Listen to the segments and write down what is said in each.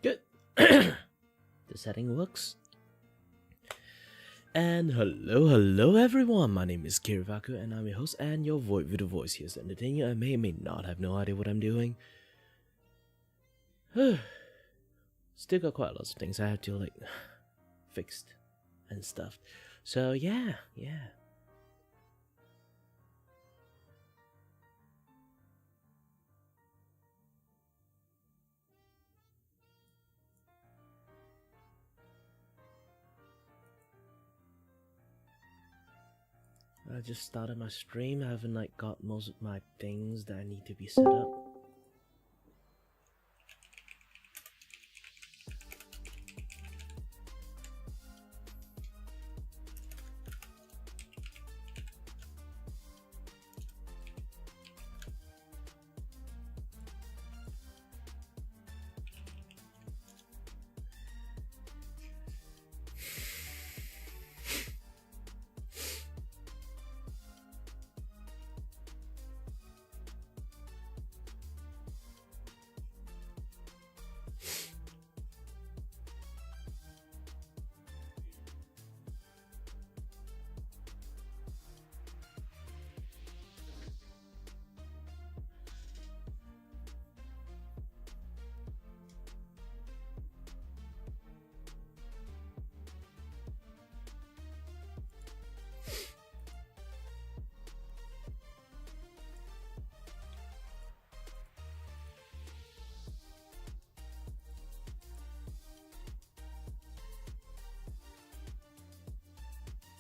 Good. The setting works. And hello everyone, my name is Kiray Vacuo and I'm your host and your Vtuber voice here to entertain you. I may or may not have no idea what I'm doing. Still got quite lots of things I have to fixed and stuff. So yeah. I just started my stream. I haven't got most of my things that I need to be set up.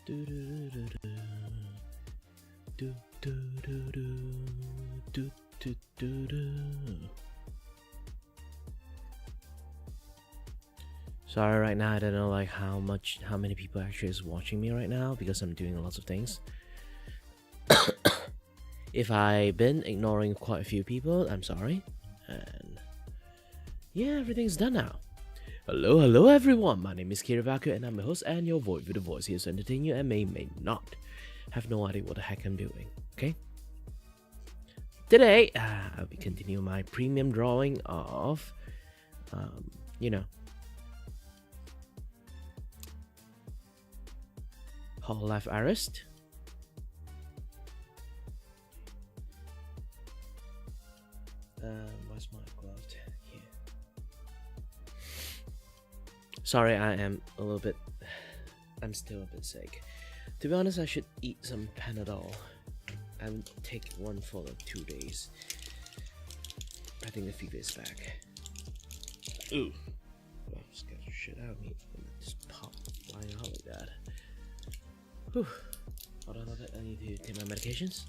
Do do do do do do do do do do. Sorry, right now I don't know like how many people actually is watching me right now because I'm doing lots of things. If I've been ignoring quite a few people, I'm sorry. And yeah, everything's done now. Hello everyone, my name is Kiray, Vacuo, and I'm the host and your voice with the voice here to entertain you and may not have no idea what the heck I'm doing, okay? Today, I'll be continuing my premium drawing of, Whole Life Arrest. Where's my glove? Here. Sorry, I'm still a bit sick. To be honest, I should eat some Panadol and take one for like 2 days. I think the fever is back. Ooh. Oh, scared the shit out of me. Just pop flying out like that. Whew. Hold on, I need to take my medications.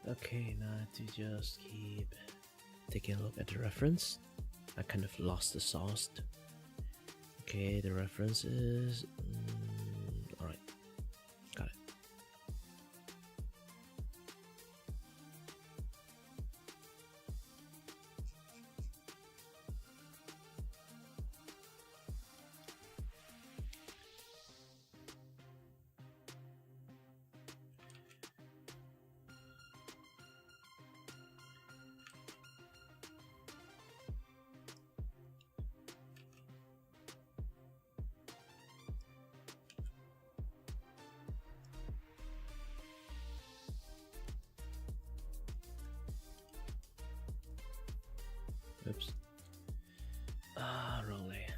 Okay, now to just keep taking a look at the reference. I kind of lost the sauce. Okay, the reference is... Alright, got it. Oops. Wrong layer.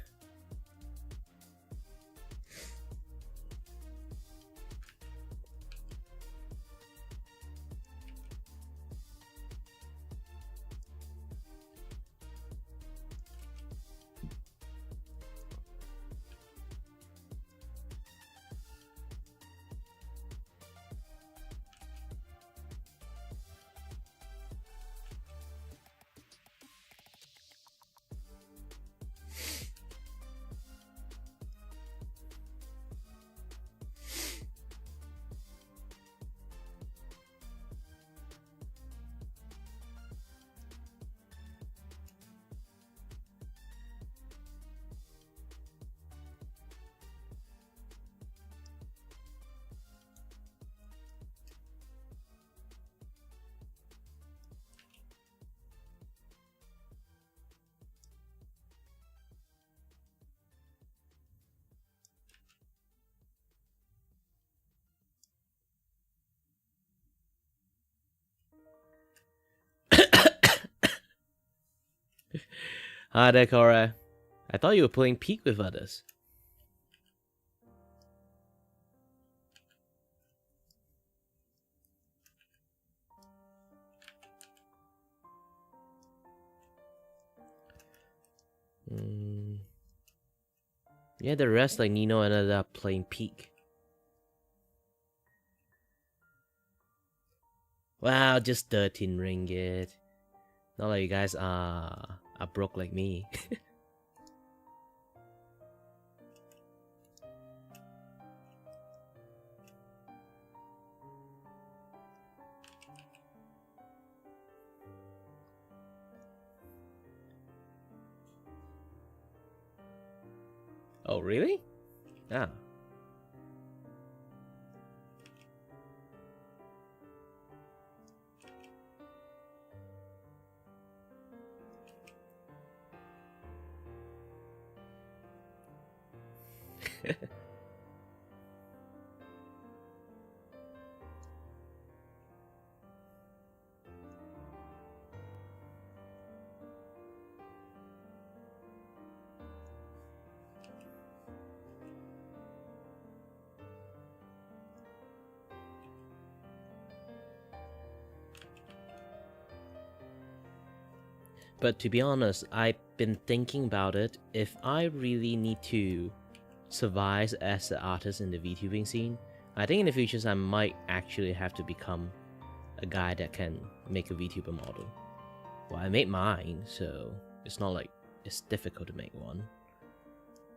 Hi there, Kiray. I thought you were playing Peak with others. Yeah, the rest like Nino ended up playing Peak. Wow, just 13 ringgit. Not like you guys are broke like me. Oh, really? Ah. But to be honest, I've been thinking about it. If I really need to survive as an artist in the VTubing scene, I think in the future I might actually have to become a guy that can make a VTuber model. Well, I made mine, so it's not like it's difficult to make one.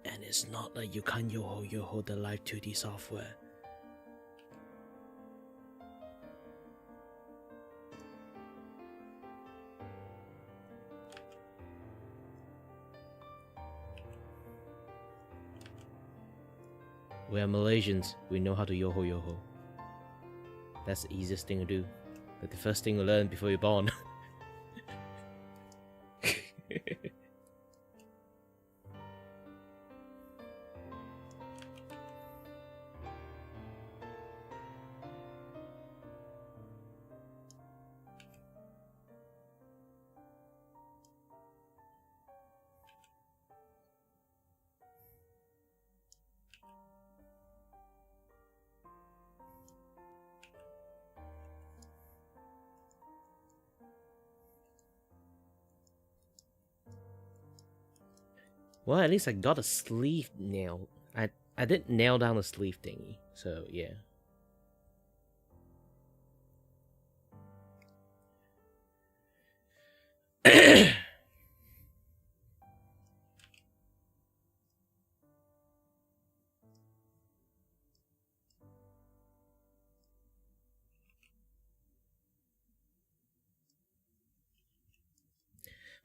And it's not like you can't yo-ho the live 2D software. We are Malaysians, we know how to yo-ho. That's the easiest thing to do. Like the first thing you learn before you're born. Well, at least I got a sleeve nail. I did nail down the sleeve thingy, so yeah.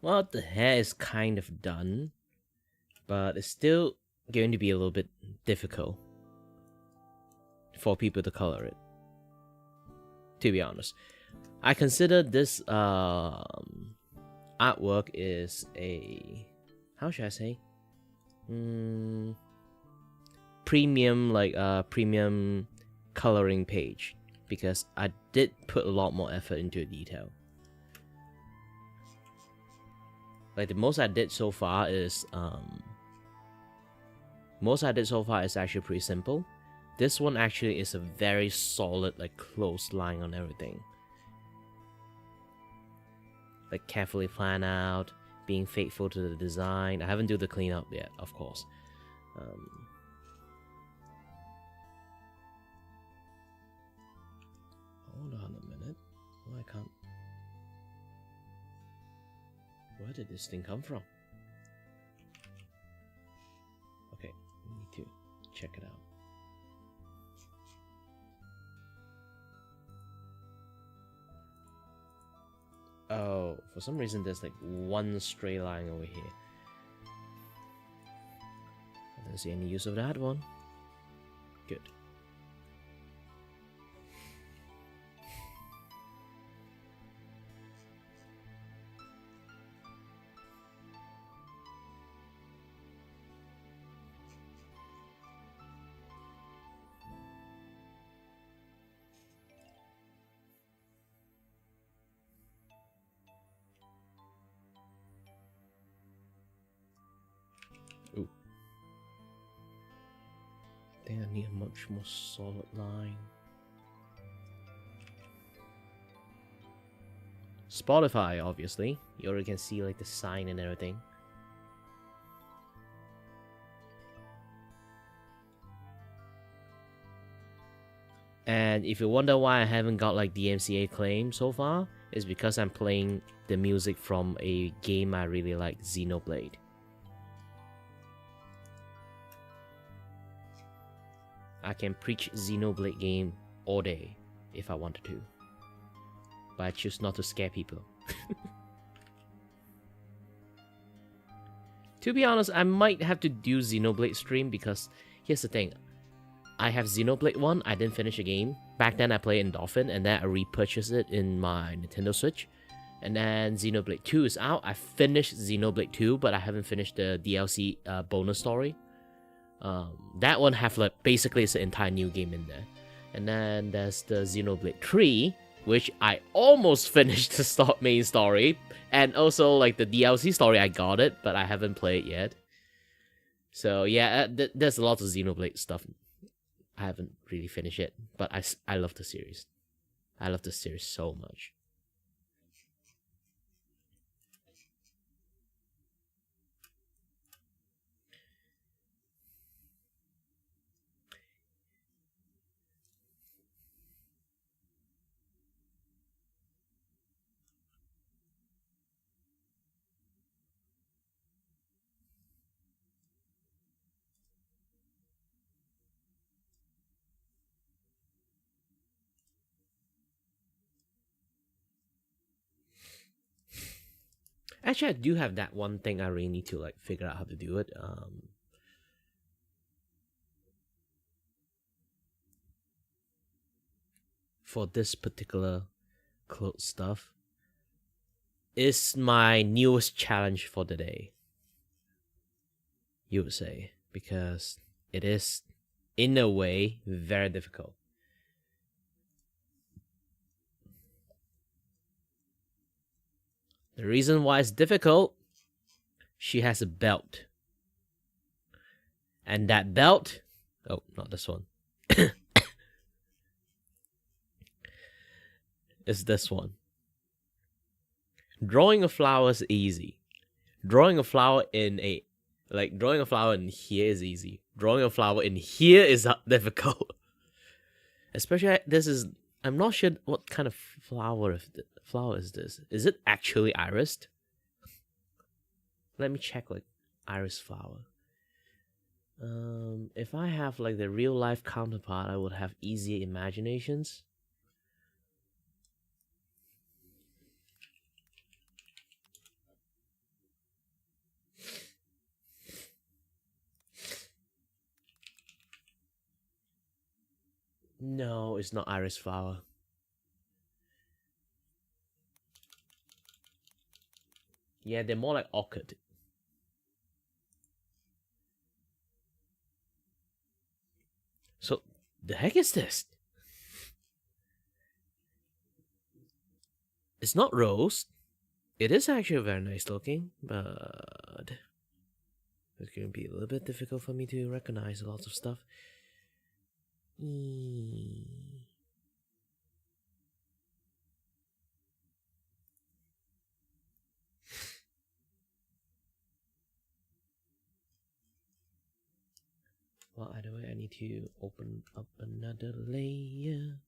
Well, the hair is kind of done, but it's still going to be a little bit difficult for people to color it, to be honest. I consider this artwork is a, how should I say, premium, like premium coloring page, because I did put a lot more effort into detail. Like the most I did so far is actually pretty simple. This one actually is a very solid, like close line on everything. Like carefully planned out, being faithful to the design. I haven't do the cleanup yet, of course. Hold on a minute. Oh, I can't. Where did this thing come from? Okay, we need to check it out. Oh, for some reason there's like one stray line over here. I don't see any use of that one. Good. Ooh. I think I need a much more solid line. Spotify, obviously. You already can see like the sign and everything. And if you wonder why I haven't got like DMCA claim so far, it's because I'm playing the music from a game I really like, Xenoblade. I can preach Xenoblade game all day if I wanted to. But I choose not to scare people. To be honest, I might have to do Xenoblade stream because here's the thing. I have Xenoblade 1, I didn't finish the game. Back then I played in Dolphin and then I repurchased it in my Nintendo Switch. And then Xenoblade 2 is out. I finished Xenoblade 2, but I haven't finished the DLC bonus story. That one have like basically it's an entire new game in there. And then there's the Xenoblade 3, which I almost finished the main story, and also like the DLC story. I got it, but I haven't played yet. So yeah, there's a lot of Xenoblade stuff. I haven't really finished it, but I love the series. I love the series so much. Actually, I do have that one thing I really need to like figure out how to do it. For this particular clothes stuff is my newest challenge for the day. You would say, because it is, in a way, very difficult. The reason why it's difficult, she has a belt. And that belt, oh, not this one, is this one. Drawing a flower is easy. Drawing a flower in here is easy. Drawing a flower in here is difficult. Especially I'm not sure what kind of flower is this. Is it actually irised? Let me check like iris flower. If I have like the real life counterpart, I would have easier imaginations. No, it's not iris flower. Yeah, they're more like orchid. So, the heck is this? It's not rose. It is actually very nice looking, but it's going to be a little bit difficult for me to recognize lots of stuff. Well, either way, I need to open up another layer.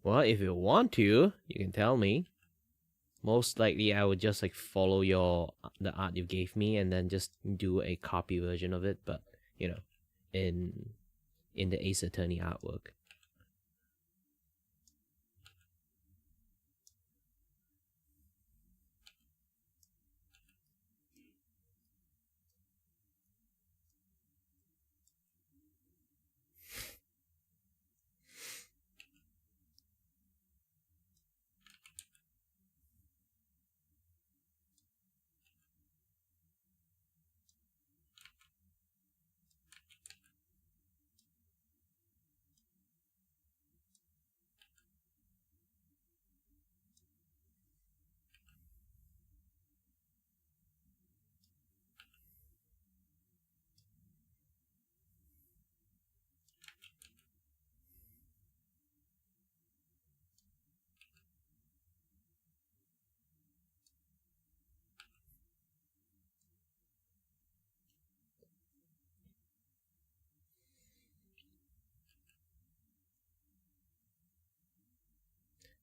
Well, if you want to, you can tell me. Most likely, I would just like follow the art you gave me and then just do a copy version of it. But you know, in the Ace Attorney artwork.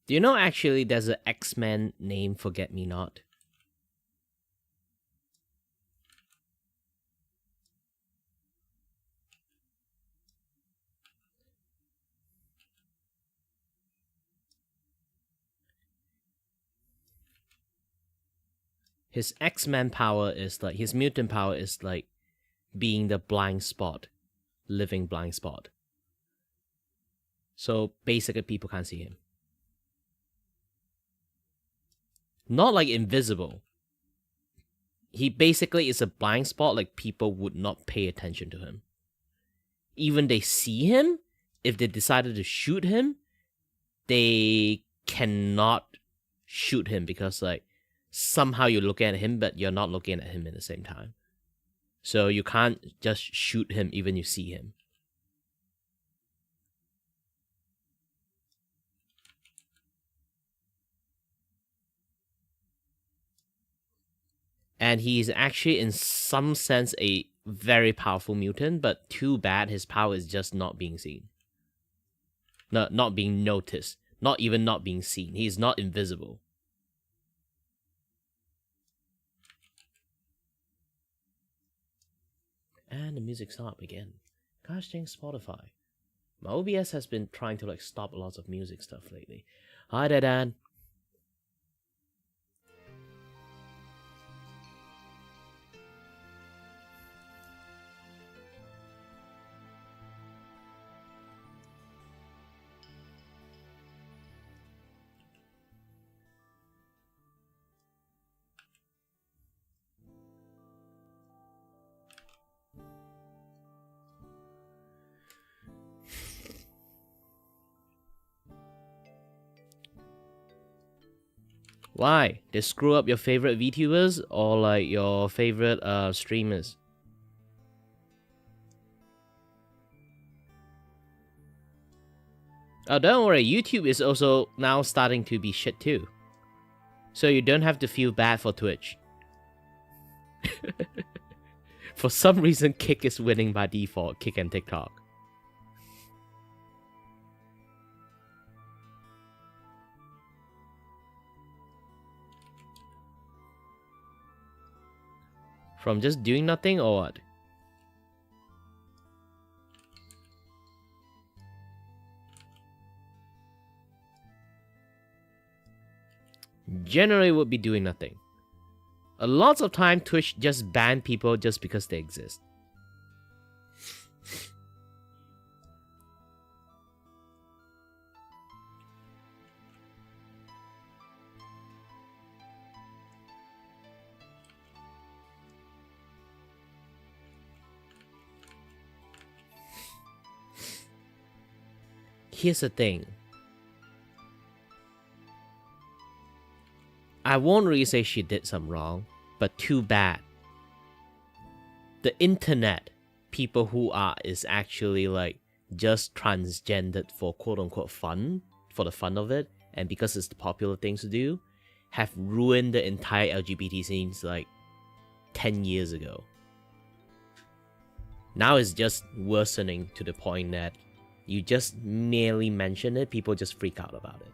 Do you know actually there's an X-Men name Forget Me Not? his X-Men power is like, his mutant power is like being the blind spot, living blind spot. So basically people can't see him. Not like invisible. He basically is a blind spot, like people would not pay attention to him. Even they see him, if they decided to shoot him, they cannot shoot him because like somehow you're looking at him, but you're not looking at him at the same time. So you can't just shoot him even you see him. And he's actually in some sense a very powerful mutant, but too bad his power is just not being seen. No, not being noticed. Not even not being seen. He's not invisible. And the music stopped again. Gosh dang Spotify. My OBS has been trying to like stop lots of music stuff lately. Hi there, Dan. Why? They screw up your favorite VTubers or like your favorite streamers? Oh, don't worry. YouTube is also now starting to be shit too. So you don't have to feel bad for Twitch. For some reason, Kick is winning by default. Kick and TikTok. From just doing nothing or what? Generally would be doing nothing. A lot of time Twitch just ban people just because they exist. Here's the thing. I won't really say she did some wrong, but too bad. The internet, people who is actually like just transgendered for quote unquote fun, for the fun of it, and because it's the popular things to do, have ruined the entire LGBT scenes like 10 years ago. Now it's just worsening to the point that you just merely mention it, people just freak out about it.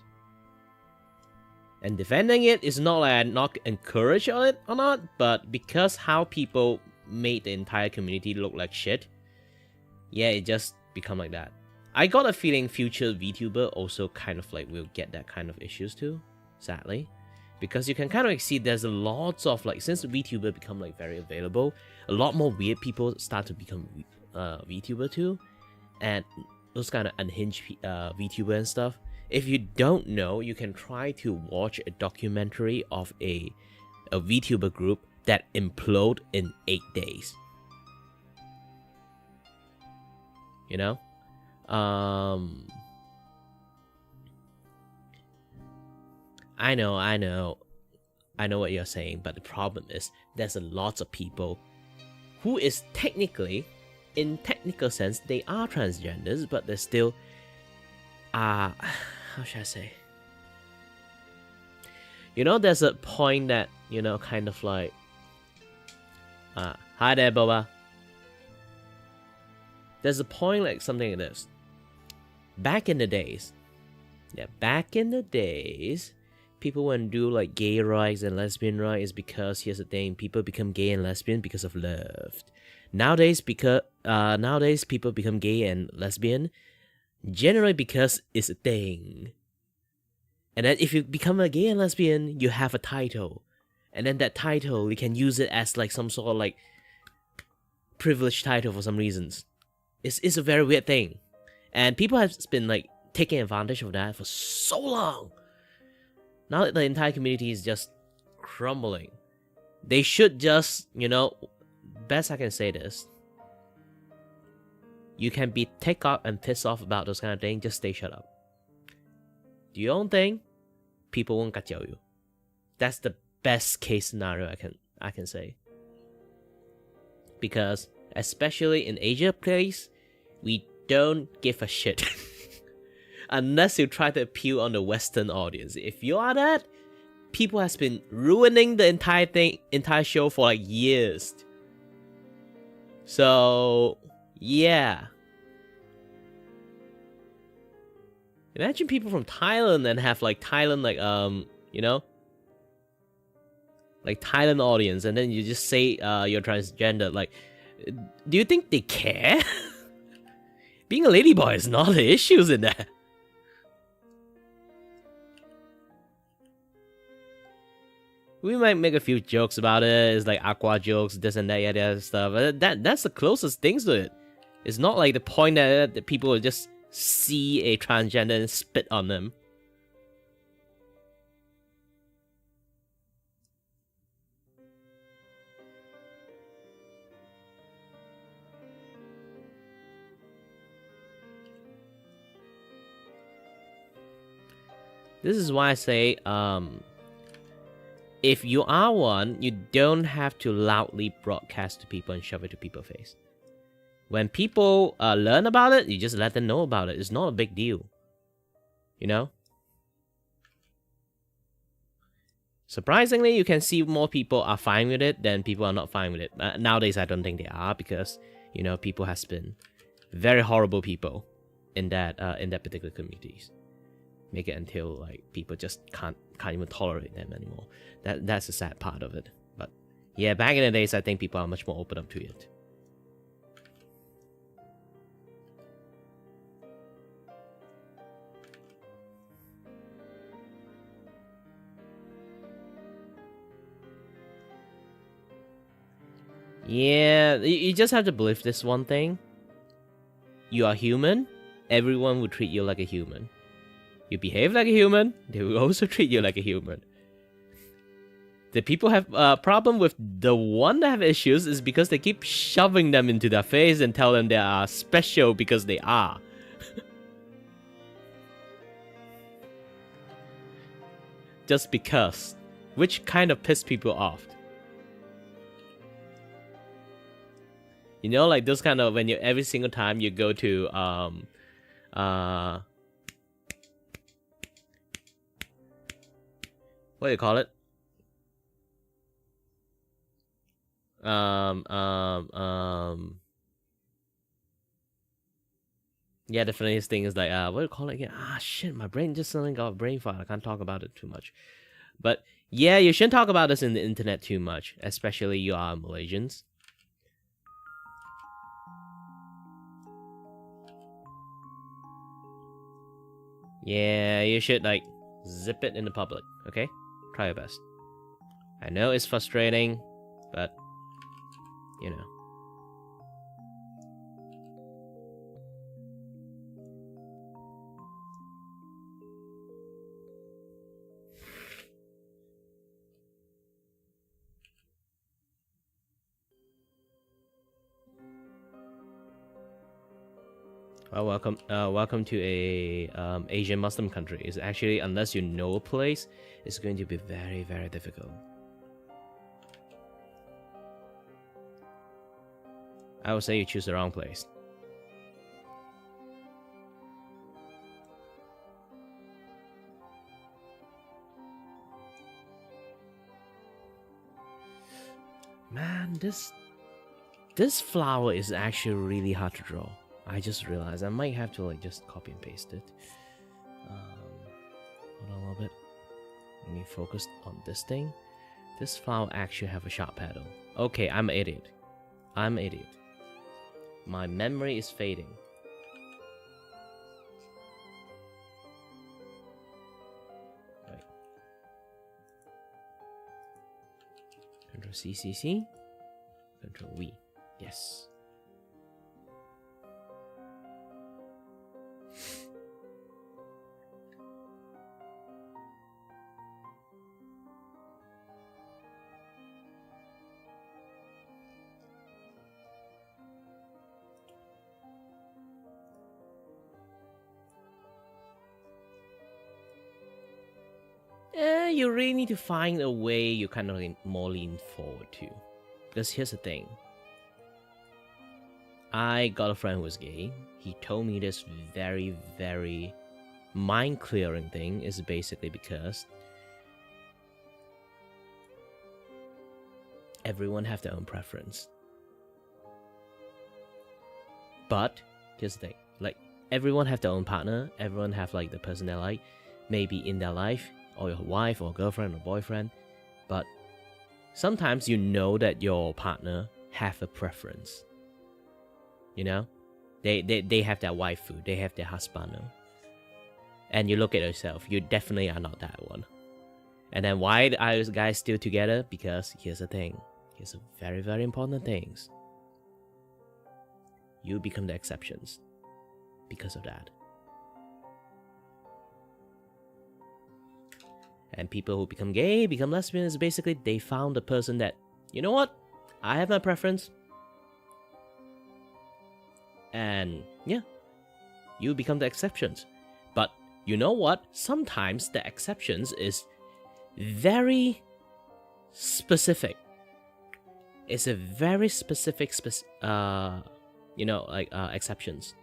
And defending it is not like I'm not encouraged on it or not, but because how people made the entire community look like shit, yeah, it just become like that. I got a feeling future VTuber also kind of like will get that kind of issues too, sadly. Because you can kind of like see there's lots of like, since VTuber become like very available, a lot more weird people start to become VTuber too. And those kind of unhinged VTuber and stuff. If you don't know, you can try to watch a documentary of a VTuber group that implode in 8 days. You know? I know what you're saying, but the problem is there's a lot of people who is technically, in technical sense, they are transgenders, but they're still how should I say? You know, there's a point that, you know, kind of like hi there, Boba. There's a point like something like this. Back in the days, people wouldn't do like gay rights and lesbian rights because here's the thing, people become gay and lesbian because of love. Nowadays people become gay and lesbian generally because it's a thing. And then if you become a gay and lesbian, you have a title. and then that title, you can use it as like some sort of like privileged title for some reasons. It's a very weird thing, and people have been like taking advantage of that for so long. Now that the entire community is just crumbling, they should just, best I can say this, you can be ticked off and pissed off about those kind of things, just stay shut up. Do your own thing, people won't kacau you. That's the best case scenario I can say. Because especially in Asia place, we don't give a shit. Unless you try to appeal on the Western audience. If you are that, people has been ruining the entire show for like years. So yeah. Imagine people from Thailand and have like Thailand like like Thailand audience, and then you just say you're transgender. Like, do you think they care? Being a ladyboy is not the issues in that. We might make a few jokes about it. It's like aqua jokes, this and that, yada stuff. But that's the closest things to it. It's not like the point that people will just see a transgender and spit on them. This is why I say, if you are one, you don't have to loudly broadcast to people and shove it to people's face. When people learn about it, you just let them know about it. It's not a big deal. Surprisingly, you can see more people are fine with it than people are not fine with it. Nowadays, I don't think they are, because, people has been very horrible people in that particular communities. Make it until like people just can't even tolerate them anymore. That's the sad part of it. But yeah, back in the days, I think people are much more open up to it. Yeah, you just have to believe this one thing. You are human. Everyone will treat you like a human. You behave like a human, they will also treat you like a human. The people have a problem with the one that have issues is because they keep shoving them into their face and tell them they are special because they are. Just because. Which kind of piss people off. Like those kind of, when you every single time you go to what do you call it? Yeah, the funniest thing is like, what do you call it again? Shit, my brain just suddenly got a brain fart. I can't talk about it too much. But yeah, you shouldn't talk about this in the internet too much, especially you are Malaysians. Yeah, you should like zip it in the public, okay? Try your best. I know it's frustrating, but Well, welcome to a Asian Muslim country. It's actually, unless you know a place, it's going to be very, very difficult. I would say you choose the wrong place. Man, this flower is actually really hard to draw. I just realized I might have to like just copy and paste it. Hold on a little bit. Let me focus on this thing. This flower actually have a sharp petal. Okay, I'm an idiot. My memory is fading. Right. Control C, C, C. Control V. Yes. You really need to find a way you kind of more lean forward to. Because here's the thing. I got a friend who was gay. He told me this very, very mind-clearing thing is basically because everyone have their own preference. But here's the thing. Like, everyone have their own partner. Everyone have like the person they like. Maybe in their life, or your wife or girlfriend or boyfriend, but sometimes you know that your partner have a preference. You know, they have their waifu, they have their husband, and you look at yourself, you definitely are not that one. And then why are you guys still together? Because here's the thing, here's a very, very important things. You become the exceptions because of that. And people who become gay, become lesbian, is basically they found a person that, you know what, I have my preference. And yeah, you become the exceptions. But you know what? Sometimes the exceptions is very specific. It's a very specific, exceptions.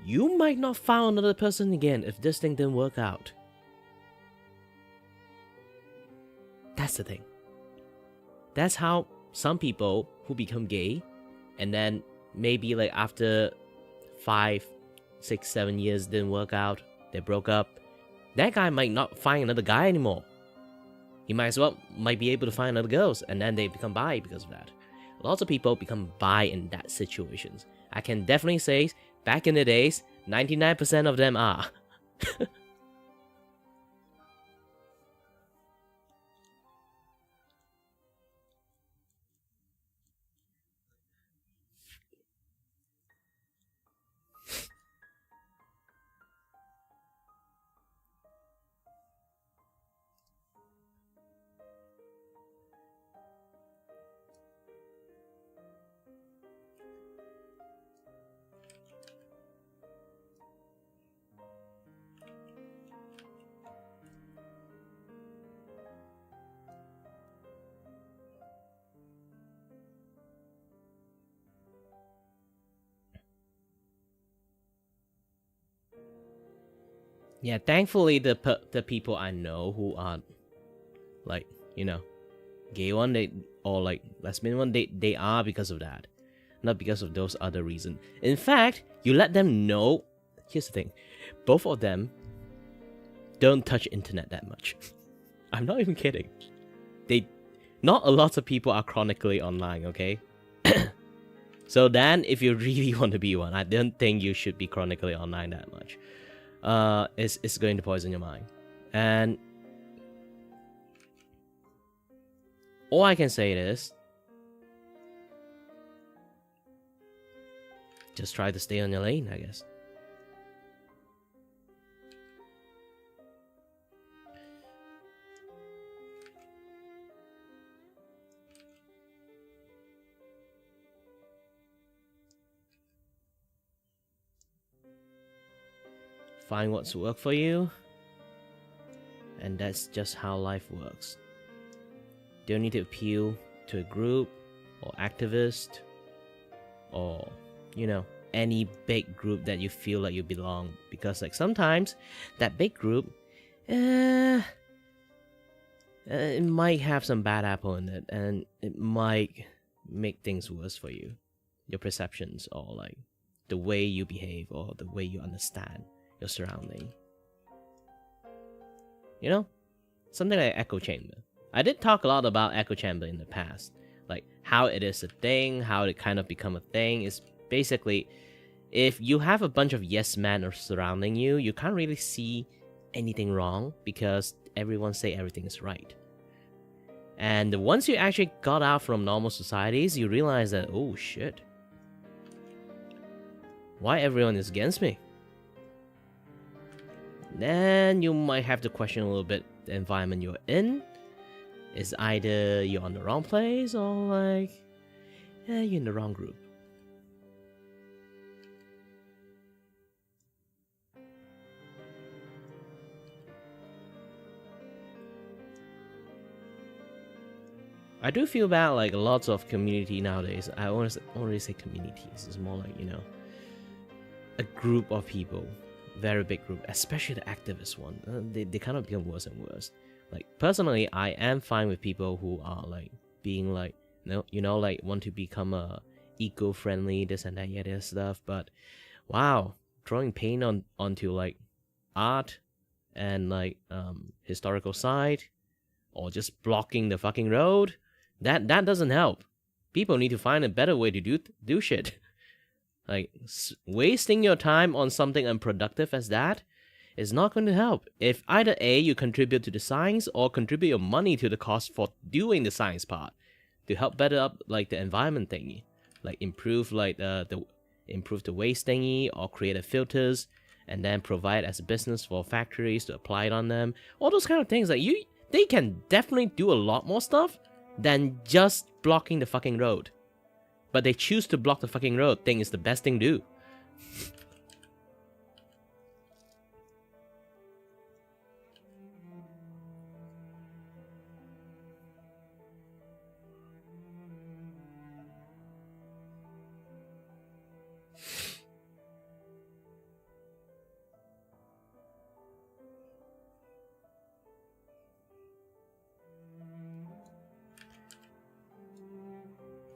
You might not find another person again if this thing didn't work out. That's the thing. That's how some people who become gay, and then maybe like after 5, 6, 7 years didn't work out, they broke up, that guy might not find another guy anymore. He might be able to find other girls, and then they become bi because of that. Lots of people become bi in that situations. I can definitely say, back in the days, 99% of them are. Yeah, thankfully the people I know who are like, gay one, or like lesbian one, they are because of that, not because of those other reasons. In fact, you let them know. Here's the thing, both of them don't touch internet that much. I'm not even kidding. Not a lot of people are chronically online, okay? So then, if you really want to be one, I don't think you should be chronically online that much. It's going to poison your mind. And all I can say is, just try to stay on your lane, I guess. Find what's work for you, and that's just how life works. Don't need to appeal to a group or activist or any big group that you feel like you belong, because like sometimes that big group it might have some bad apple in it, and it might make things worse for you, your perceptions, or like the way you behave or the way you understand your surrounding. Something like echo chamber. I did talk a lot about echo chamber in the past, like how it is a thing, how it kind of become a thing. Is basically, if you have a bunch of yes men surrounding you, you can't really see anything wrong because everyone say everything is right. And once you actually got out from normal societies, you realize that, oh shit, why everyone is against me? Then you might have to question a little bit the environment you're in. Is either you're on the wrong place or like, you're in the wrong group. I do feel bad, like lots of community nowadays. I always say communities. It's more like, you know, a group of people, very big group, especially the activist one. They kind of become worse and worse. Like personally, I am fine with people who are like being like, you know, like want to become eco-friendly, this and that, yeah, this stuff. But wow, throwing paint onto like art and like historical site, or just blocking the fucking road. That doesn't help. People need to find a better way to do shit. Like, wasting your time on something unproductive as that is not going to help. If either A, you contribute to the science, or contribute your money to the cost for doing the science part to help better up like the environment thingy, like improve like improve the waste thingy, or create filters and then provide as a business for factories to apply it on them. All those kind of things, like they can definitely do a lot more stuff than just blocking the fucking road. But they choose to block the fucking road, think it's the best thing to do.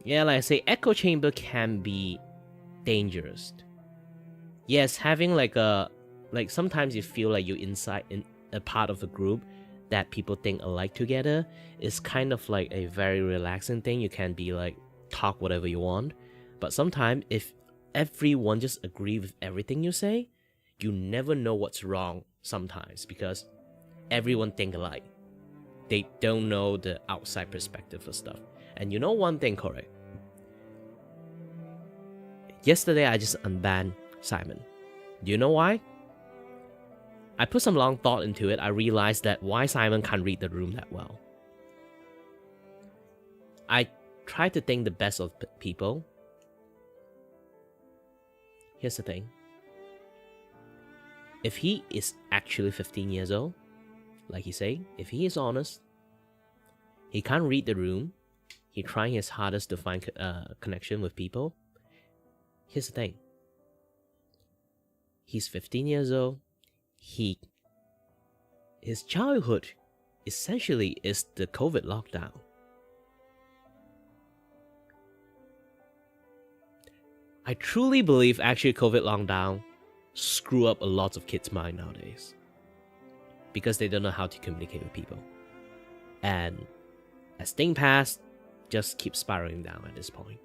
Yeah, like I say, echo chamber can be dangerous. Yes, having like sometimes you feel like you're inside in a part of a group that people think alike together is kind of like a very relaxing thing. You can be like talk whatever you want, but sometimes if everyone just agree with everything you say, you never know what's wrong sometimes, because everyone think alike. They don't know the outside perspective of stuff. And you know one thing, Kiray? Yesterday I just unbanned Simon. Do you know why? I put some long thought into it. I realized that why Simon can't read the room that well. I try to think the best of people. Here's the thing. If he is actually 15 years old, like he say, if he is honest, he can't read the room, he trying his hardest to find connection with people. Here's the thing. He's 15 years old. His childhood essentially is the COVID lockdown. I truly believe actually COVID lockdown screw up a lot of kids' mind nowadays, because they don't know how to communicate with people. And as things pass, just keep spiraling down at this point.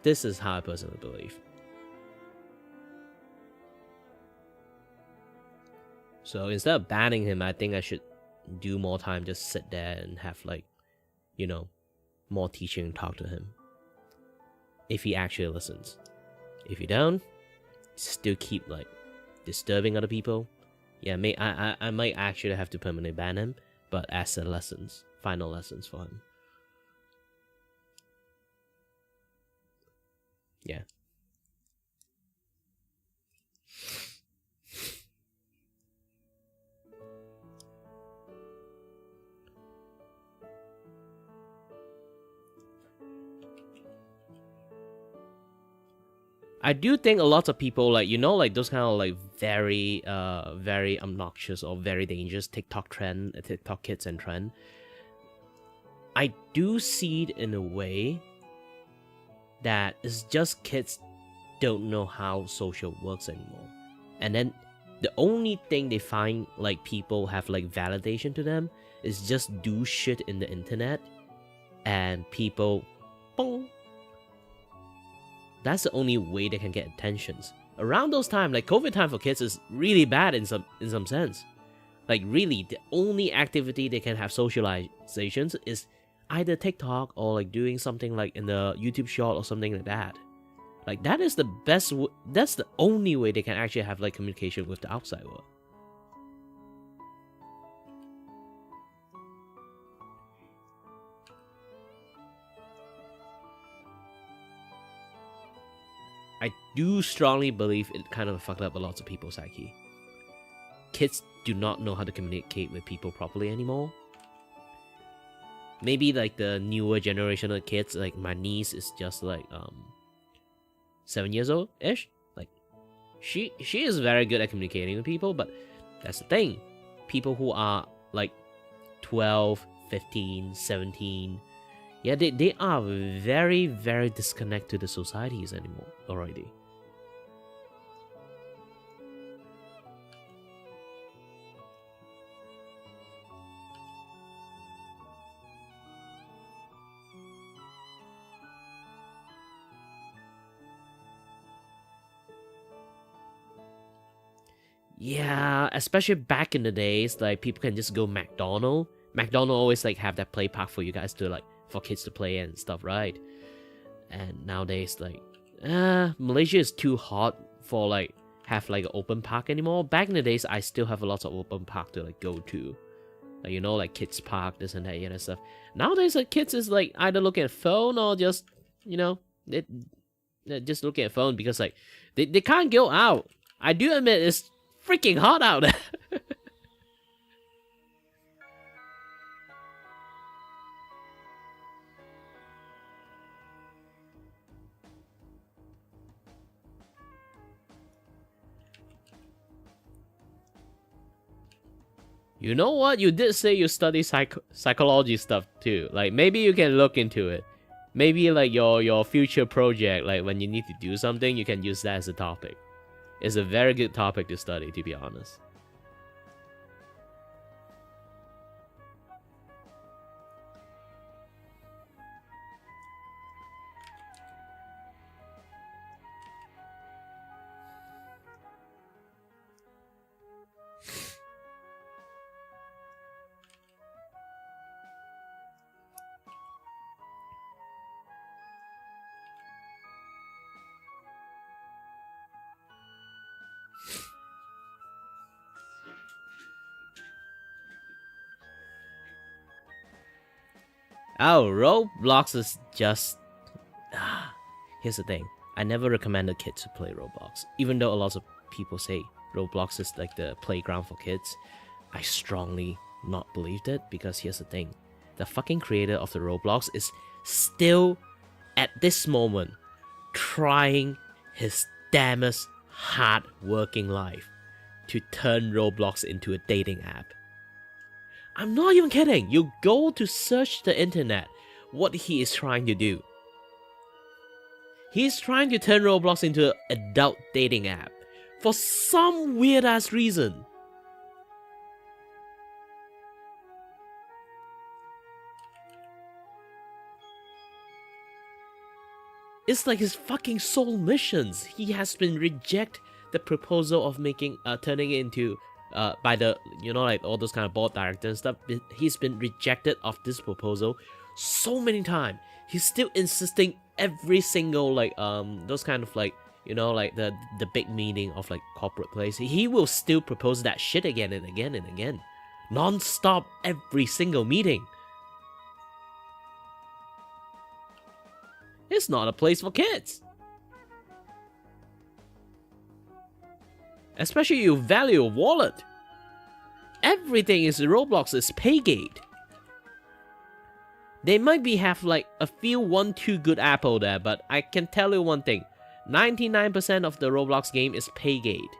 This is how I personally believe. So instead of banning him, I think I should do more time, just sit there and have like, you know, more teaching and talk to him. If he actually listens. If you don't, still keep like disturbing other people. Yeah, I might actually have to permanently ban him, but as a lessons, final lessons for him. Yeah. I do think a lot of people, like, you know, like those kind of like very obnoxious or very dangerous TikTok kids and trend. I do see it in a way that it's just kids don't know how social works anymore. And then the only thing they find like people have like validation to them is just do shit in the internet, and people, boom. That's the only way they can get attentions. Around those times, like COVID time for kids is really bad in some sense. Like really, the only activity they can have socializations is either TikTok or like doing something like in the YouTube short or something like that. Like that is the best. That's the only way they can actually have like communication with the outside world. I do strongly believe it kind of fucked up a lot of people's psyche. Kids do not know how to communicate with people properly anymore. Maybe like the newer generation of kids, like my niece is just like 7 years old ish. Like she is very good at communicating with people, but that's the thing. People who are like 12, 15, 17, yeah, they are very, very disconnected to the societies anymore already. Yeah, especially back in the days, like people can just go McDonald's. McDonald's always like have that play park for you guys to like for kids to play and stuff, right? And nowadays, like, Malaysia is too hot for like have like an open park anymore. Back in the days, I still have a lot of open park to like go to, like you know, like kids park, this and that, and stuff. Nowadays, like kids is like either looking at phone or just you know they're just looking at phone because like they can't go out. I do admit it's freaking hot out there. You know what? You did say you study psychology stuff too. Like maybe you can look into it. Maybe like your future project, like when you need to do something, you can use that as a topic. It's a very good topic to study, to be honest. Oh, Roblox is just... Here's the thing. I never recommended kids to play Roblox. Even though a lot of people say Roblox is like the playground for kids, I strongly not believed it because here's the thing. The fucking creator of the Roblox is still, at this moment, trying his damnest hard-working life to turn Roblox into a dating app. I'm not even kidding. You go to search the internet what he is trying to do. He's trying to turn Roblox into an adult dating app for some weird ass reason. It's like his fucking sole missions. He has been rejected the proposal of making turning it into by the, you know, like all those kind of board directors and stuff. He's been rejected of this proposal so many times. He's still insisting every single like those kind of like, you know, like the big meeting of like corporate place. He will still propose that shit again and again and again, non-stop every single meeting. It's not a place for kids. Especially you value a wallet. Everything is Roblox is paygate. They might be have like a few 1-2 good apple there, but I can tell you one thing. 99% of the Roblox game is paygate.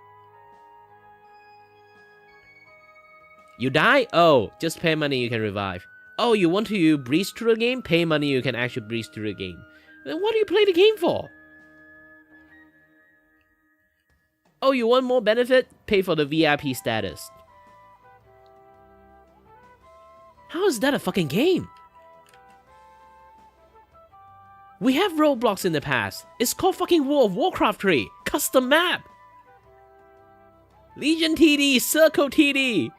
You die? Oh, just pay money you can revive. Oh, you want to breeze through the game? Pay money you can actually breeze through the game. Then what do you play the game for? Oh, you want more benefit? Pay for the VIP status. How is that a fucking game? We have Roblox in the past. It's called fucking World of Warcraft 3. Custom map. Legion TD, Circle TD.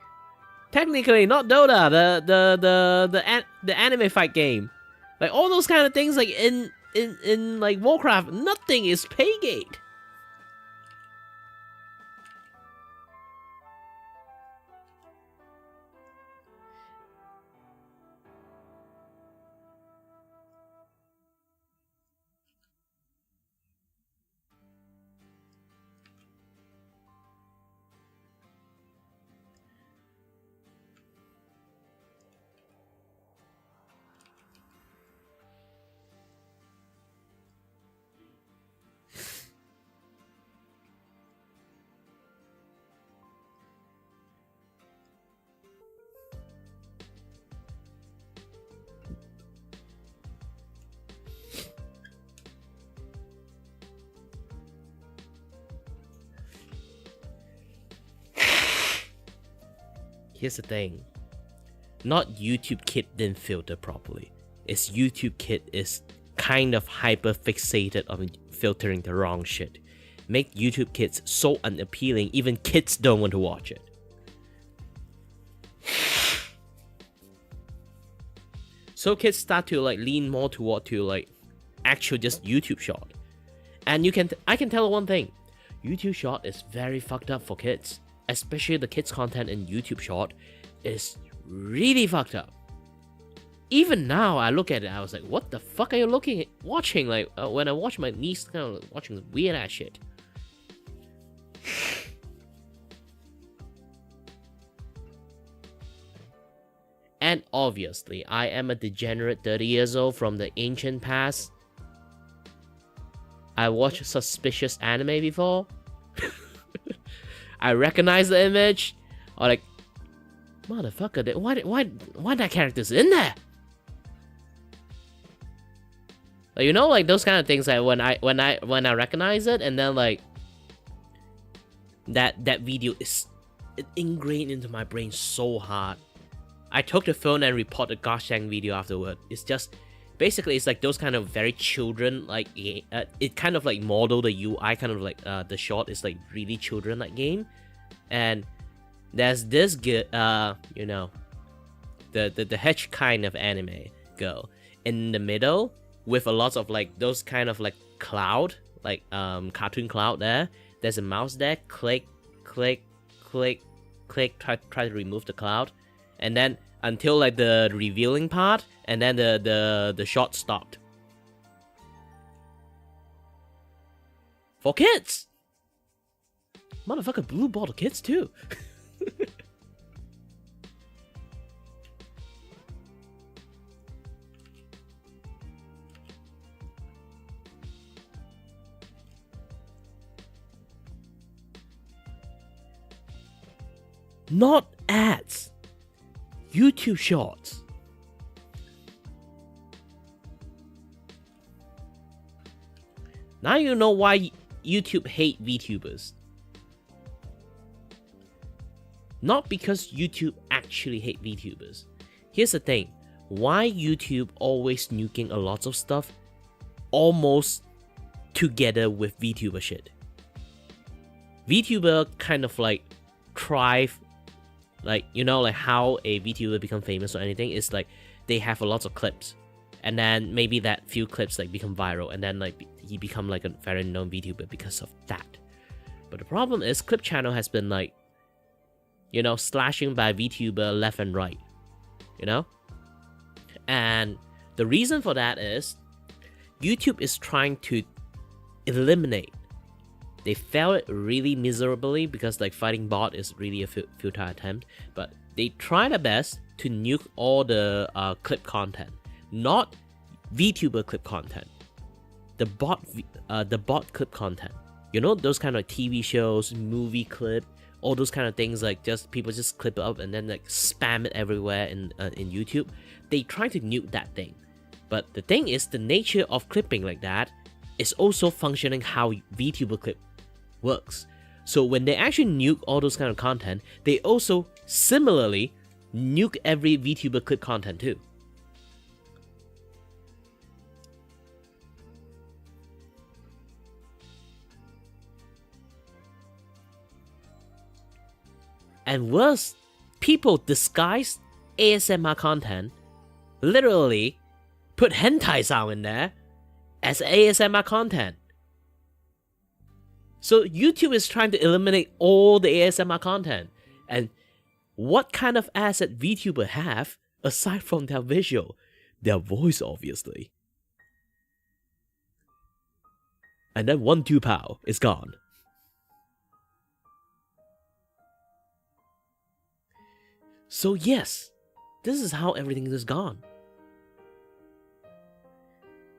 Technically, not Dota, the anime fight game. Like all those kind of things, like in like Warcraft, nothing is Paygate. Here's the thing. Not YouTube Kid didn't filter properly. It's YouTube Kid is kind of hyper fixated on filtering the wrong shit. Make YouTube Kids so unappealing, even kids don't want to watch it. So kids start to like lean more toward to like actual just YouTube short. And I can tell one thing. YouTube short is very fucked up for kids. Especially the kids content in YouTube short is really fucked up. Even now, I look at it, I was like, what the fuck are you watching? Like, when I watch my niece kind of like, watching weird ass shit. And obviously, I am a degenerate 30 years old from the ancient past. I watched suspicious anime before. I recognize the image, or like, motherfucker, why that character's in there? Like, you know, like those kind of things. Like when I recognize it, and then like that video is ingrained into my brain so hard. I took the phone and reported the gosh dang video afterward. It's just basically it's like those kind of very children like it kind of like model the UI kind of like the short is like really children like game, and there's this you know, the hedge kind of anime girl in the middle with a lot of like those kind of like cloud like cartoon cloud there. There's a mouse there. Click, click, click, click. Try to remove the cloud, and then until like the revealing part, and then the shot stopped. For kids! Motherfucker, blue ball to kids too. Not ads. YouTube Shorts. Now you know why YouTube hate VTubers. Not because YouTube actually hate VTubers. Here's the thing. Why YouTube always nuking a lot of stuff almost together with VTuber shit. VTuber kind of like thrive, like, you know, like how a VTuber become famous or anything is like they have a lot of clips, and then maybe that few clips like become viral, and then like he become like a very known VTuber because of that. But the problem is clip channel has been like, you know, slashing by VTuber left and right, you know? And the reason for that is YouTube is trying to eliminate. They failed really miserably because like fighting bot is really a futile attempt, but they try their best to nuke all the clip content, not VTuber clip content. The bot clip content. You know, those kind of TV shows, movie clip, all those kind of things, like just people just clip it up and then like spam it everywhere in YouTube. They try to nuke that thing. But the thing is, the nature of clipping like that is also functioning how VTuber clip works. So when they actually nuke all those kind of content, they also similarly nuke every VTuber clip content too. And worse, people disguise ASMR content, literally put hentai sound in there as ASMR content. So YouTube is trying to eliminate all the ASMR content. And what kind of asset Vtuber have aside from their visual? Their voice, obviously. And then 1-2 pow is gone. So yes, this is how everything is gone.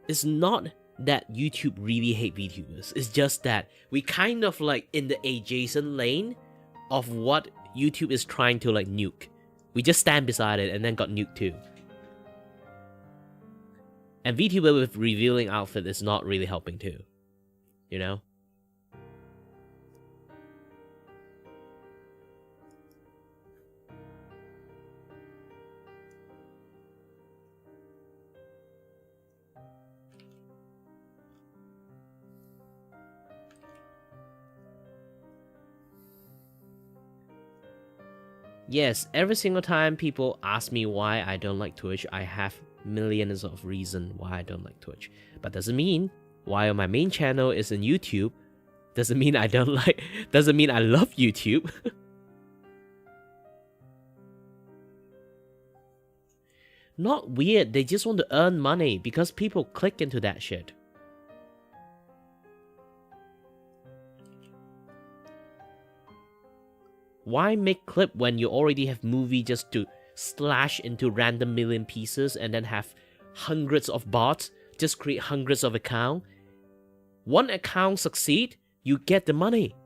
It's not that YouTube really hate VTubers. It's just that we kind of like in the adjacent lane of what YouTube is trying to like nuke. We just stand beside it and then got nuked too. And VTuber with revealing outfit is not really helping too. You know? Yes, every single time people ask me why I don't like Twitch, I have millions of reasons why I don't like Twitch. But doesn't mean while my main channel is in YouTube, doesn't mean I love YouTube. Not weird, they just want to earn money because people click into that shit. Why make clip when you already have movie just to slash into random million pieces and then have hundreds of bots, just create hundreds of accounts? One account succeed, you get the money.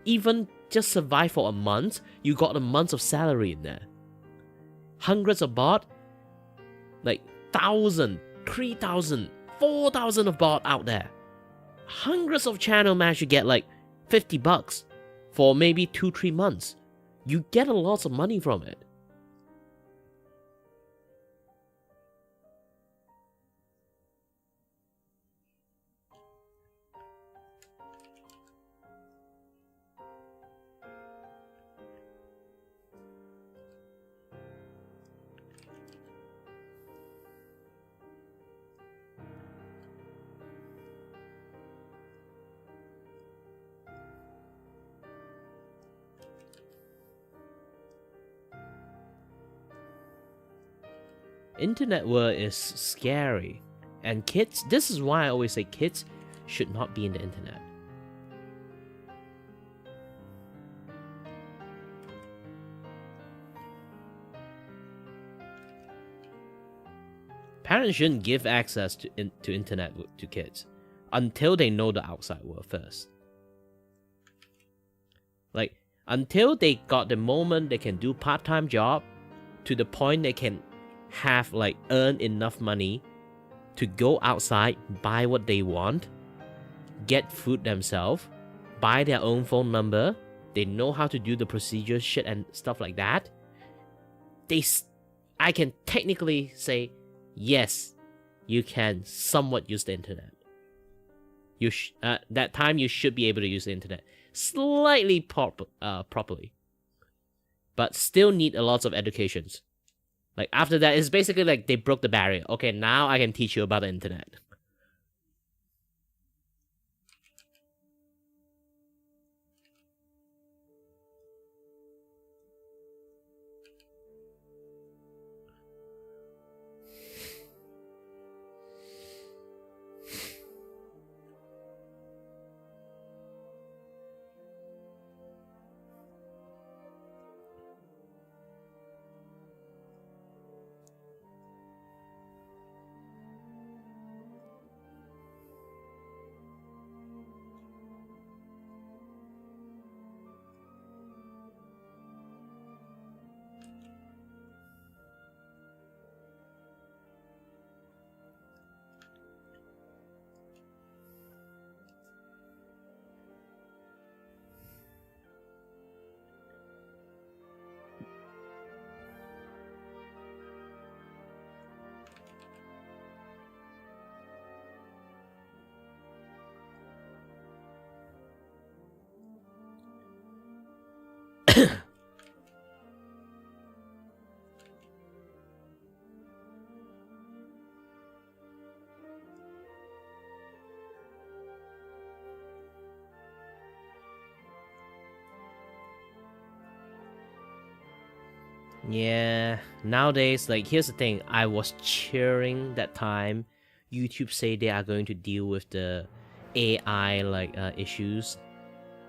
Even just survive for a month, you got a month of salary in there. Hundreds of bot, like 1,000, 3,000, 4,000 of bot out there. Hundreds of channel manage to get like $50 for maybe 2-3 months. You get a lot of money from it. Internet world is scary. And kids, this is why I always say kids should not be in the internet. Parents shouldn't give access to internet to kids until they know the outside world first. Like, until they got the moment they can do part-time job to the point they can have like earn enough money to go outside, buy what they want, get food themselves, buy their own phone number, they know how to do the procedure shit and stuff like that. I can technically say, yes, you can somewhat use the internet. That time you should be able to use the internet slightly properly, but still need a lot of educations. Like after that, it's basically like they broke the barrier. Okay, now I can teach you about the internet. Yeah, nowadays, like, here's the thing. I was cheering that time YouTube say they are going to deal with the AI, like, issues.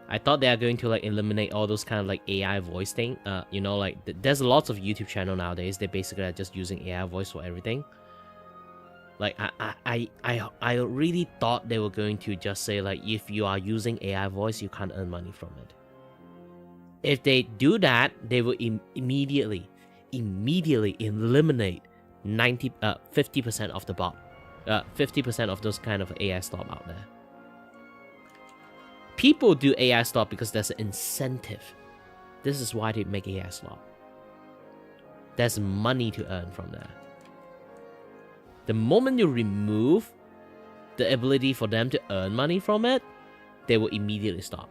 I thought they are going to, like, eliminate all those kind of, like, AI voice thing. You know, like, there's lots of YouTube channel nowadays. They basically are just using AI voice for everything. Like, I really thought they were going to just say, like, if you are using AI voice, you can't earn money from it. If they do that, they will immediately eliminate 50% of the bot, 50% of those kind of AI slop out there. People do AI slop because there's an incentive. This is why they make AI slop. There's money to earn from that. The moment you remove the ability for them to earn money from it, they will immediately stop.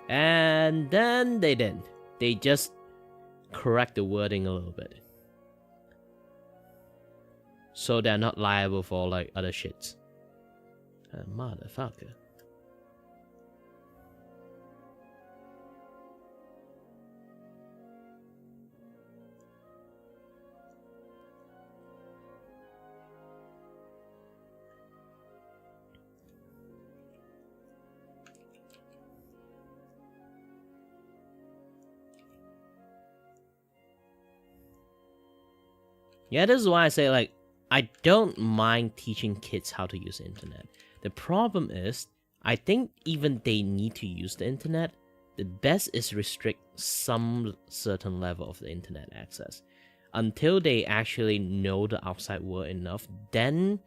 And then they didn't. They just correct the wording a little bit, so they're not liable for, like, other shits. Motherfucker. Yeah, this is why I say, like, I don't mind teaching kids how to use the internet. The problem is, I think even they need to use the internet, the best is restrict some certain level of the internet access. Until they actually know the outside world enough, then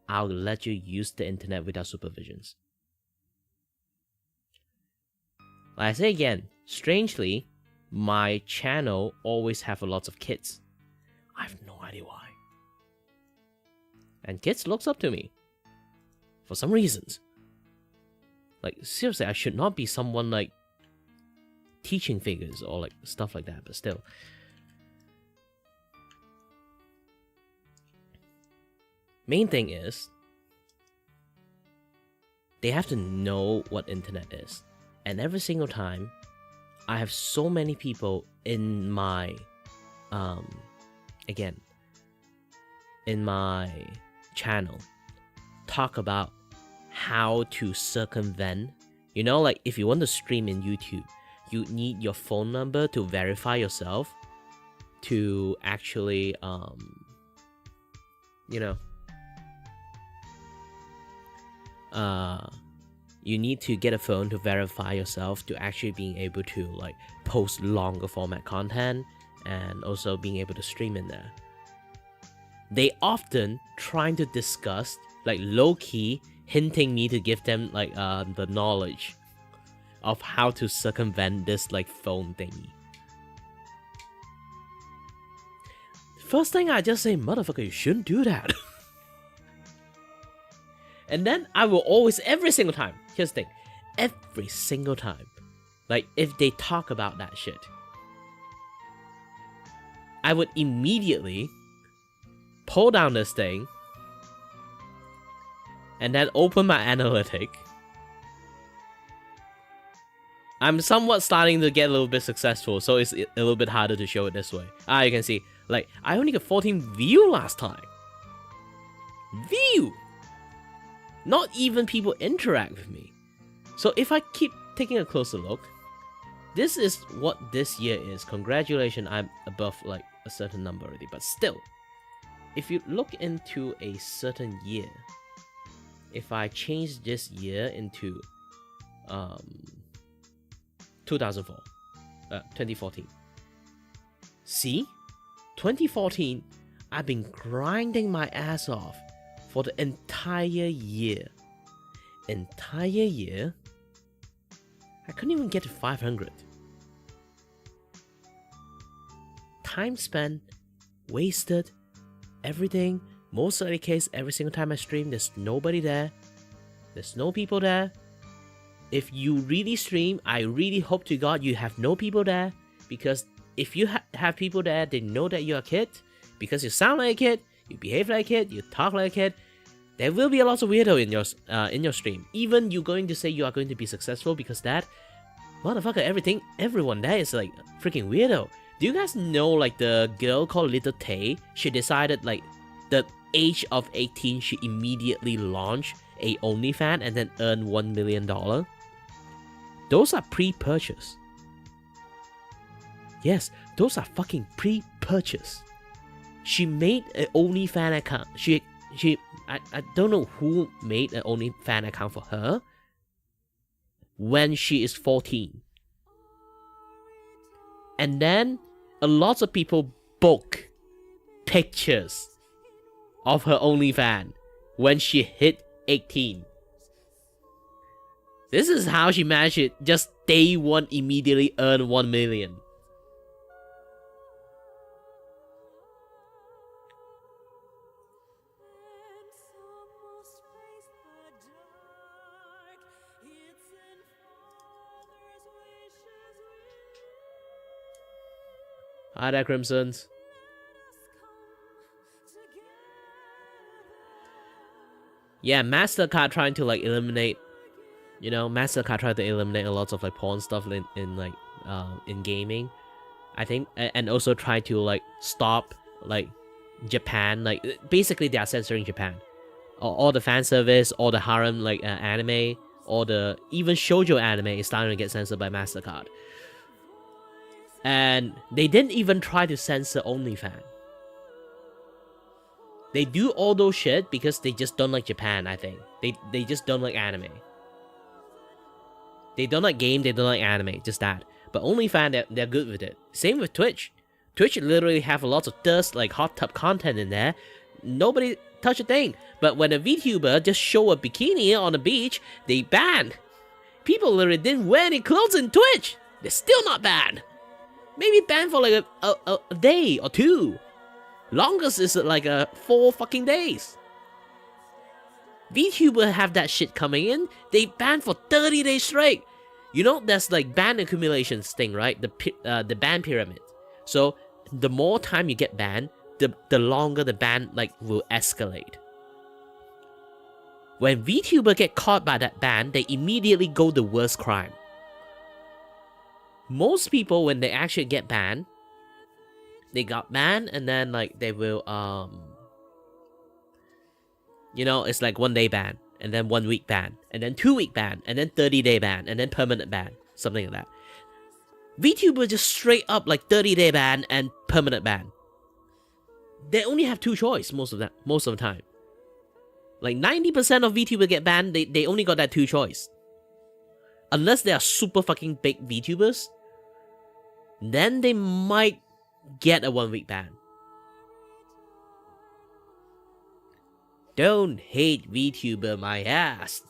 I'll let you use the internet without supervisions. Like I say again, strangely, my channel always have lots of kids. I have no idea why. And kids looks up to me. For some reasons. Like, seriously, I should not be someone, like, teaching figures or, like, stuff like that, but still. Main thing is, they have to know what internet is. And every single time, I have so many people in my, again, in my channel, talk about how to circumvent. You know, like, if you want to stream in YouTube, you need your phone number to verify yourself to actually, you know, you need to get a phone to verify yourself to actually being able to, like, post longer format content and also being able to stream in there. They often trying to discuss, like, low-key hinting me to give them, like, the knowledge of how to circumvent this, like, phone thingy. First thing I just say, motherfucker, you shouldn't do that. And then I will always, every single time, here's the thing, every single time, like, if they talk about that shit, I would immediately pull down this thing and then open my analytic. I'm somewhat starting to get a little bit successful, so it's a little bit harder to show it this way. You can see, like, I only got 14 view last time. View! Not even people interact with me. So if I keep taking a closer look, this is what this year is. Congratulations, I'm above, like, a certain number already. But still, if you look into a certain year, if I change this year into 2014. See? 2014, I've been grinding my ass off for the entire year. Entire year, I couldn't even get to 500. Time spent, wasted, everything. Most of the case, every single time I stream, there's nobody there. There's no people there. If you really stream, I really hope to God you have no people there, because if you have people there, they know that you're a kid because you sound like a kid, you behave like a kid, you talk like a kid. There will be a lot of weirdo in your stream. Even you're going to say you are going to be successful because that motherfucker, everyone there is like freaking weirdo. Do you guys know like the girl called Little Tay? She decided like the age of 18, she immediately launched a OnlyFans and then earned $1 million. Those are pre-purchase. Yes, those are fucking pre-purchase. She made an OnlyFans account. I don't know who made an OnlyFans account for her when she is 14. And then a lot of people book pictures of her OnlyFans when she hit 18. This is how she managed it. Just day one, immediately earn 1 million. Hi there, Crimsons. Yeah, MasterCard trying to like eliminate, MasterCard tried to eliminate a lot of like porn stuff in gaming, I think, and also try to like stop like Japan, like basically they are censoring Japan. All the fan service, all the harem like anime, all the even shoujo anime is starting to get censored by MasterCard. And they didn't even try to censor OnlyFans. They do all those shit because they just don't like Japan, I think. They just don't like anime. They don't like game, they don't like anime, just that. But OnlyFans, they're good with it. Same with Twitch. Twitch literally have a lot of dust, like hot tub content in there. Nobody touch a thing. But when a VTuber just show a bikini on the beach, they ban. People literally didn't wear any clothes in Twitch. They're still not banned. Maybe banned for like a day or two. Longest is like 4 fucking days. VTuber have that shit coming in. They banned for 30 days straight. You know, there's like ban accumulations thing, right? The ban pyramid. So the more time you get banned, the longer the ban like will escalate. When VTuber get caught by that ban, they immediately go the worst crime. Most people, when they actually get banned, they got banned and then like they will it's like 1 day ban and then 1 week ban and then 2 week ban and then 30-day ban and then permanent ban, something like that. VTuber just straight up like 30-day ban and permanent ban. They only have 2 choices most of the time. Like 90% of VTuber get banned, they only got that 2 choice. Unless they are super fucking big VTubers, then they might get a 1 week ban. Don't hate VTuber my ass.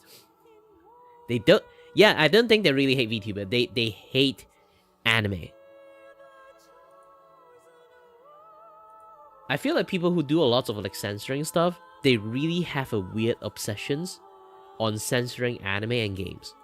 They don't. Yeah, I don't think they really hate VTuber. They hate anime. I feel like people who do a lot of like censoring stuff, they really have a weird obsessions on censoring anime and games.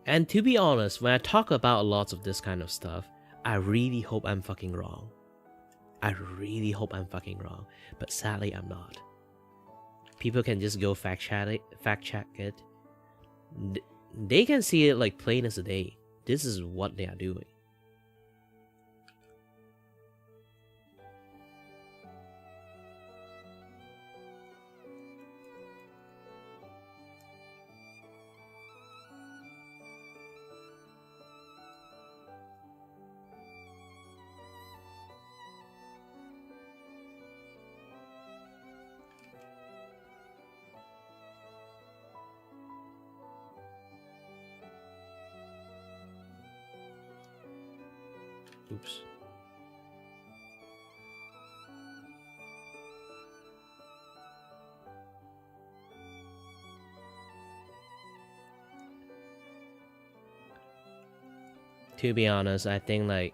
And to be honest, when I talk about a lot of this kind of stuff, I really hope I'm fucking wrong. I really hope I'm fucking wrong, but sadly I'm not. People can just go fact check it. They can see it like plain as a day. This is what they are doing. Oops. To be honest, I think like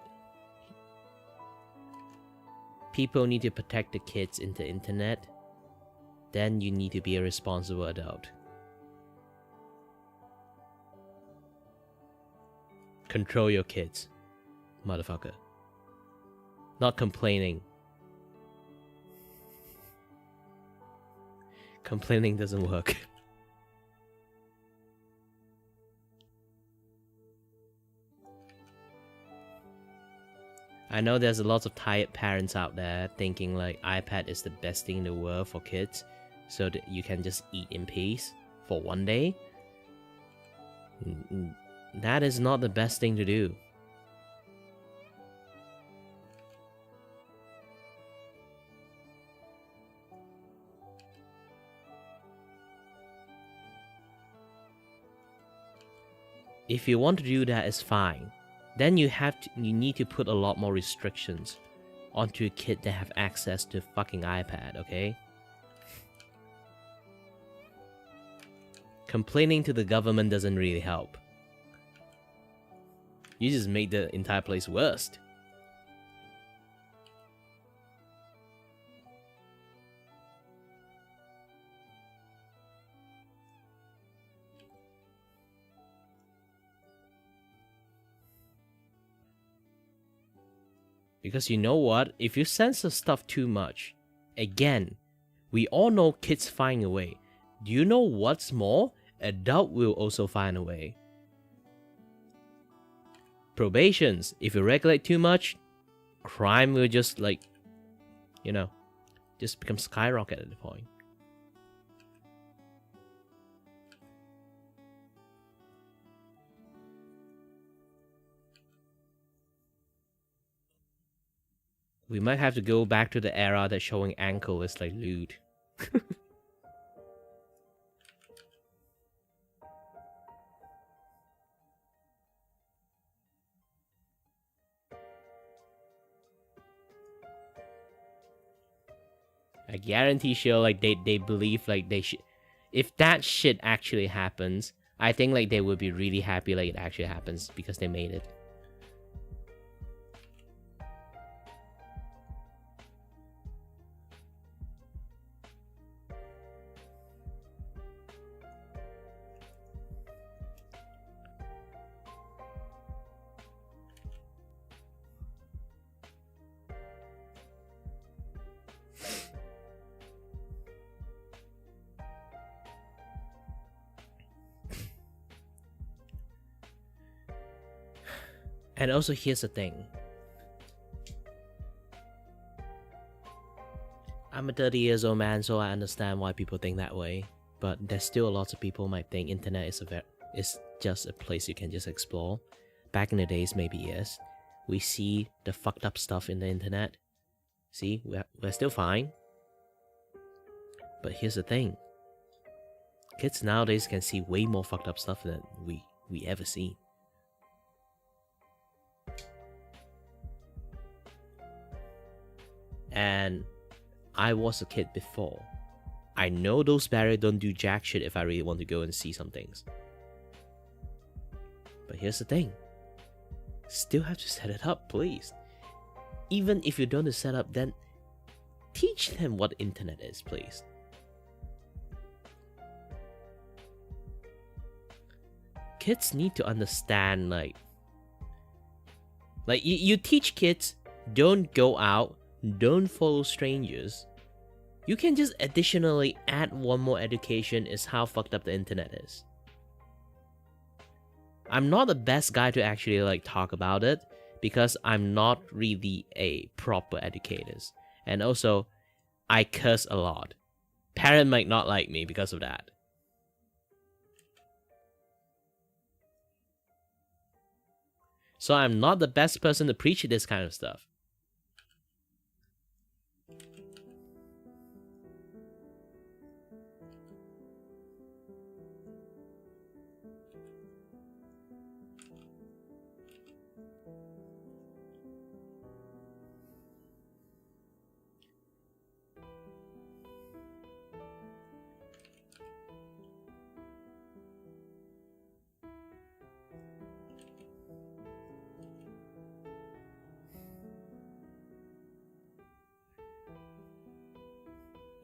people need to protect the kids in the internet. Then you need to be a responsible adult. Control your kids, motherfucker. Not complaining. Complaining doesn't work. I know there's a lot of tired parents out there thinking like iPad is the best thing in the world for kids, so that you can just eat in peace for one day. That is not the best thing to do. If you want to do that, it's fine. Then you need to put a lot more restrictions onto a kid that have access to fucking iPad, okay? Complaining to the government doesn't really help. You just made the entire place worse. Because you know what? If you censor stuff too much, again, we all know kids find a way. Do you know what's more? Adult will also find a way. Probations. If you regulate too much, crime will just like, you know, just become skyrocket at the point. We might have to go back to the era that showing ankle is like lewd. I guarantee sure like they believe like they should. If that shit actually happens, I think like they would be really happy like it actually happens because they made it. And also, here's the thing. I'm a 30 years old man, so I understand why people think that way. But there's still lots of people might think internet is just a place you can just explore. Back in the days, maybe yes. We see the fucked up stuff in the internet. See, we're still fine. But here's the thing. Kids nowadays can see way more fucked up stuff than we ever seen. And I was a kid before. I know those barriers don't do jack shit if I really want to go and see some things. But here's the thing. Still have to set it up, please. Even if you don't set up, then teach them what internet is, please. Kids need to understand, like you teach kids, don't go out, don't follow strangers. You can just additionally add one more education is how fucked up the internet is. I'm not the best guy to actually like talk about it because I'm not really a proper educator. And also, I curse a lot. Parent might not like me because of that. So I'm not the best person to preach this kind of stuff.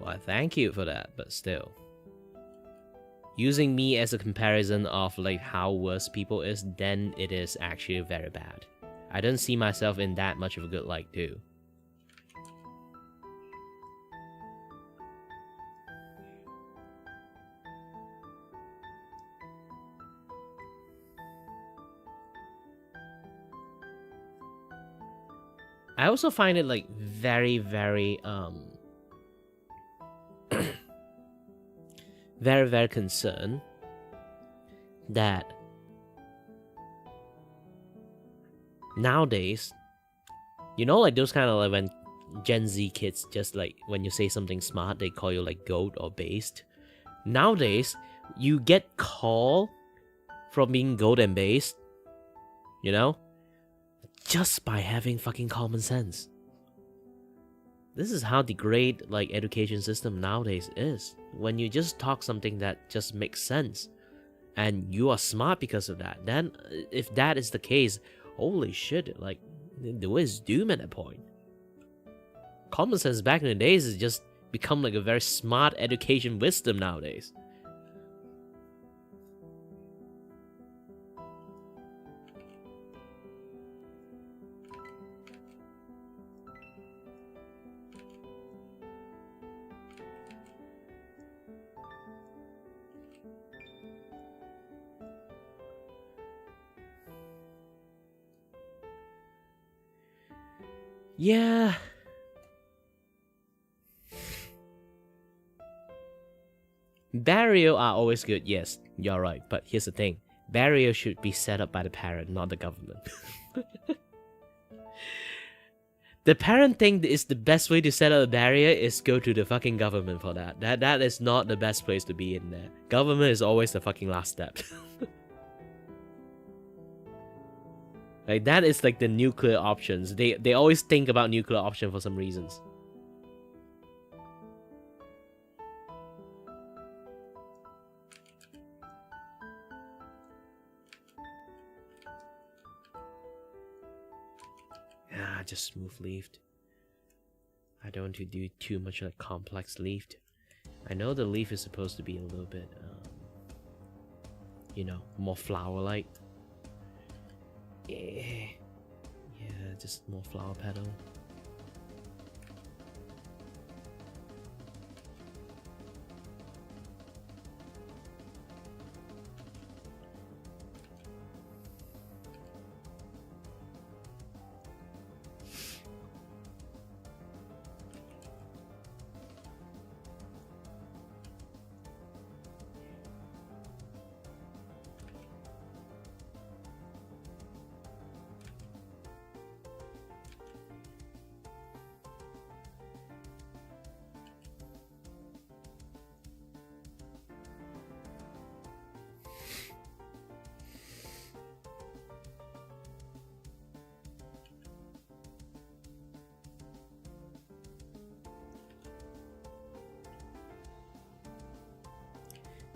Well, thank you for that, but still. Using me as a comparison of like how worse people is, then it is actually very bad. I don't see myself in that much of a good light too. I also find it like very, very very, very concerned that nowadays, you know, like those kind of like when Gen Z kids just like when you say something smart, they call you like goat or based. Nowadays, you get called from being goat and based, you know, just by having fucking common sense. This is how degraded like education system nowadays is. When you just talk something that just makes sense and you are smart because of that, then if that is the case, holy shit, like the way is doom at that point. Common sense back in the days has just become like a very smart education wisdom nowadays. Yeah. Barrier are always good, yes, you're right. But here's the thing. Barrier should be set up by the parent, not the government. The parent think is the best way to set up a barrier is go to the fucking government for that. That is not the best place to be in there. Government is always the fucking last step. Like that is like the nuclear options. They always think about nuclear option for some reasons. Ah, just smooth leafed. I don't want to do too much like complex leafed. I know the leaf is supposed to be a little bit, you know, more flower-like. Yeah, just more flower petal.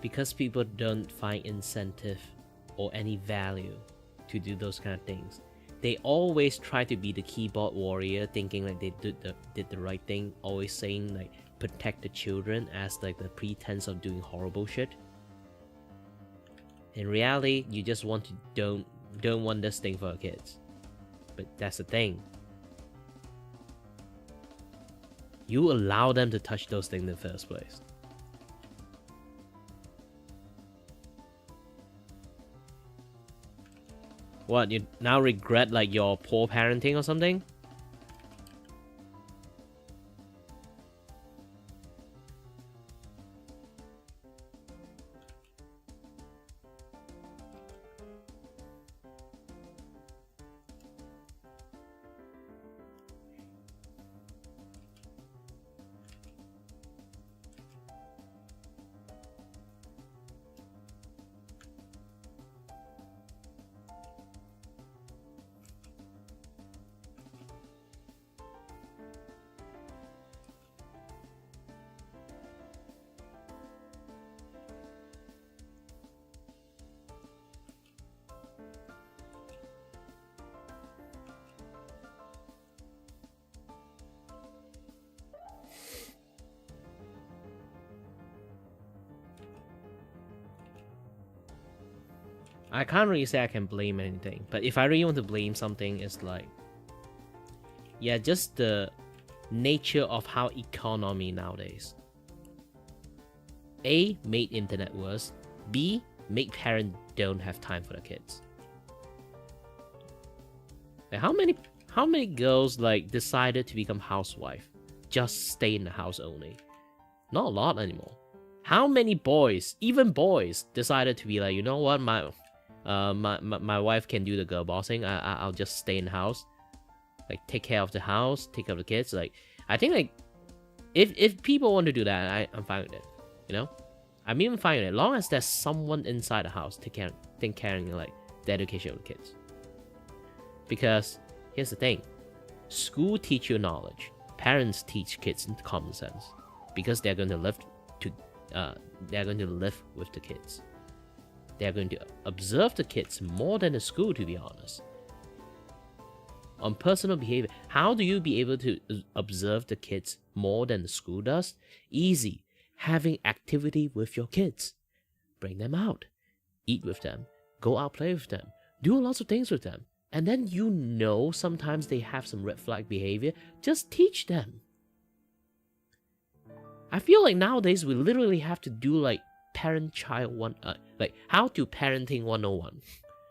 Because people don't find incentive or any value to do those kind of things, they always try to be the keyboard warrior, thinking like they did the right thing, always saying like protect the children as like the pretense of doing horrible shit. In reality, you just want to don't want this thing for your kids. But that's the thing. You allow them to touch those things in the first place. What, you now regret like your poor parenting or something? I can't really say I can blame anything, but if I really want to blame something, it's like, yeah, just the nature of how economy nowadays. A, made internet worse. B, make parents don't have time for their kids. Like how many girls like decided to become housewife, just stay in the house only? Not a lot anymore. How many boys, even boys, decided to be like, you know what, my wife can do the girl bossing. I'll just stay in the house, like take care of the house, take care of the kids. Like I think like if people want to do that, I'm fine with it. You know, I'm even fine with it, as long as there's someone inside the house taking caring like the education of the kids. Because here's the thing, school teach you knowledge, parents teach kids common sense, because they're going to live with the kids. They're going to observe the kids more than the school, to be honest. On personal behavior, how do you be able to observe the kids more than the school does? Easy. Having activity with your kids. Bring them out. Eat with them. Go out, play with them. Do lots of things with them. And then you know sometimes they have some red flag behavior. Just teach them. I feel like nowadays we literally have to do like parent-child like how to parenting 101.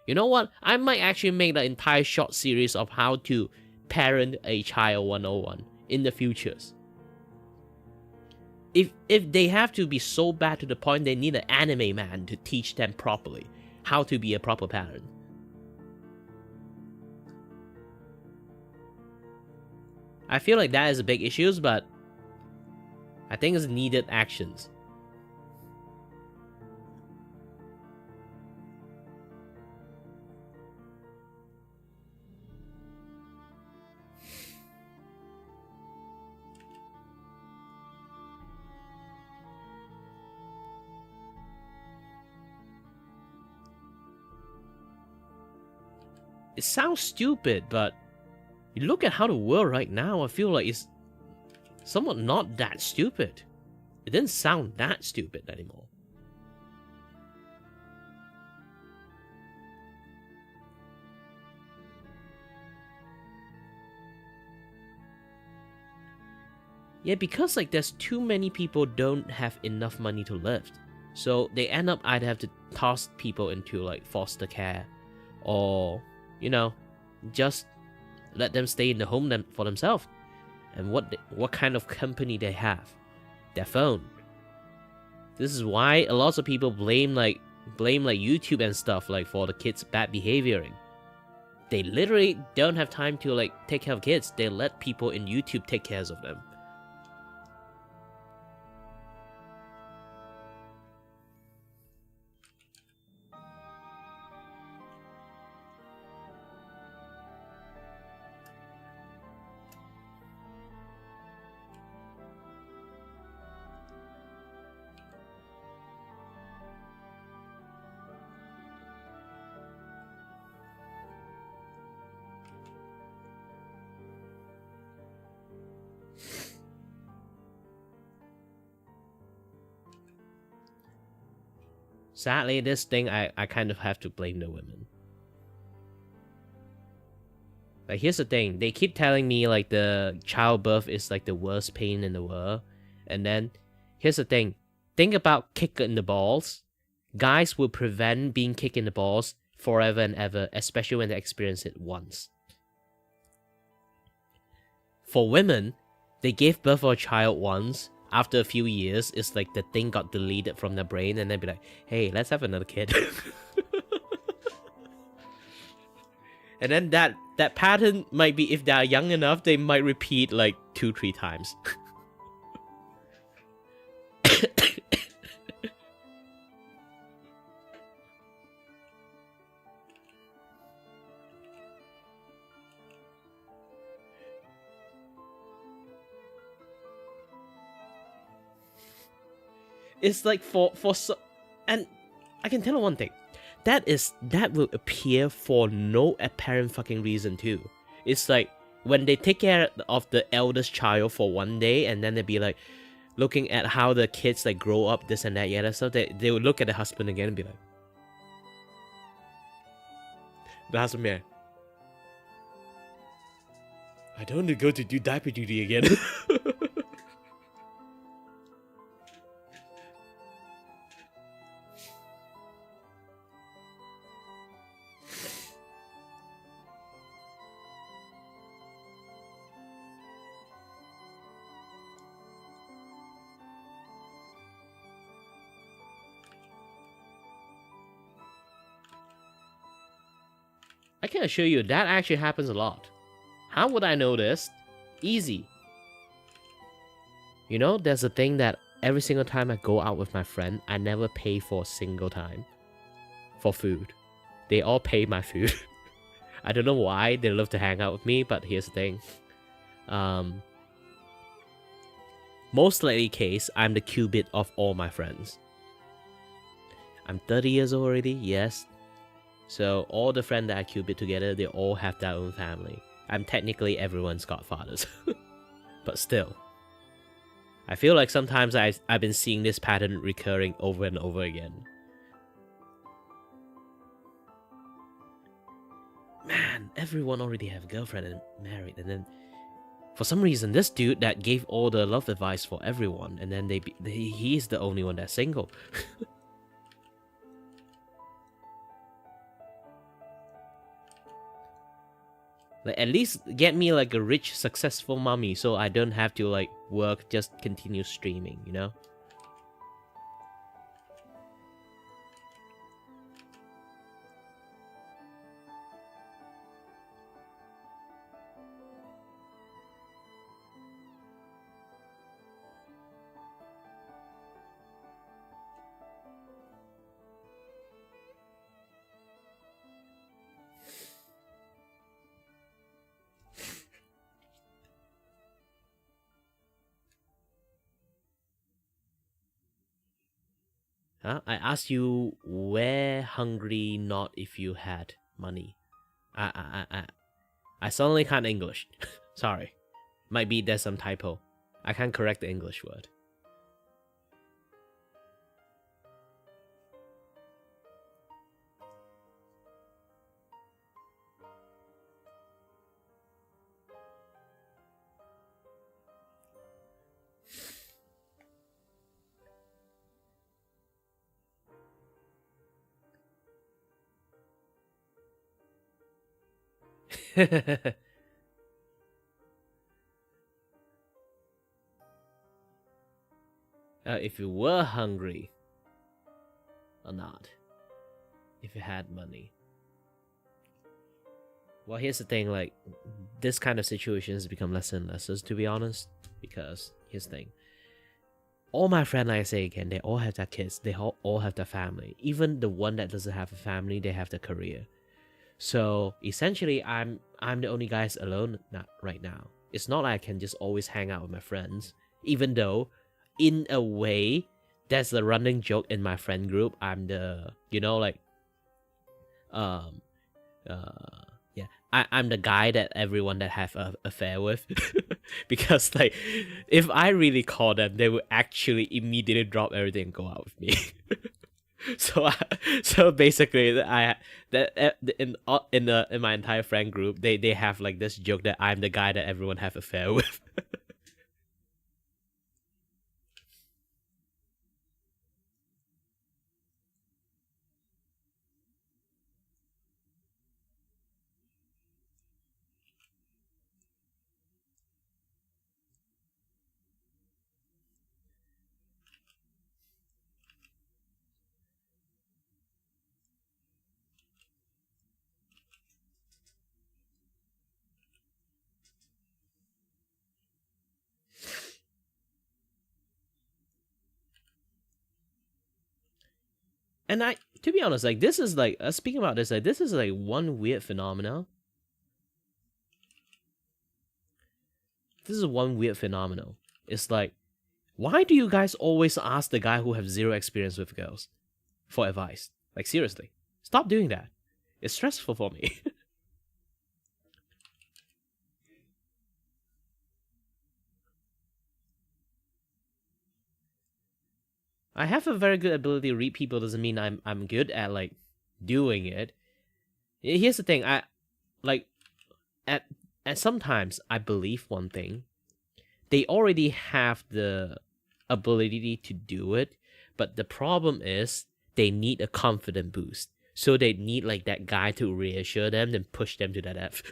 You know what? I might actually make the entire short series of how to parent a child 101 in the futures. If they have to be so bad to the point they need an anime man to teach them properly how to be a proper parent. I feel like that is a big issue, but I think it's needed actions. It sounds stupid, but you look at how the world right now, I feel like it's somewhat not that stupid. It didn't sound that stupid anymore. Yeah, because like there's too many people don't have enough money to live. So they end up either have to toss people into like foster care, or, you know, just let them stay in the home for themselves. And what kind of company they have? Their phone. This is why a lot of people blame YouTube and stuff like for the kids' bad behavioring. They literally don't have time to like take care of kids. They let people in YouTube take care of them. Sadly, this thing, I kind of have to blame the women. Like, here's the thing. They keep telling me, like, the childbirth is, like, the worst pain in the world. And then, here's the thing. Think about kick in the balls. Guys will prevent being kicked in the balls forever and ever, especially when they experience it once. For women, they gave birth for a child once. After a few years, it's like the thing got deleted from their brain, and they'd be like, hey, let's have another kid. And then that pattern might be, if they're young enough, they might repeat like 2-3 times. It's like for so, and I can tell you one thing. That will appear for no apparent fucking reason too. It's like when they take care of the eldest child for one day, and then they'd be like looking at how the kids like grow up, this and that, yeah, so they would look at the husband again and be like, the husband, man, I don't want to go to do diaper duty again. I can assure you that actually happens a lot. How would I know this? Easy. You know, there's a thing that every single time I go out with my friend, I never pay for a single time for food. They all pay my food. I don't know why they love to hang out with me, but here's the thing. Most likely case, I'm the cubit of all my friends. I'm 30 years old already, yes. So all the friends that I cubit together, they all have their own family. I'm technically everyone's godfathers. But still. I feel like sometimes I've been seeing this pattern recurring over and over again. Man, everyone already have a girlfriend and married, and then for some reason this dude that gave all the love advice for everyone, and then he's the only one that's single. Like, at least get me like a rich, successful mommy so I don't have to like work, just continue streaming, you know? Huh? I asked you where hungry, not if you had money. I suddenly can't English. Sorry. Might be there's some typo. I can't correct the English word. If you were hungry or not, if you had money. Well, here's the thing, like, this kind of situation has become less and less, to be honest, because here's the thing. All my friends, like I say again, they all have their kids, they all have their family. Even the one that doesn't have a family, they have their career. So essentially, I'm the only guy alone right now. It's not like I can just always hang out with my friends, even though, in a way, that's the running joke in my friend group. I'm the, you know, like, yeah, I'm the guy that everyone that have an affair with. Because, like, if I really call them, they would actually immediately drop everything and go out with me. So basically, I that in my entire friend group, they have like this joke that I'm the guy that everyone have affair with. And to be honest, like this is like speaking about this, like this is like one weird phenomenon. This is one weird phenomenon. It's like, why do you guys always ask the guy who have zero experience with girls for advice? Like seriously, stop doing that. It's stressful for me. I have a very good ability to read people. Doesn't mean I'm good at like doing it. Here's the thing. I like at sometimes I believe one thing. They already have the ability to do it, but the problem is they need a confident boost. So they need like that guy to reassure them, then push them to that F.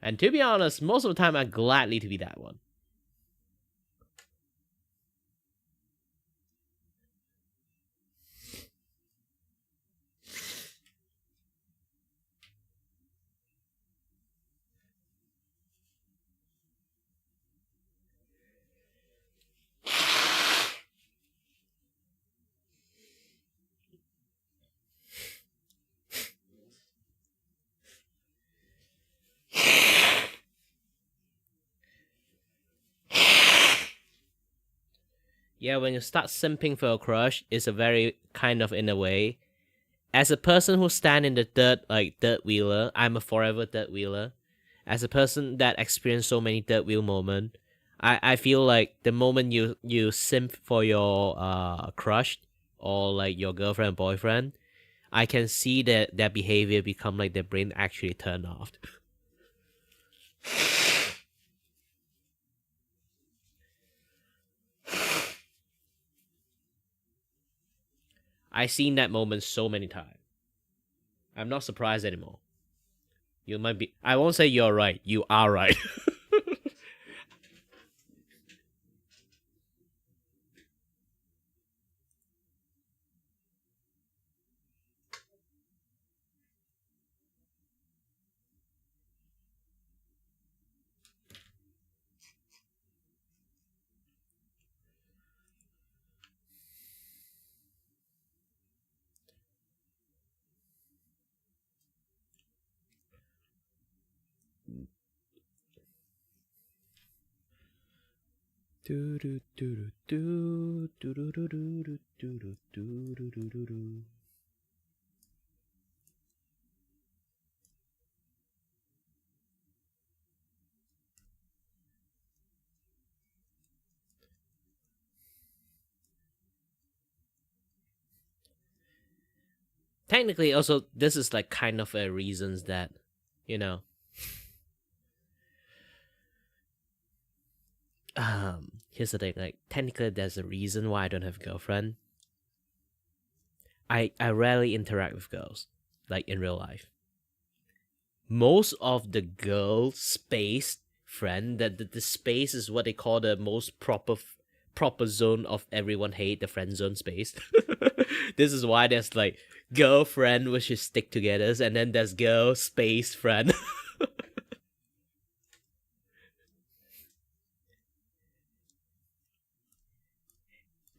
And to be honest, most of the time I'm gladly to be that one. Yeah, when you start simping for a crush, it's a very kind of in a way. As a person who stand in the third wheeler, I'm a forever third wheeler. As a person that experienced so many third wheel moments, I feel like the moment you simp for your crush or like your girlfriend or boyfriend, I can see that their behavior become like their brain actually turned off. I've seen that moment so many times. I'm not surprised anymore. You might be. I won't say you're right. You are right. Technically, also, this is like kind of a reasons that, you know, here's the thing. Like, technically, there's a reason why I don't have a girlfriend. I rarely interact with girls, like in real life. Most of the girl space friend, that the space is what they call the most proper zone of everyone hate, the friend zone space. This is why there's like girlfriend which is stick together, and then there's girl space friend.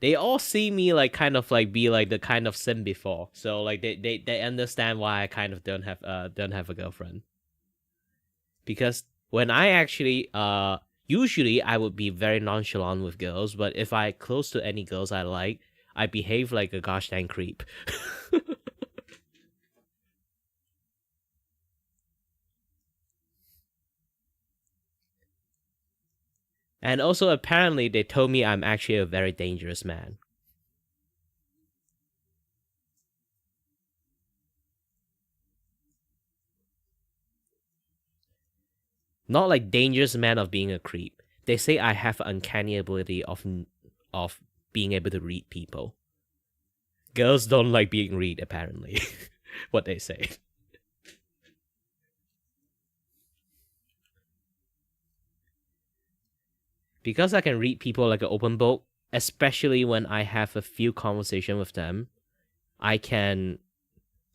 They all see me like kind of like be like the kind of sim before, so like they understand why I kind of don't have a girlfriend. Because when I actually usually I would be very nonchalant with girls, but if I close to any girls I like, I behave like a gosh dang creep. And also, apparently, they told me I'm actually a very dangerous man. Not like dangerous man of being a creep. They say I have an uncanny ability of being able to read people. Girls don't like being read, apparently. What they say. Because I can read people like an open book, especially when I have a few conversations with them, I can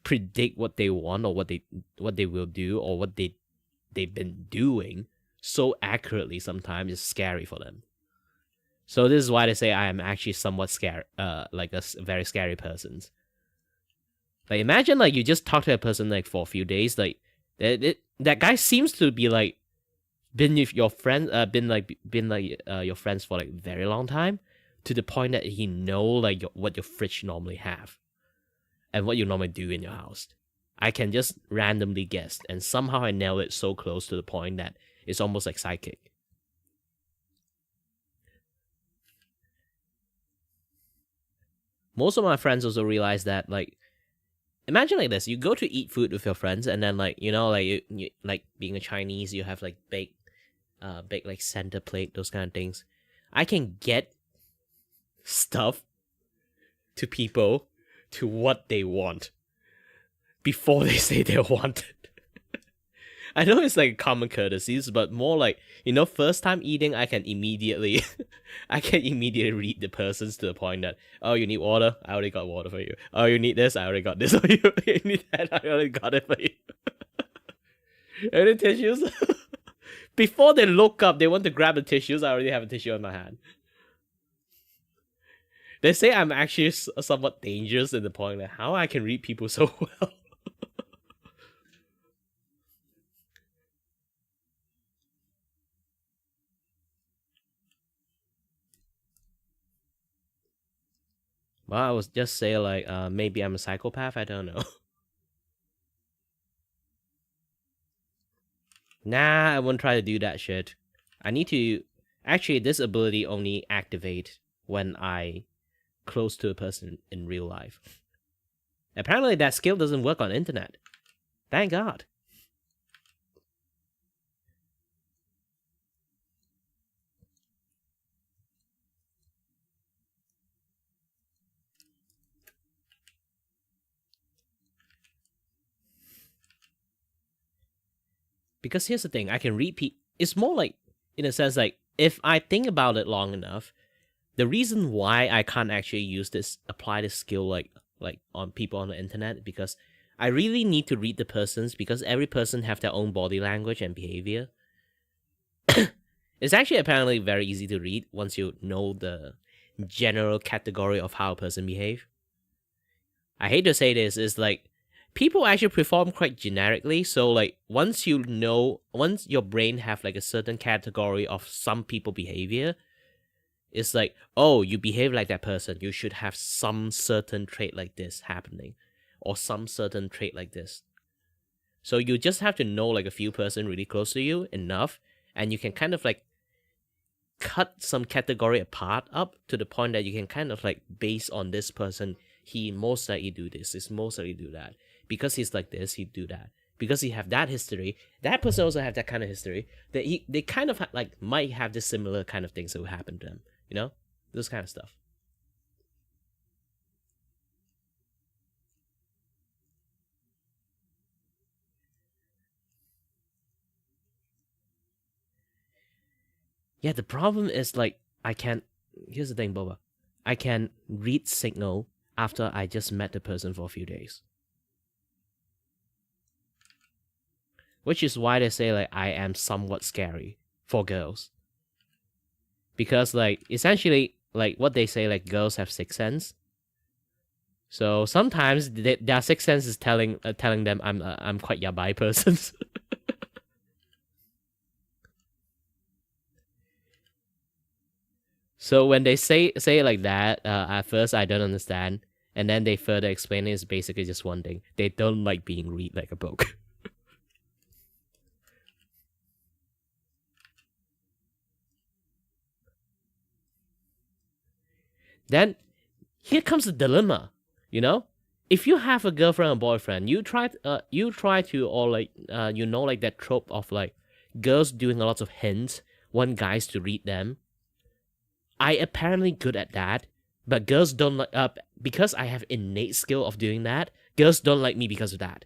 predict what they want or what they will do or what they've been doing so accurately. Sometimes it's scary for them. So this is why they say I am actually somewhat scared, like a very scary person. Like imagine like you just talk to a person like for a few days, like that guy seems to be like been with your friend, been your friends for like very long time, to the point that he know like what your fridge normally have, and what you normally do in your house. I can just randomly guess, and somehow I nail it so close to the point that it's almost like psychic. Most of my friends also realize that, like, imagine like this: you go to eat food with your friends, and then like you like being a Chinese, you have like baked like center plate, those kind of things. I can get stuff to people to what they want before they say they want it. I know it's like common courtesies, but more like, first time eating, I can immediately read the persons to the point that, oh, you need water? I already got water for you. Oh, you need this? I already got this for you. You need that? I already got it for you. Any tissues? Before they look up, they want to grab the tissues. I already have a tissue in my hand. They say I'm actually somewhat dangerous in the point that how I can read people so well. Well, I was just say like maybe I'm a psychopath. I don't know. Nah, I won't try to do that shit. I need to actually this ability only activate when I close to a person in real life. Apparently that skill doesn't work on internet. Thank God. Because here's the thing, I can repeat. It's more like, in a sense, like, if I think about it long enough, the reason why I can't actually apply this skill, like on people on the internet, because I really need to read the persons, because every person have their own body language and behavior. It's actually apparently very easy to read once you know the general category of how a person behave. I hate to say this, is like, people actually perform quite generically, so like once your brain have like a certain category of some people behavior, it's like, oh, you behave like that person, you should have some certain trait like this happening, or some certain trait like this. So you just have to know like a few person really close to you enough, and you can kind of like cut some category apart up to the point that you can kind of like, based on this person, he most likely do this, is most likely do that. Because he's like this, he do that. Because he have that history, that person also have that kind of history. That they kind of like might have this similar kind of things that will happen to them. Those kind of stuff. Yeah, the problem is like I can't. Here's the thing, Boba. I can read signal after I just met the person for a few days. Which is why they say like I am somewhat scary for girls. Because like essentially like what they say, like girls have sixth sense. So sometimes their sixth sense is telling them I'm quite yabai person. So when they say it like that, at first I don't understand, and then they further explain it. It's basically just one thing: they don't like being read like a book. then here comes the dilemma, you know? If you have a girlfriend or boyfriend, you try to, or like like that trope of like girls doing a lot of hints, want guys to read them. I apparently good at that, but girls don't like because I have innate skill of doing that. Girls don't like me because of that.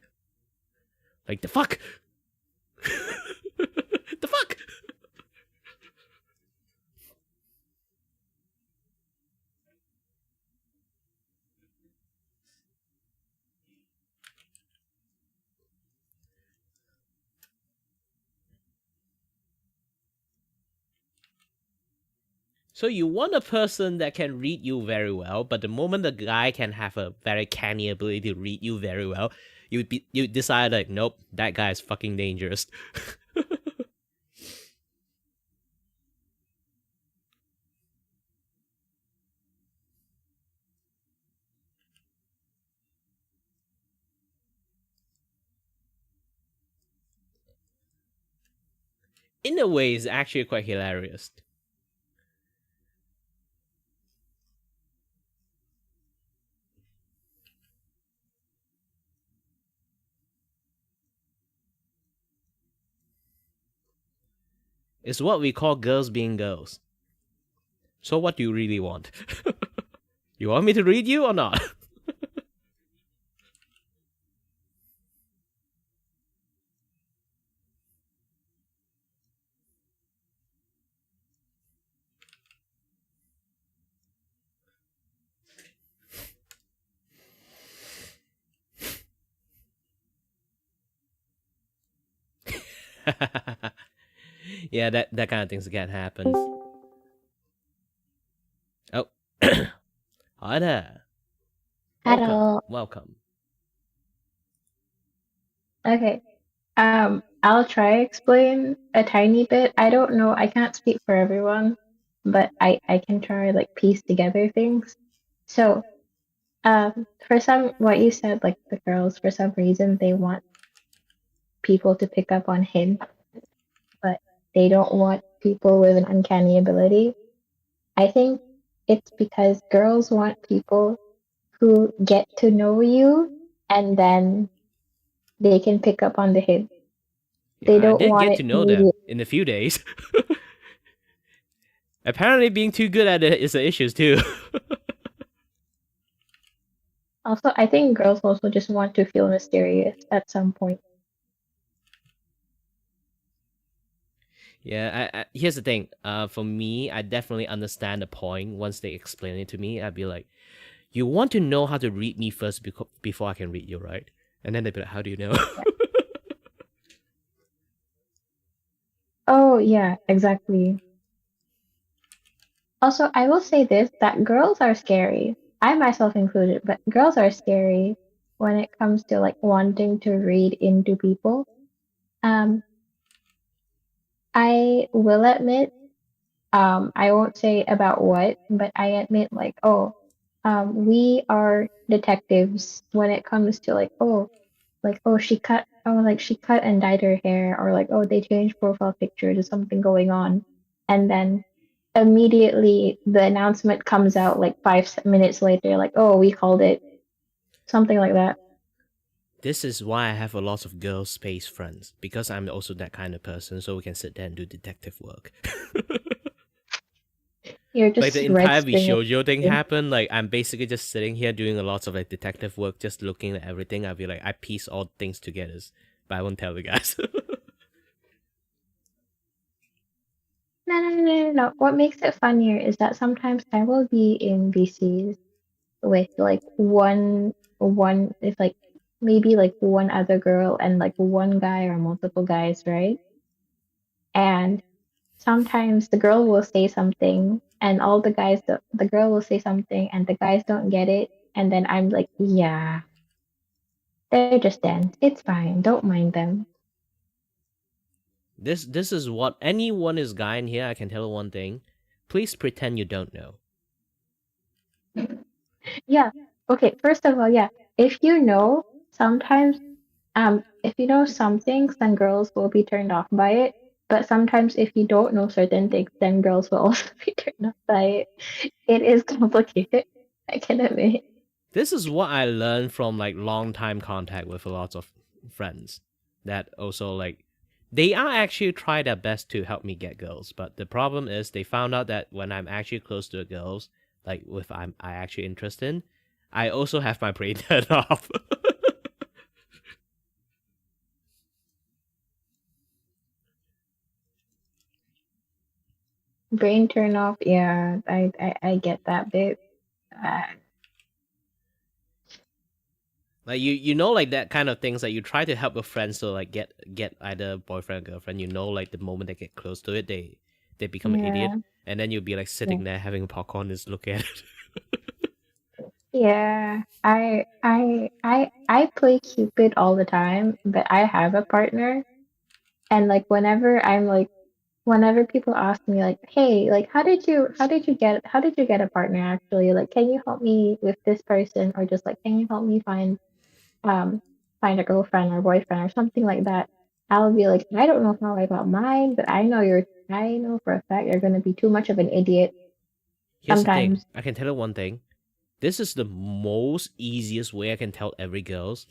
Like the fuck, the fuck. So you want a person that can read you very well, but the moment the guy can have a very canny ability to read you very well, you decide like, nope, that guy is fucking dangerous. In a way, it's actually quite hilarious. It's what we call girls being girls. So what do you really want? You want me to read you or not? Yeah, that kind of things can happen. Oh, hi there. Welcome. Hello. Welcome. Okay. I'll try explain a tiny bit. I don't know. I can't speak for everyone, but I can try like piece together things. So, for some, what you said, like the girls, for some reason, they want people to pick up on hints, but they don't want people with an uncanny ability. I think it's because girls want people who get to know you and then they can pick up on the hint. They Yeah, I don't did want get it to know them immediate. in a few days. Apparently, being too good at it is an issue too. Also, I think girls also just want to feel mysterious at some point. Yeah, here's the thing. For me, I definitely understand the point. Once they explain it to me, I'd be like, "You want to know how to read me first before I can read you, right?" And then they'd be like, "How do you know?" Yeah. Oh, yeah, exactly. Also, I will say this, that girls are scary. I myself included, but girls are scary when it comes to like wanting to read into people. Um, I will admit, I won't say about what, but I admit like, oh, we are detectives when it comes to like oh she cut and dyed her hair, or like oh they changed profile picture to something going on, and then immediately the announcement comes out like 5 minutes later, like oh we called it, something like that. This is why I have a lot of girl space friends, because I'm also that kind of person. So we can sit there and do detective work. You're Like the just entire registering it. Vishojo thing happened, like I'm basically just sitting here doing a lot of like detective work, just looking at everything. I'll be like, I piece all things together, but I won't tell the guys. No. What makes it funnier is that sometimes I will be in VCs with like one it's like maybe like one other girl and like one guy or multiple guys, right? And sometimes the girl will say something and all the guys the girl will say something and the guys don't get it, and then I'm like, yeah, they're just dense. It's fine. Don't mind them. This is what anyone is guy in here. I can tell one thing: please pretend you don't know. Yeah. Okay, first of all, yeah. If you know, sometimes if you know some things, then girls will be turned off by it. But sometimes if you don't know certain things, then girls will also be turned off by it. It is complicated, I can admit. This is what I learned from like long time contact with a lot of friends. That also like they are actually try their best to help me get girls, but the problem is they found out that when I'm actually close to the girls, like with I actually interested in, I also have my brain turned off. Brain turn off, yeah, I get that bit. Uh, Like you know like that kind of things, like you try to help your friends to like get either boyfriend or girlfriend, you know like the moment they get close to it they become an idiot, yeah, and then you'll be like yeah. sitting there having popcorn just looking at it. Yeah, I play Cupid all the time, but I have a partner, and like whenever people ask me like, "Hey, like how did you get a partner actually? Like, can you help me with this person or just like can you help me um find a girlfriend or boyfriend or something like that?" I'll be like, "I don't know how I got mine, but I know for a fact you're gonna be too much of an idiot Here's the thing, sometimes." I can tell you one thing. This is the most easiest way I can tell every girls.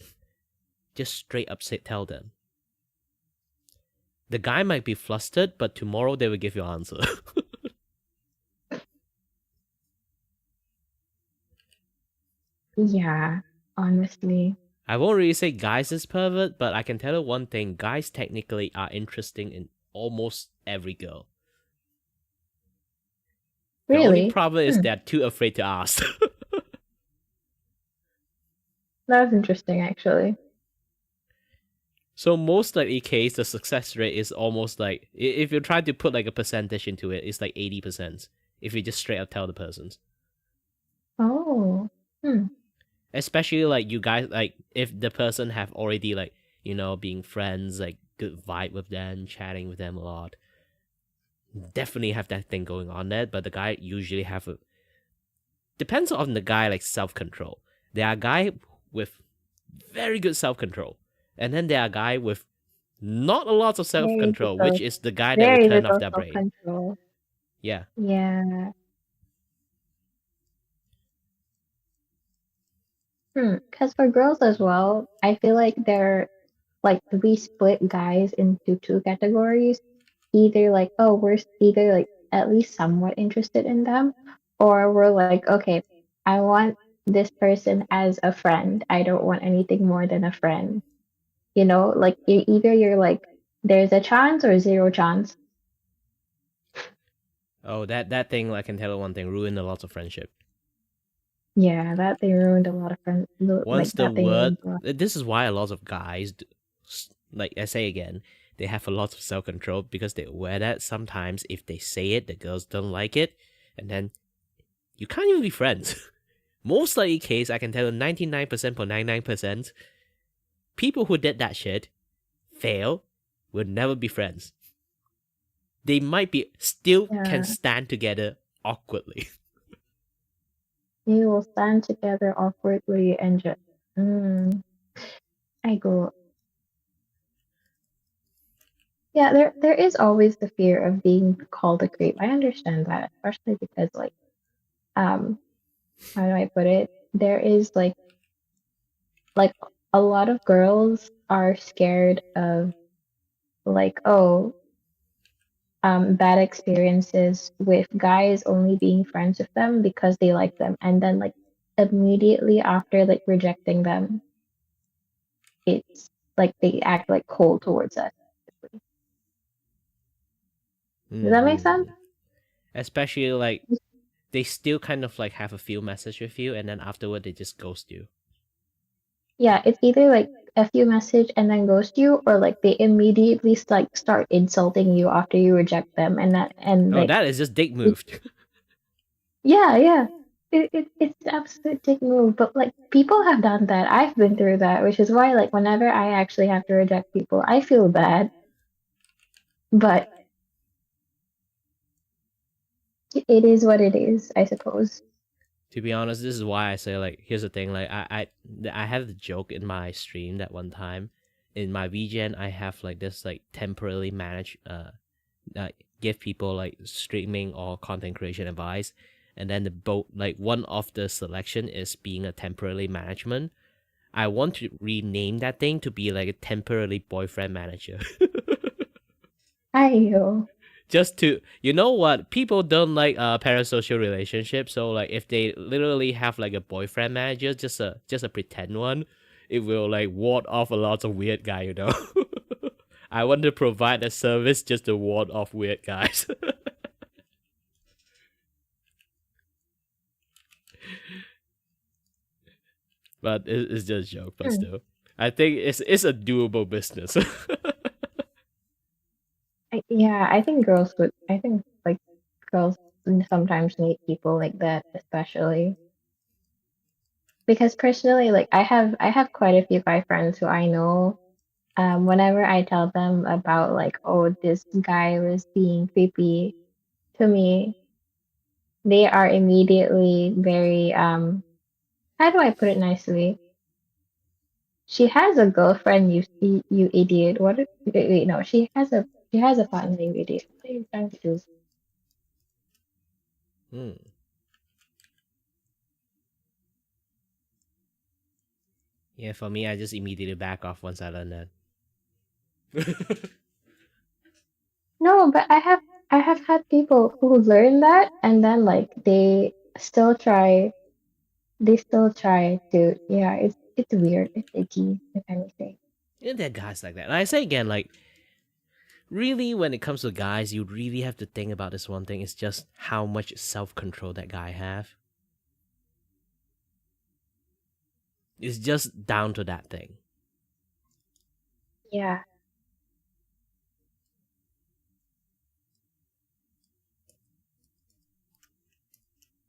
Just straight up say tell them. The guy might be flustered, but tomorrow they will give you an answer. Yeah, honestly. I won't really say guys is pervert, but I can tell you one thing, guys technically are interesting in almost every girl. The only Really? problem is Hmm. they're too afraid to ask. That's interesting, actually. So most likely case, the success rate is almost like, if you try to put like a percentage into it, it's like 80%. If you just straight up tell the persons. Oh. Hmm. Especially like you guys, like if the person have already like, being friends, like good vibe with them, chatting with them a lot. Definitely have that thing going on there, but the guy usually have a, depends on the guy like self-control. There are guy with very good self-control, and then there are guy with not a lot of Very self-control, which little, is the guy that will very turn off little their brain. self-control. Yeah. Yeah. Hmm. Because for girls as well, I feel like they're like we split guys into two categories. Either like, oh, either like at least somewhat interested in them, or we're like, okay, I want this person as a friend. I don't want anything more than a friend. Like either you're like, there's a chance or zero chance. Oh, that thing, I can tell you one thing, ruined a lot of friendship. Yeah, that thing ruined a lot of friends. Like Once the that thing word, ruined a lot. this is why a lot of guys, like I say again, they have a lot of self control because they're aware that sometimes if they say it, the girls don't like it, and then you can't even be friends. Most likely case, I can tell you 99.99%, people who did that shit fail will never be friends. They might be still can Yeah, stand together awkwardly. they will stand together awkwardly and just. Mm, I go. Yeah, there is always the fear of being called a creep. I understand that, especially because like um how do I put it? There is like a lot of girls are scared of like, oh, bad experiences with guys only being friends with them because they like them, and then like immediately after like rejecting them, it's like they act like cold towards us. Does that make sense? Mm-hmm. Especially like they still kind of like have a few message with you, and then afterward they just ghost you. Yeah, it's either like a few message and then ghost you, or like they immediately like start insulting you after you reject them, and that and Oh, like that is just dick it, moved. yeah, yeah. It's an absolute dick move, but like people have done that. I've been through that, which is why like whenever I actually have to reject people, I feel bad. But it is what it is, I suppose. To be honest, this is why I say like, here's the thing, like I had the joke in my stream that one time in my VGen I have like this like temporarily managed give people like streaming or content creation advice, and then like one of the selection is being a temporary management. I want to rename that thing to be like a temporary boyfriend manager. Ayo. Just to, you know what, people don't like parasocial relationships, so like if they literally have like a boyfriend manager, just a pretend one, it will like ward off a lot of weird guy, you know. I want to provide a service just to ward off weird guys. But it's just a joke, but still, I think it's a doable business. Yeah, I think girls would. I think like girls sometimes need people like that, especially because personally, like I have quite a few guy friends who I know. Whenever I tell them about like, oh, this guy was being creepy to me, they are immediately very how do I put it nicely? She has a girlfriend, you idiot. Wait, no, she has a partner, you idiot. What are you trying to do? Hmm. Yeah, for me, I just immediately back off once I learn that. No, but I have had people who learn that and then like they still try to, yeah, it's weird, it's icky, if anything. And there are guys like that. And I say again, like, really, when it comes to guys, you really have to think about this one thing. It's just how much self control that guy have. It's just down to that thing. Yeah.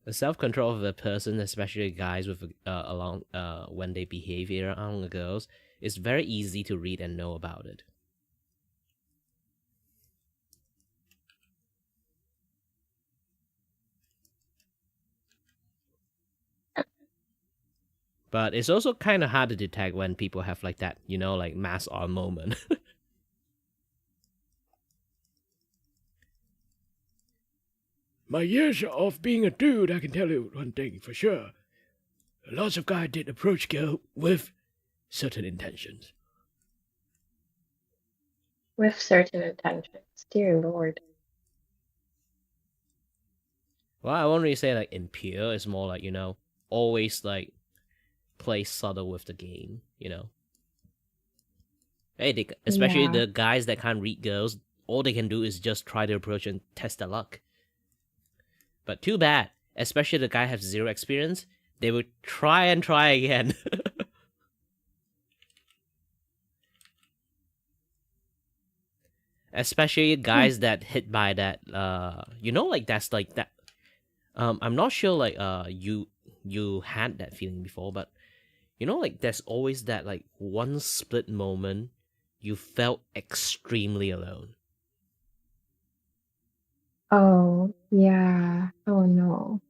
The self control of a person, especially guys with along when they behave around girls, is very easy to read and know about it. But it's also kind of hard to detect when people have like that, you know, like mass on moment. My years of being a dude, I can tell you one thing for sure. Lots of guys did approach girl with certain intentions. With certain intentions. Dear Lord. Well, I won't really say like impure. It's more like, you know, always like play subtle with the game, you know. Hey, especially Yeah. the guys that can't read girls, all they can do is just try to approach and test their luck. But too bad, especially the guy has zero experience, they will try and try again. Especially Hmm. guys that hit by that you know, like that's like that. I'm not sure like you had that feeling before, but you know, like there's always that like one split moment you felt extremely alone. Oh, yeah. Oh no.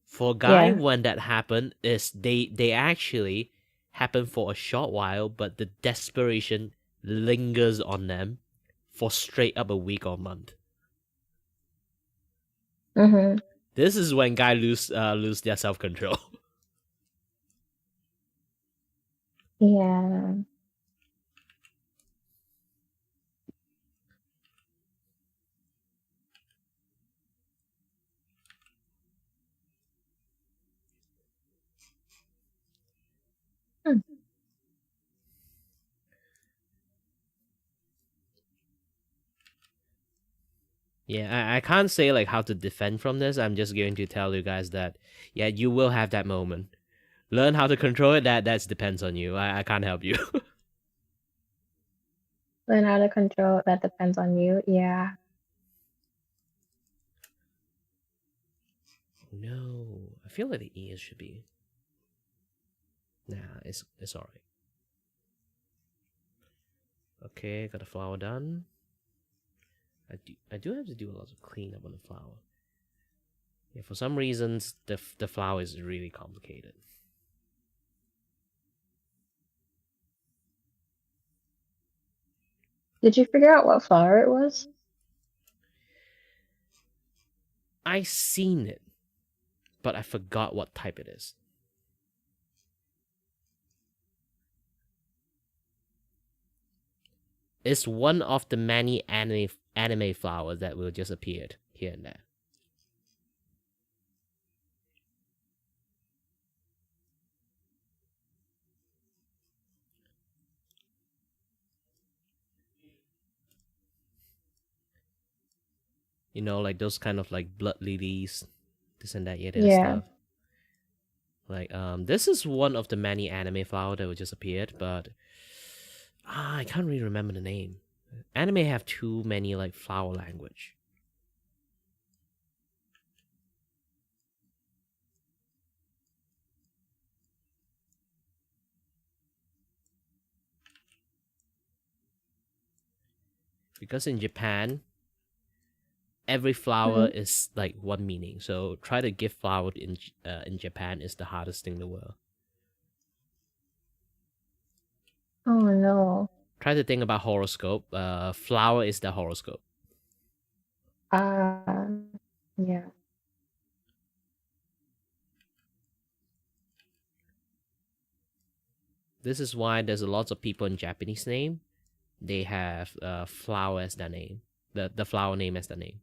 For a guy, Yeah. when that happened, is they actually happen for a short while, but the desperation lingers on them for straight up a week or month. Mm-hmm. This is when guys lose their self control. Yeah. Hmm. Yeah, I can't say like how to defend from this. I'm just going to tell you guys that yeah, you will have that moment. Learn how to control it. That depends on you. I can't help you. Learn how to control, that depends on you. Yeah. No, I feel like the ears should be. Nah, it's alright. Okay, got the flower done. I do have to do a lot of cleanup on the flower. Yeah, for some reasons the flower is really complicated. Did you figure out what flower it was? I seen it, but I forgot what type it is. It's one of the many anime flowers that will just appear here and there. You know, like those kind of like blood lilies, this and that, yeah, stuff. Like, this is one of the many anime flower that just appeared, but I can't really remember the name. Anime have too many like flower language. Because in Japan, every flower is like one meaning. So try to give flower in Japan is the hardest thing in the world. Oh no. Try to think about horoscope. Flower is the horoscope. Yeah. This is why there's a lot of people in Japanese name. They have flower as their name. The flower name as their name.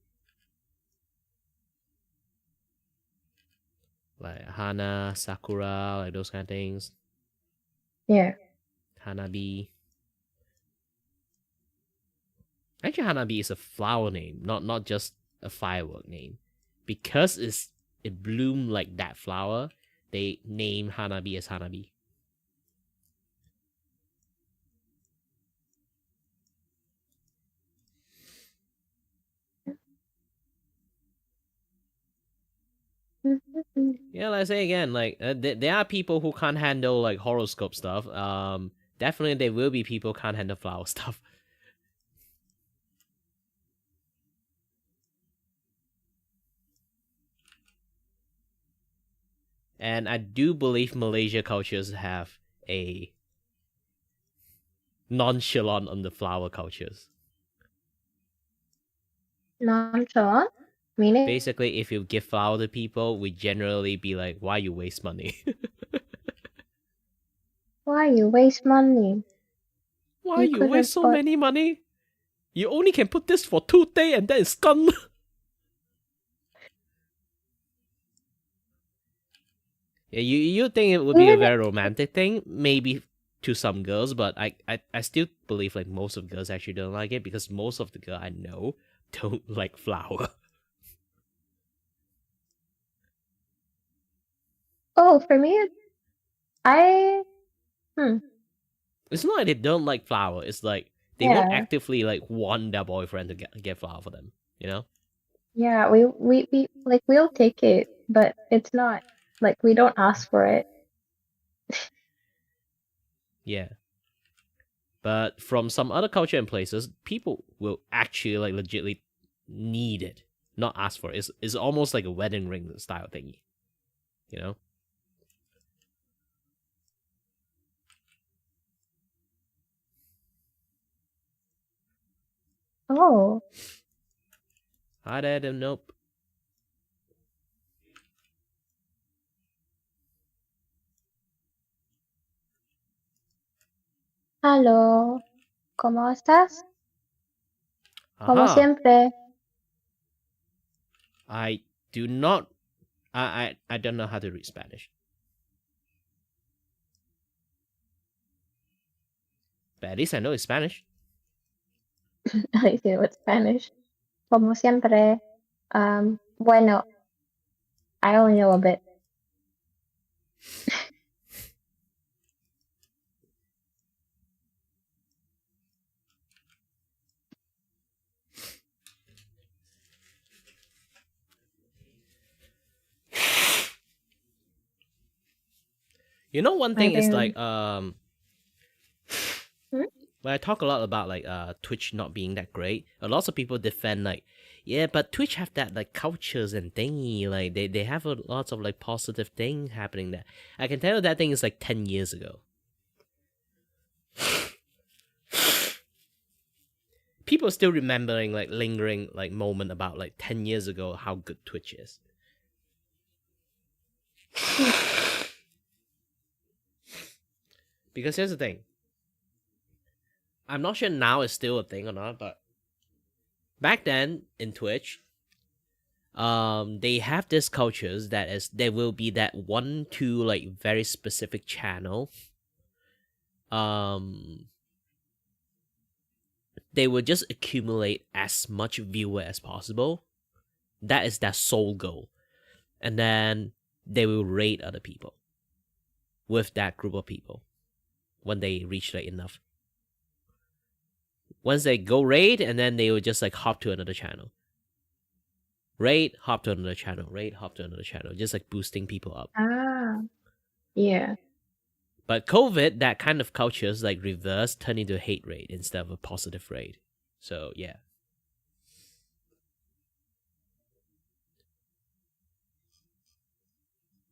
Like Hana, Sakura, like those kind of things. Yeah. Hanabi. Actually, Hanabi is a flower name, not just a firework name. Because it bloomed like that flower, they name Hanabi as Hanabi. Yeah, like I say again, like there are people who can't handle like horoscope stuff. Definitely there will be people who can't handle flower stuff. And I do believe Malaysia cultures have a nonchalant on the flower cultures. Nonchalant? Meaning? Basically, if you give flower to people, we generally be like, why you waste money? Why you waste money? Why you waste so many money? You only can put this for 2 days and then it's gone. Yeah, you think it would be a very romantic thing, maybe to some girls, but I still believe like most of the girls actually don't like it because most of the girls I know don't like flower. Oh, for me, It's not like they don't like flower. It's like they won't actively like want their boyfriend to get flower for them. You know? Yeah, we like we'll take it, but it's not like we don't ask for it. Yeah. But from some other culture and places, people will actually like legitly need it, not ask for it. It's almost like a wedding ring style thingy. You know? Oh. Hi there, nope. Hello. ¿Cómo estás? Como siempre. I do not. I don't know how to read Spanish. But at least I know it's Spanish. At least you know it's Spanish. Como siempre. Bueno, I only know a bit. You know, one thing is like when I talk a lot about like Twitch not being that great, a lot of people defend like, yeah, but Twitch have that like cultures and thingy, like they have a lots of like positive thing happening there. I can tell you that thing is like 10 years ago. people still remembering like lingering like moment about like 10 years ago how good Twitch is. Because here's the thing. I'm not sure now it's still a thing or not, but back then in Twitch, they have this cultures that is there will be that 1-2 like very specific channel. They will just accumulate as much viewer as possible. That is their sole goal. And then they will raid other people with that group of people when they reach like enough. Once they go raid, and then they will just like hop to another channel. Raid, hop to another channel. Raid, hop to another channel. Just like boosting people up. Ah, yeah. But COVID, that kind of culture is like reverse, turn into a hate raid instead of a positive raid. So yeah.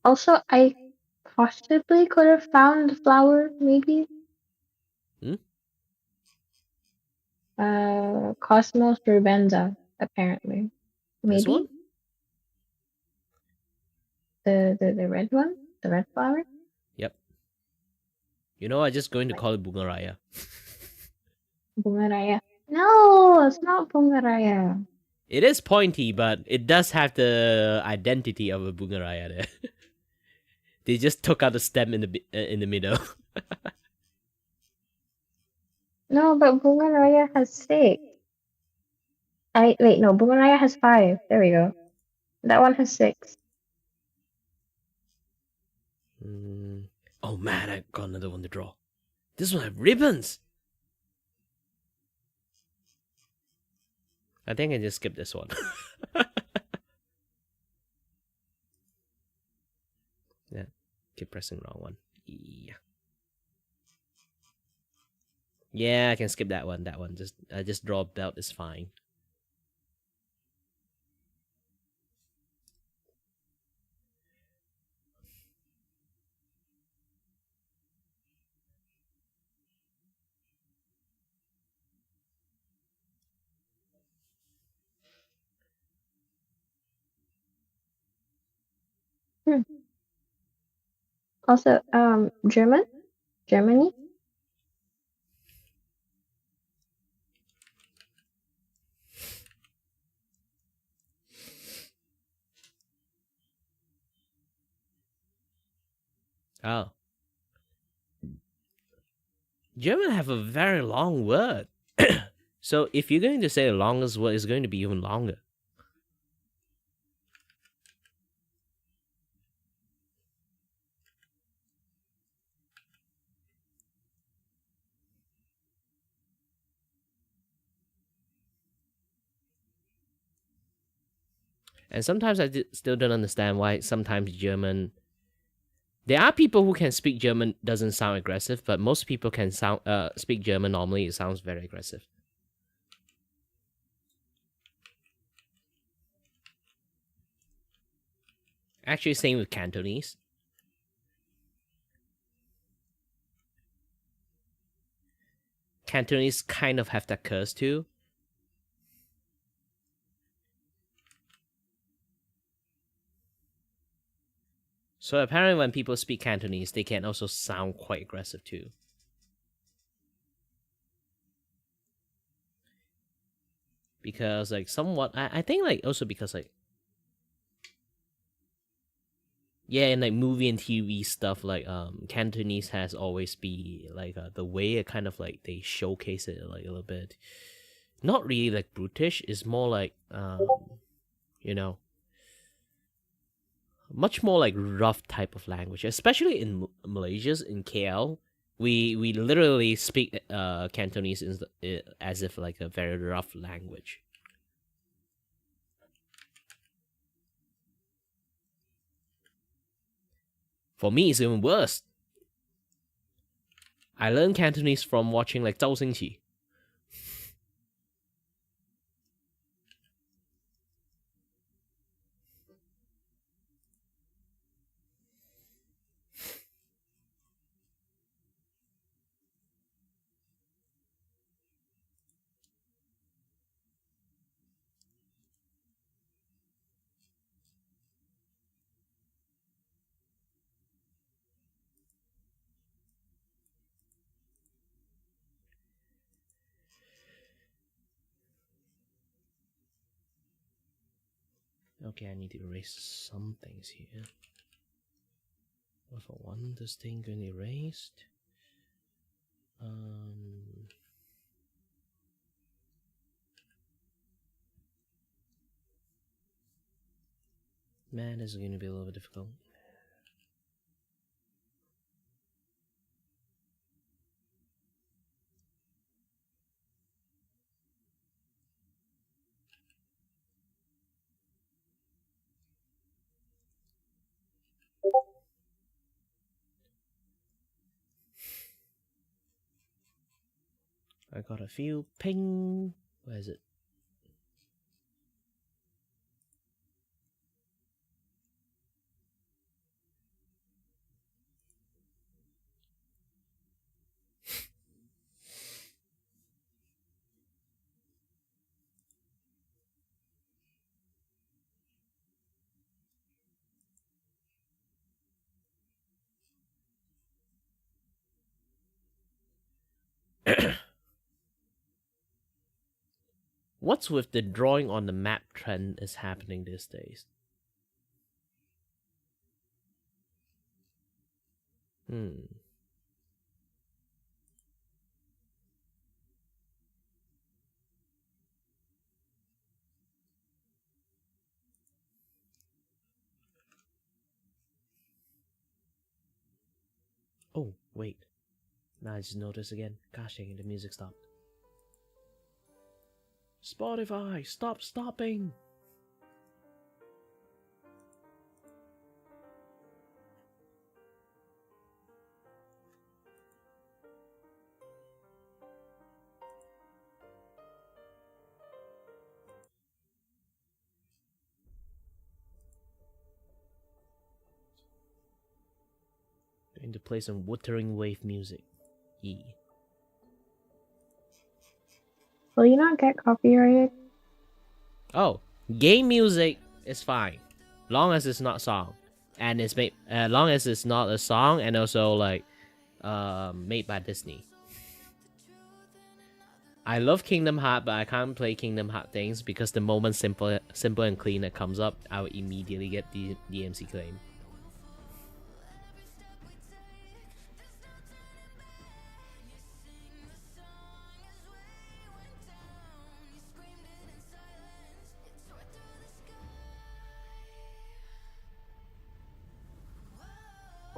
Also, I possibly could have found the flower, maybe. Cosmos Rubenza, apparently. Maybe. This one? The red one? The red flower? Yep. You know, I'm just going to call it Bungaraya. Bungaraya. No, it's not Bungaraya. It is pointy, but it does have the identity of a Bungaraya there. They just took out the stem in the middle. No, but Bungaraya has 6. Wait, no, Bungaraya has 5. There we go. That one has 6. Oh man, I got another one to draw. This one have ribbons. I think I just skipped this one. Yeah, keep pressing wrong one. Yeah, I can skip that one. That one, I just draw a belt is fine. Also, Germany. Oh. German have a very long word. So if you're going to say the longest word, it's going to be even longer. And sometimes I still don't understand why sometimes German... There are people who can speak German doesn't sound aggressive, but most people can speak German normally, it sounds very aggressive. Actually, same with Cantonese. Cantonese kind of have that curse too. So apparently when people speak Cantonese, they can also sound quite aggressive too. Because like somewhat, I think like also because like, yeah, in like movie and TV stuff, like Cantonese has always be like the way it kind of like they showcase it like a little bit, not really like brutish. It's more like you know, much more like rough type of language, especially in Malaysia, in KL. We literally speak Cantonese as if like a very rough language. For me, it's even worse. I learned Cantonese from watching like Zhao Xingqi. Okay, I need to erase some things here. Well, for one, this thing getting erased. Man, this is going to be a little bit difficult. I got a few ping. Where is it? What's with the drawing on the map trend is happening these days? Oh, wait. Now I just noticed again. Gosh dang it, the music stopped. Spotify, stop stopping! Going to play some Wuthering Wave music. Will you not get copyrighted? Oh, game music is fine, long as it's not song, and it's made. Long as it's not a song, and also like, made by Disney. I love Kingdom Hearts, but I can't play Kingdom Hearts things because the moment simple and clean that comes up, I will immediately get the DMC claim.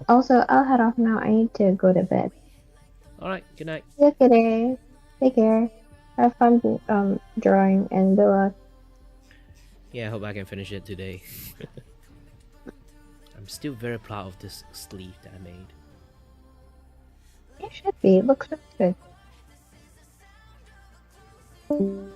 Also, I'll head off now. I need to go to bed. Alright, good night. See you today. Take care. Have fun drawing and good luck. Yeah, I hope I can finish it today. I'm still very proud of this sleeve that I made. It should be. It looks really good.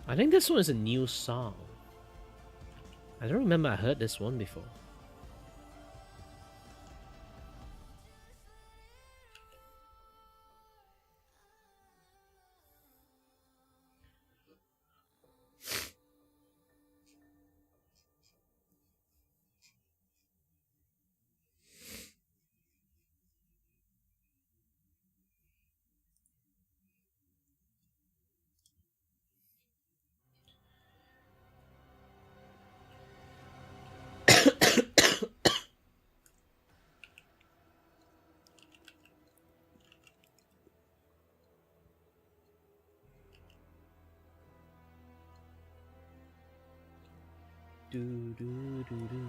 I think this one is a new song. I don't remember I heard this one before. do, do, do, do.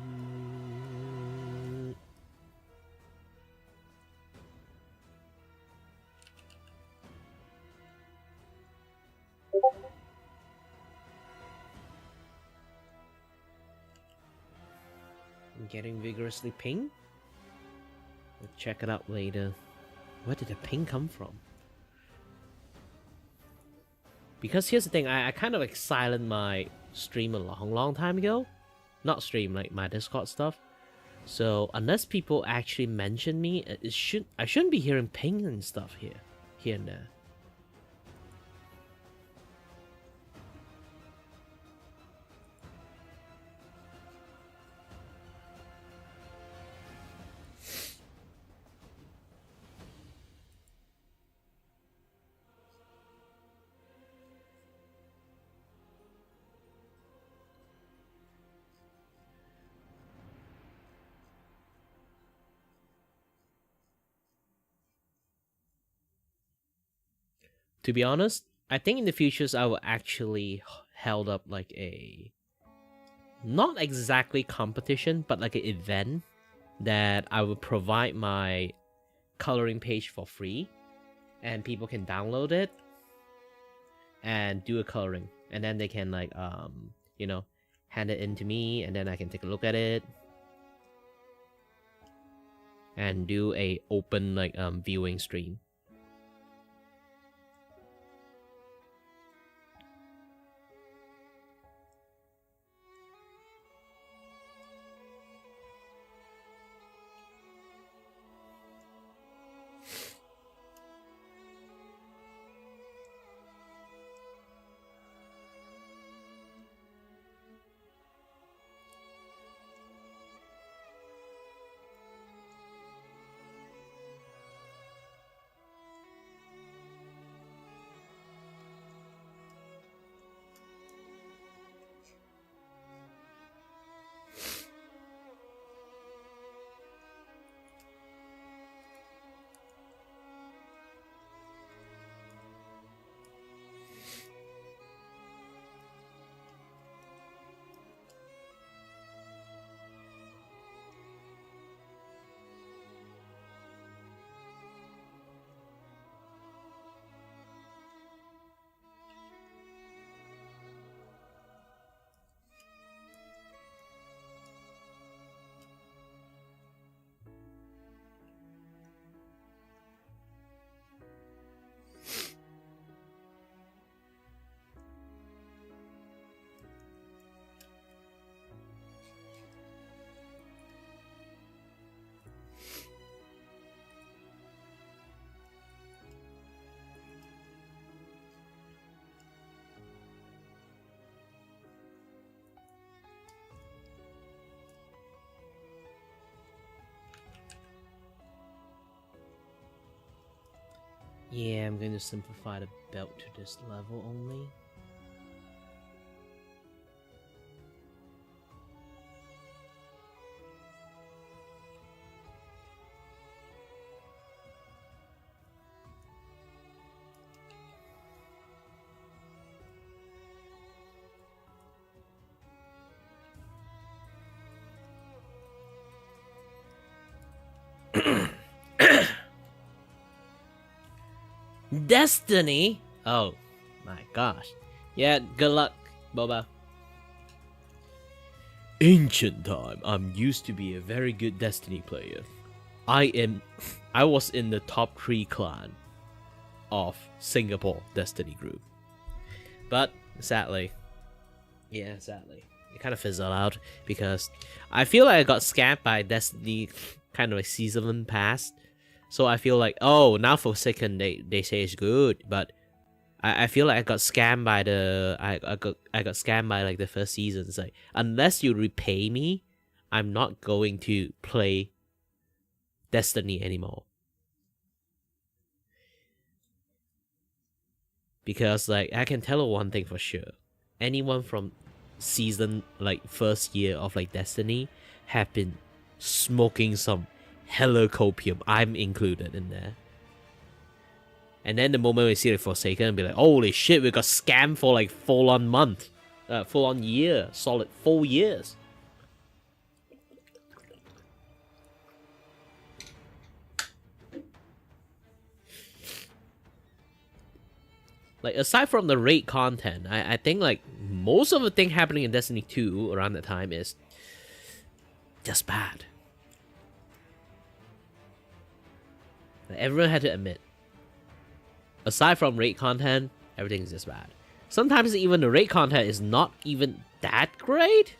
I'm getting vigorously ping. We'll check it out later. Where did the ping come from? Because here's the thing, I kind of like silent my stream a long time ago. Not stream, like my Discord stuff. So unless people actually mention me, I shouldn't be hearing ping and stuff here and there. To be honest, I think in the futures I will actually held up like a not exactly competition, but like an event that I will provide my coloring page for free, and people can download it and do a coloring, and then they can like you know, hand it in to me, and then I can take a look at it and do a open like viewing stream. Yeah, I'm going to simplify the belt to this level only. Destiny? Oh my gosh. Yeah, good luck, Boba. Ancient time. I'm used to be a very good Destiny player. I was in the top 3 clan of Singapore Destiny group. But sadly, it kind of fizzled out because I feel like I got scammed by Destiny kind of like season pass. So I feel like, oh, now for second they say it's good, but I feel like I got scammed by I got scammed by like the first season. It's like, unless you repay me, I'm not going to play Destiny anymore. Because like I can tell one thing for sure. Anyone from season like first year of like Destiny have been smoking some hella copium. I'm included in there. And then the moment we see like Forsaken and be like, holy shit, we got scammed for like full on month. full on year, solid 4 years. Like, aside from the raid content, I think, like, most of the thing happening in Destiny 2 around that time is just bad. Like, everyone had to admit. Aside from raid content, everything's just bad. Sometimes even the raid content is not even that great.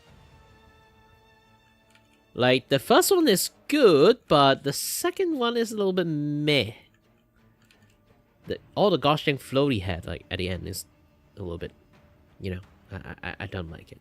Like, the first one is good, but the second one is a little bit meh. All the gosh dang floaty head, like, at the end is a little bit, you know, I don't like it.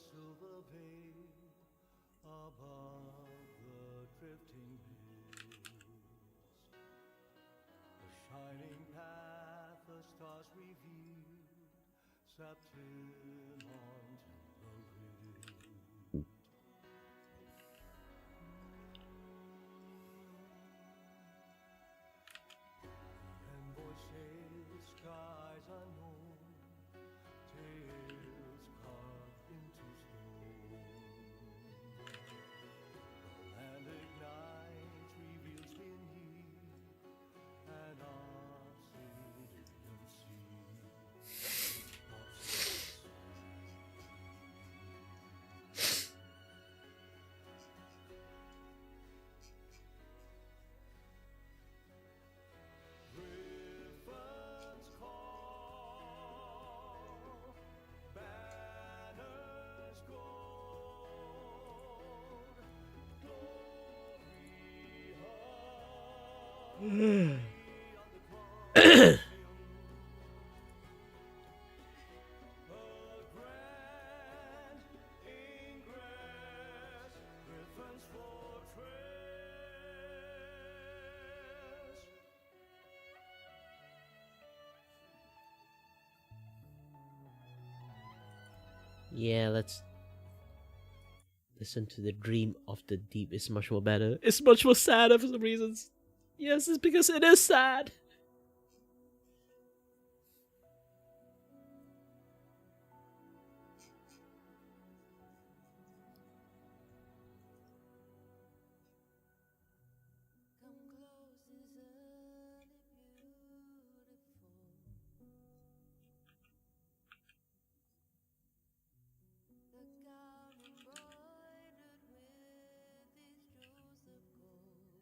silver veil above the drifting hills. The shining path the stars revealed, Septim on timber. Envoy sails skies unknown, tales carved into stone. The land ignites, reveals beneath an obsidian sea. Griffins call, banners gold, glory hung on the cross. A grand ingress, Griffin's fortress. Yeah, let's listen to the Dream of the Deep. It's much more better. It's much more sadder for some reasons. Yes, it's because it is sad. Come close, isn't it beautiful? The gown embroidered with these jewels of gold.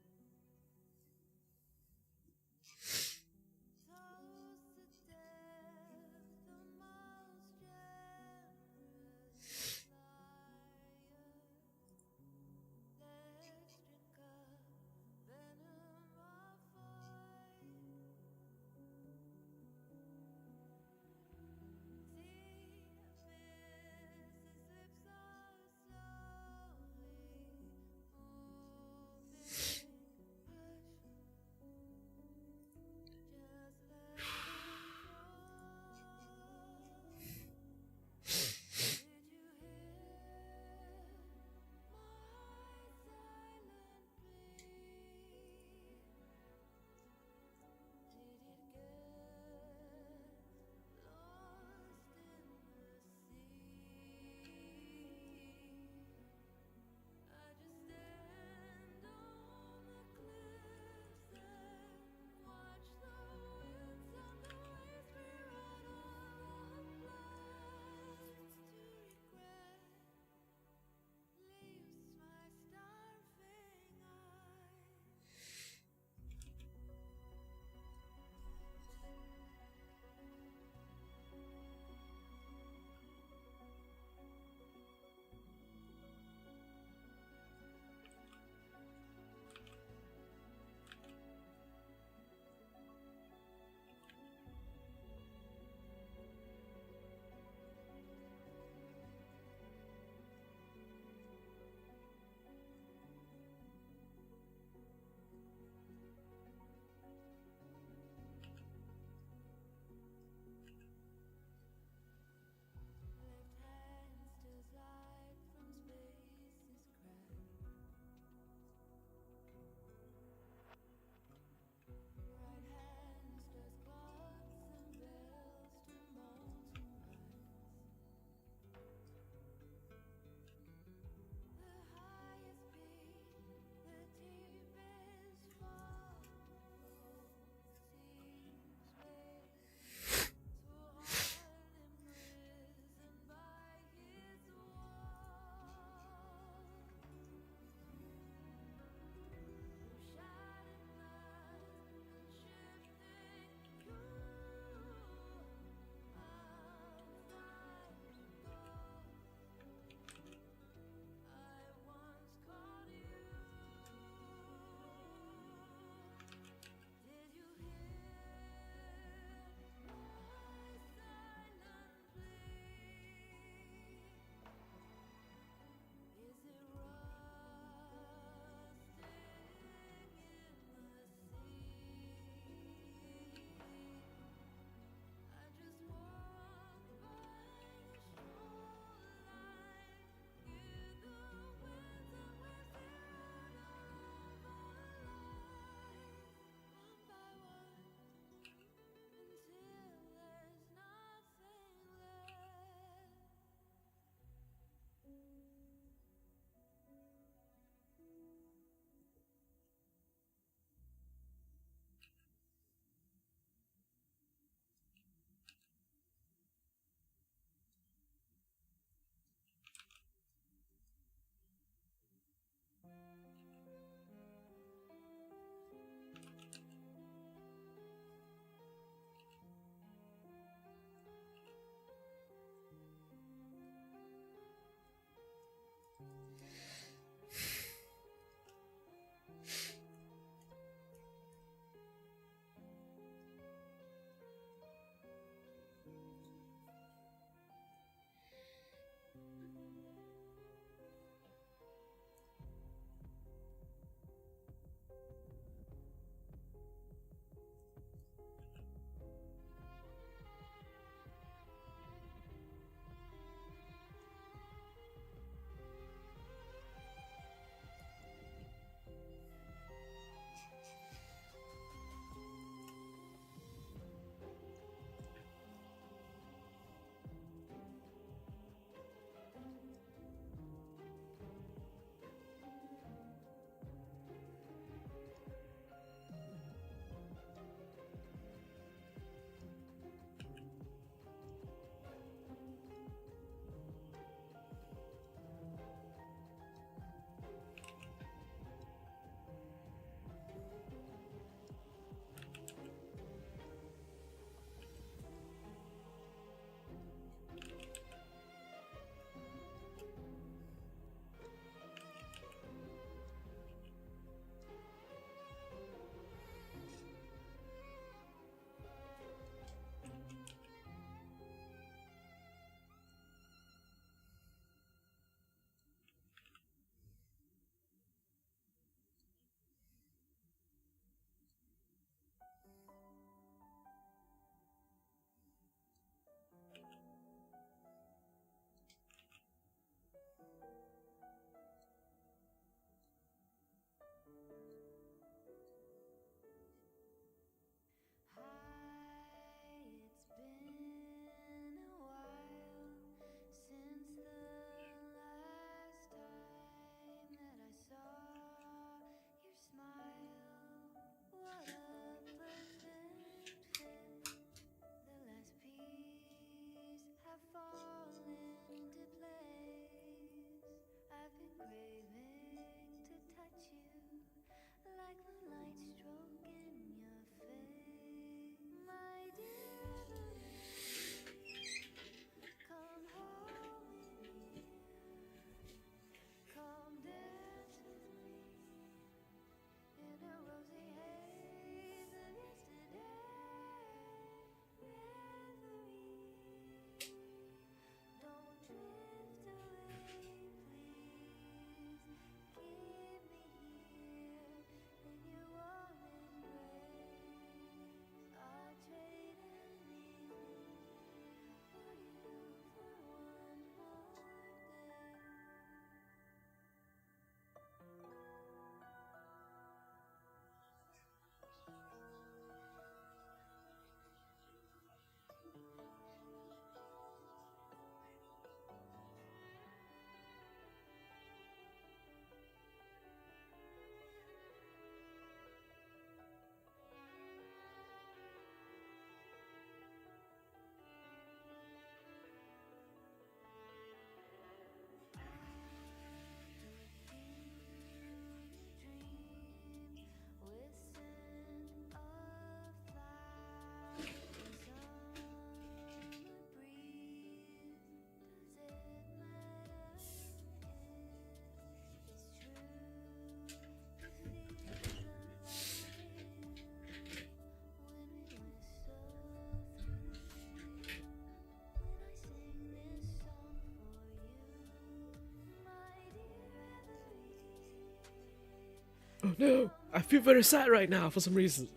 no, I feel very sad right now for some reason.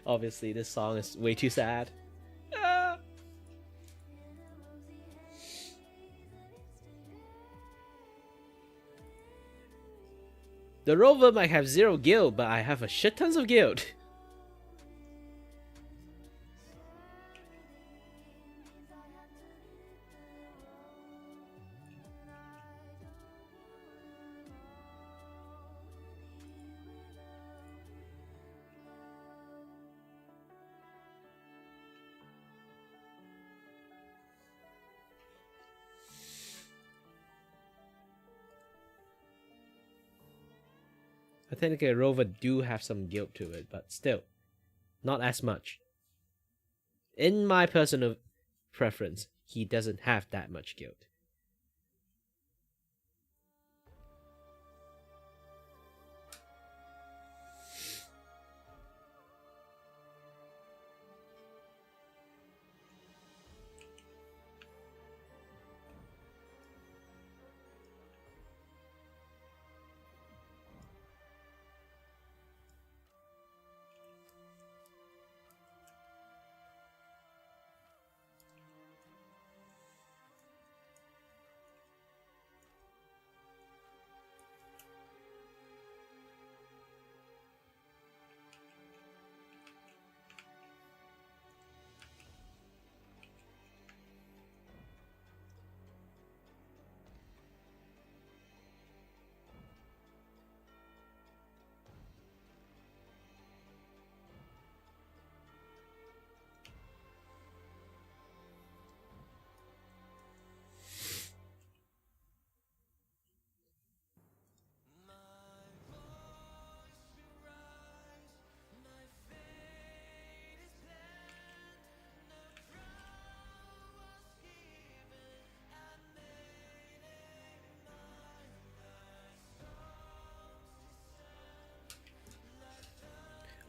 Obviously, this song is way too sad. Ah. The rover might have 0 guild, but I have a shit tons of guild. I think a rover do have some guilt to it, but still, not as much. In my personal preference, he doesn't have that much guilt.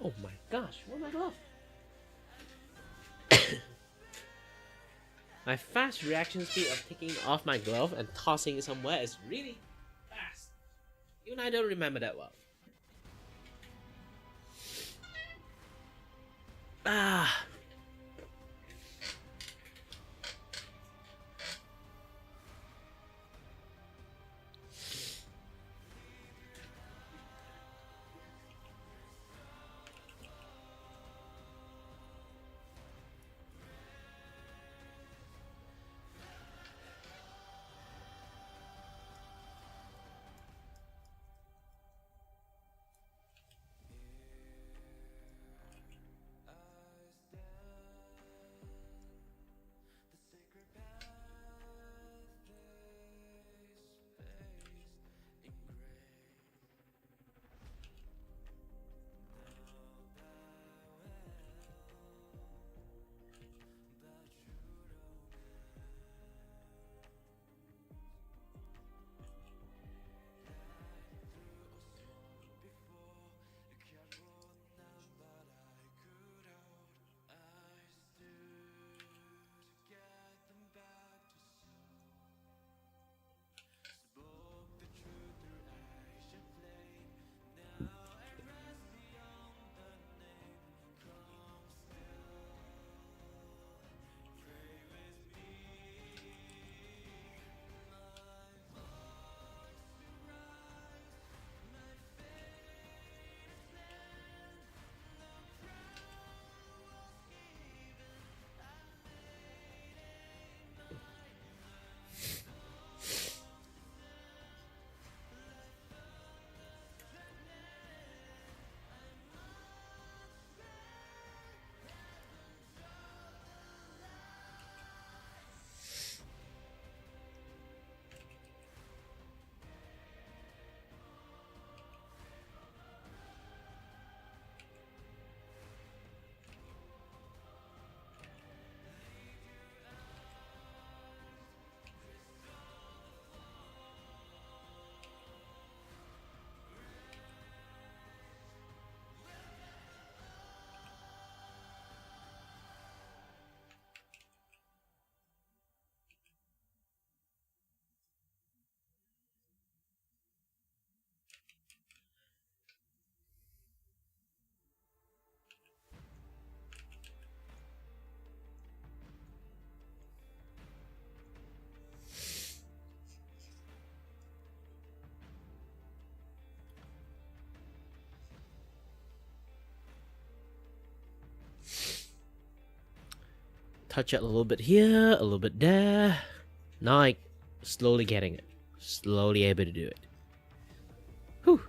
Oh my gosh, what my glove? My fast reaction speed of taking off my glove and tossing it somewhere is really fast. Even I don't remember that well. Ah. touch it a little bit here, a little bit there. Now I slowly getting it. Slowly able to do it. Whew.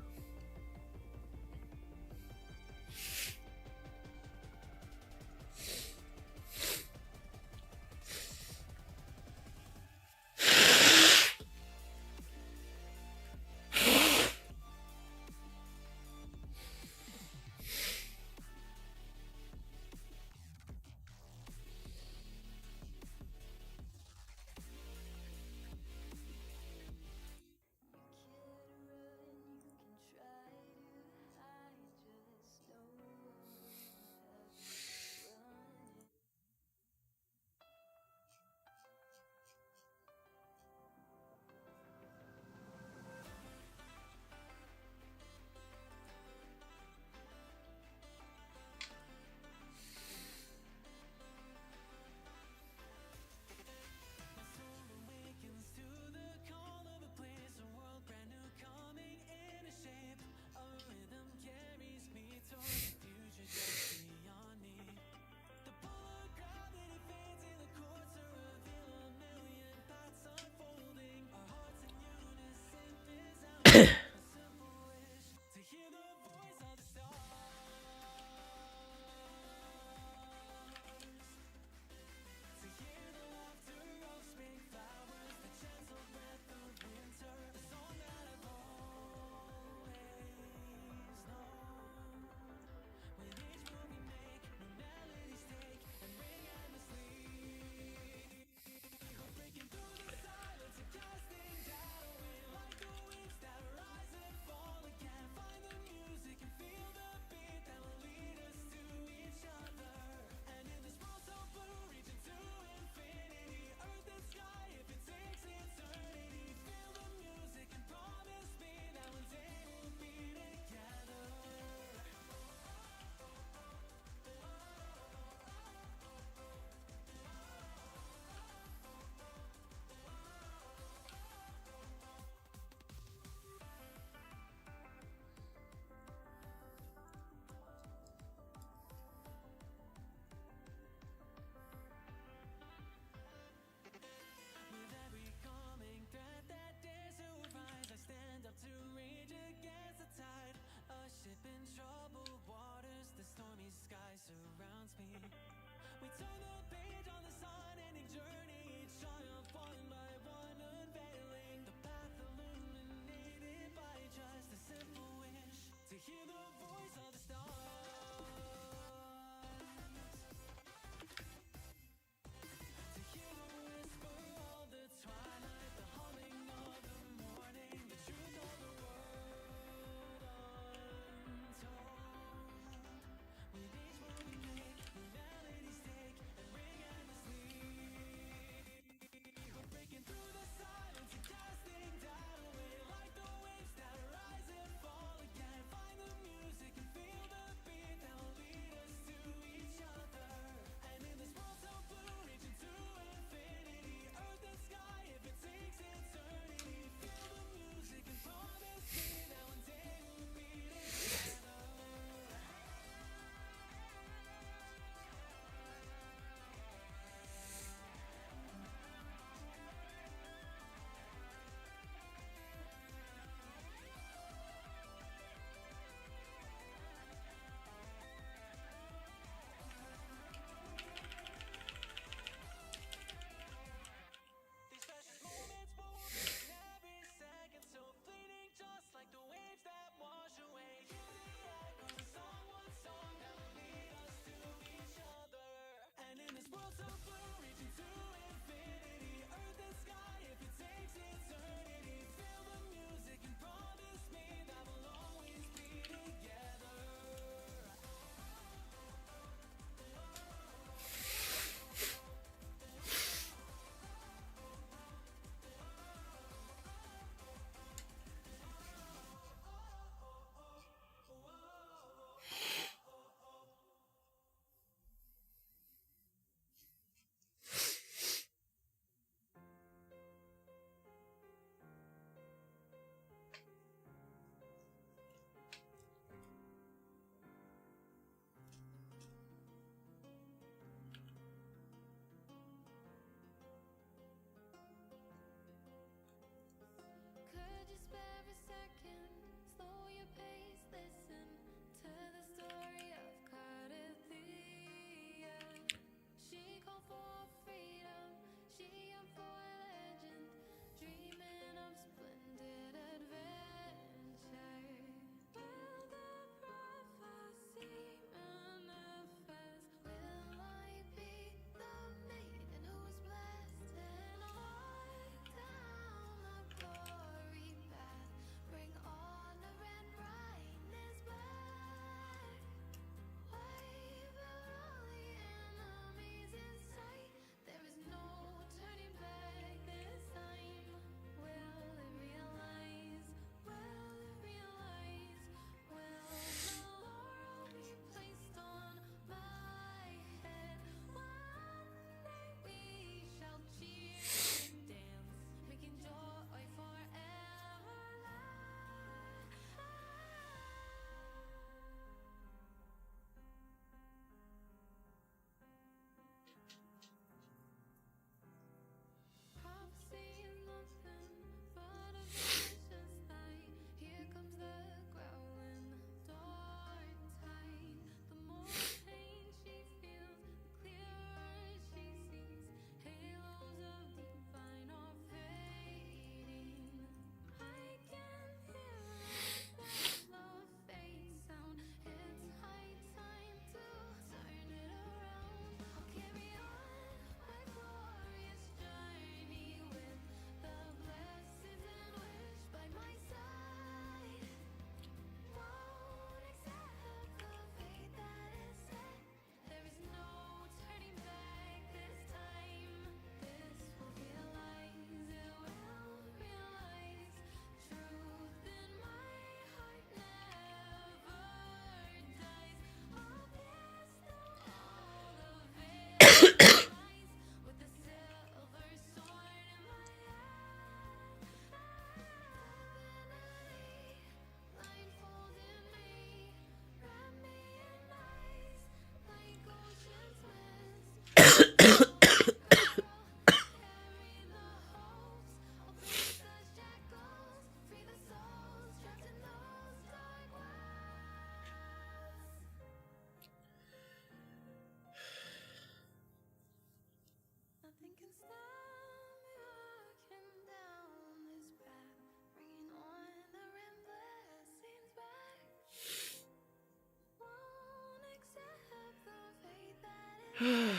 Man.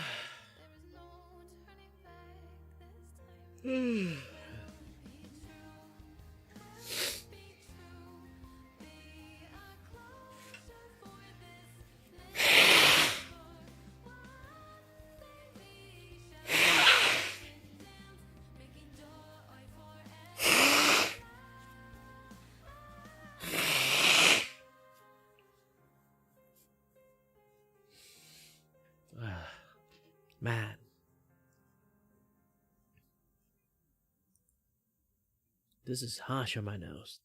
This is harsh on my nose.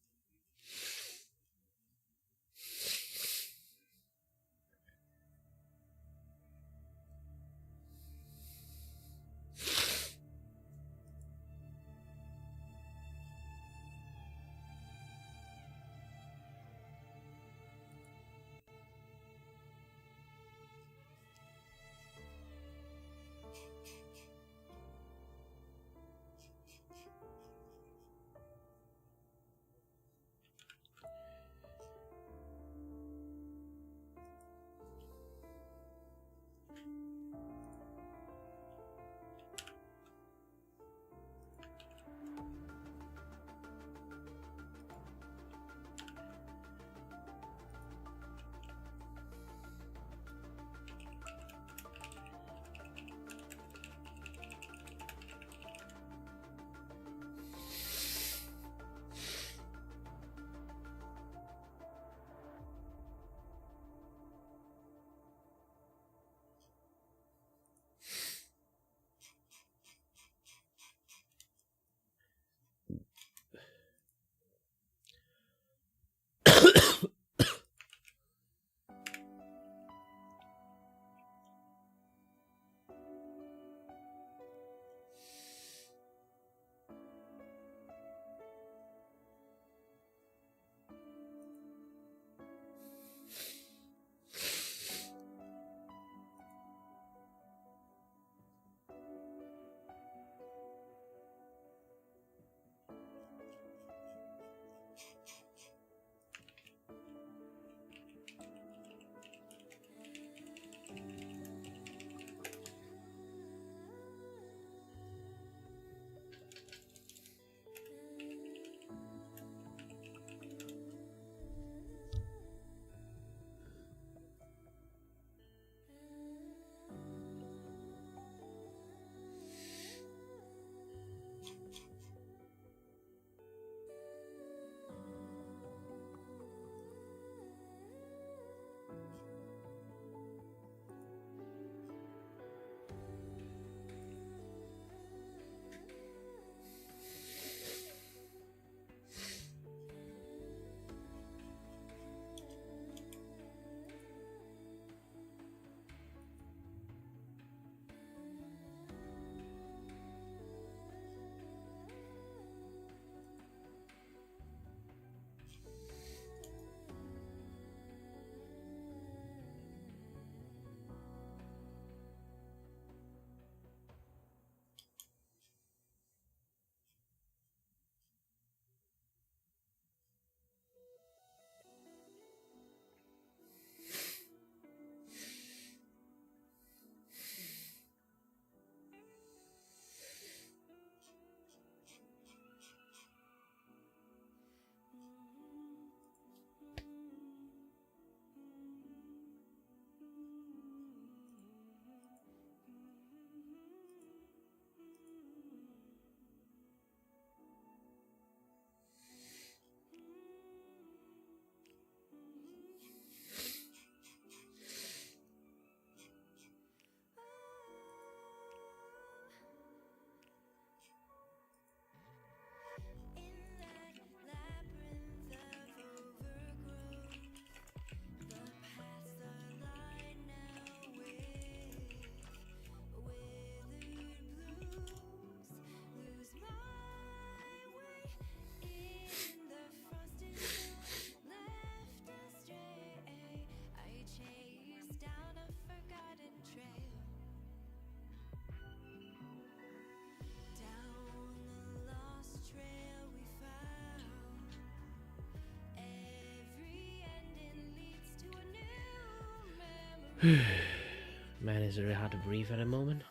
Man, it's really hard to breathe at the moment.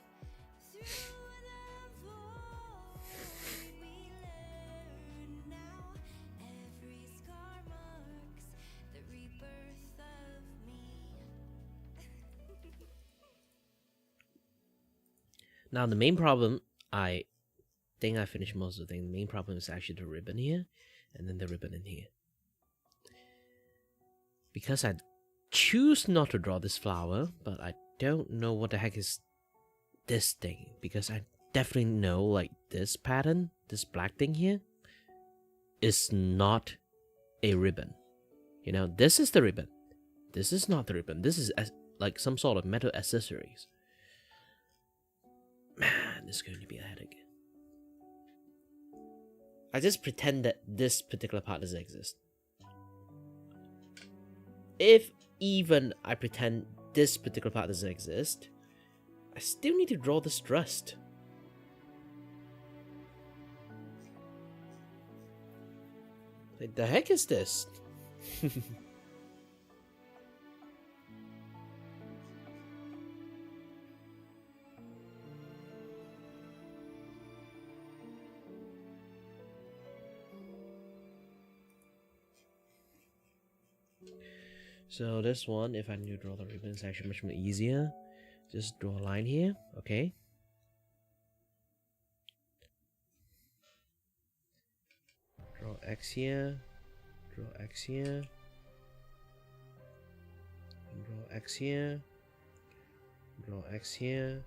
Now the main problem, I think I finished most of the thing. The main problem is actually the ribbon here, and then the ribbon in here. Because I choose not to draw this flower, but I don't know what the heck is this thing. Because I definitely know, like, this pattern, this black thing here, is not a ribbon. You know, this is the ribbon. This is not the ribbon. This is like some sort of metal accessories. Man, this is going to be a headache. I just pretend that this particular part doesn't exist. If even I pretend this particular part doesn't exist, I still need to draw this rust. Like, the heck is this? So this one, if I need to draw the ribbon, it's actually much more easier. Just draw a line here, okay? Draw X here, draw X here, draw X here, draw X here.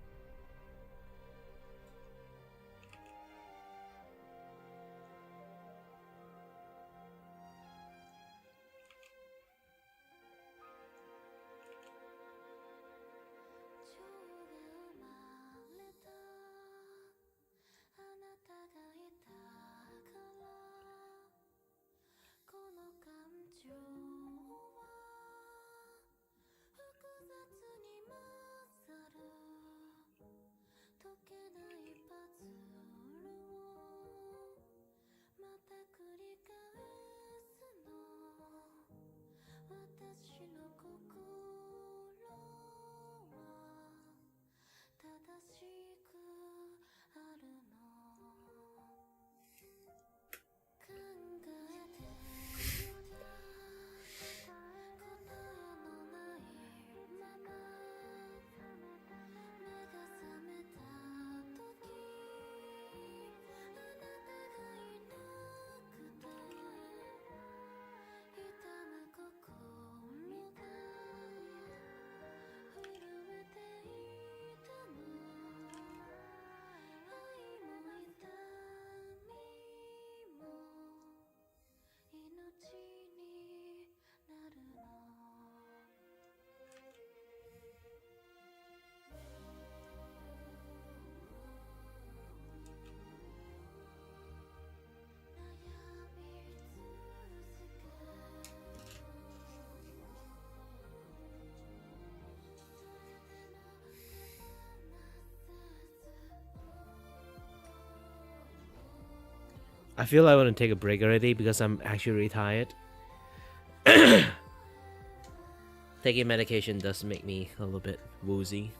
I feel I want to take a break already because I'm actually really tired. Taking medication does make me a little bit woozy.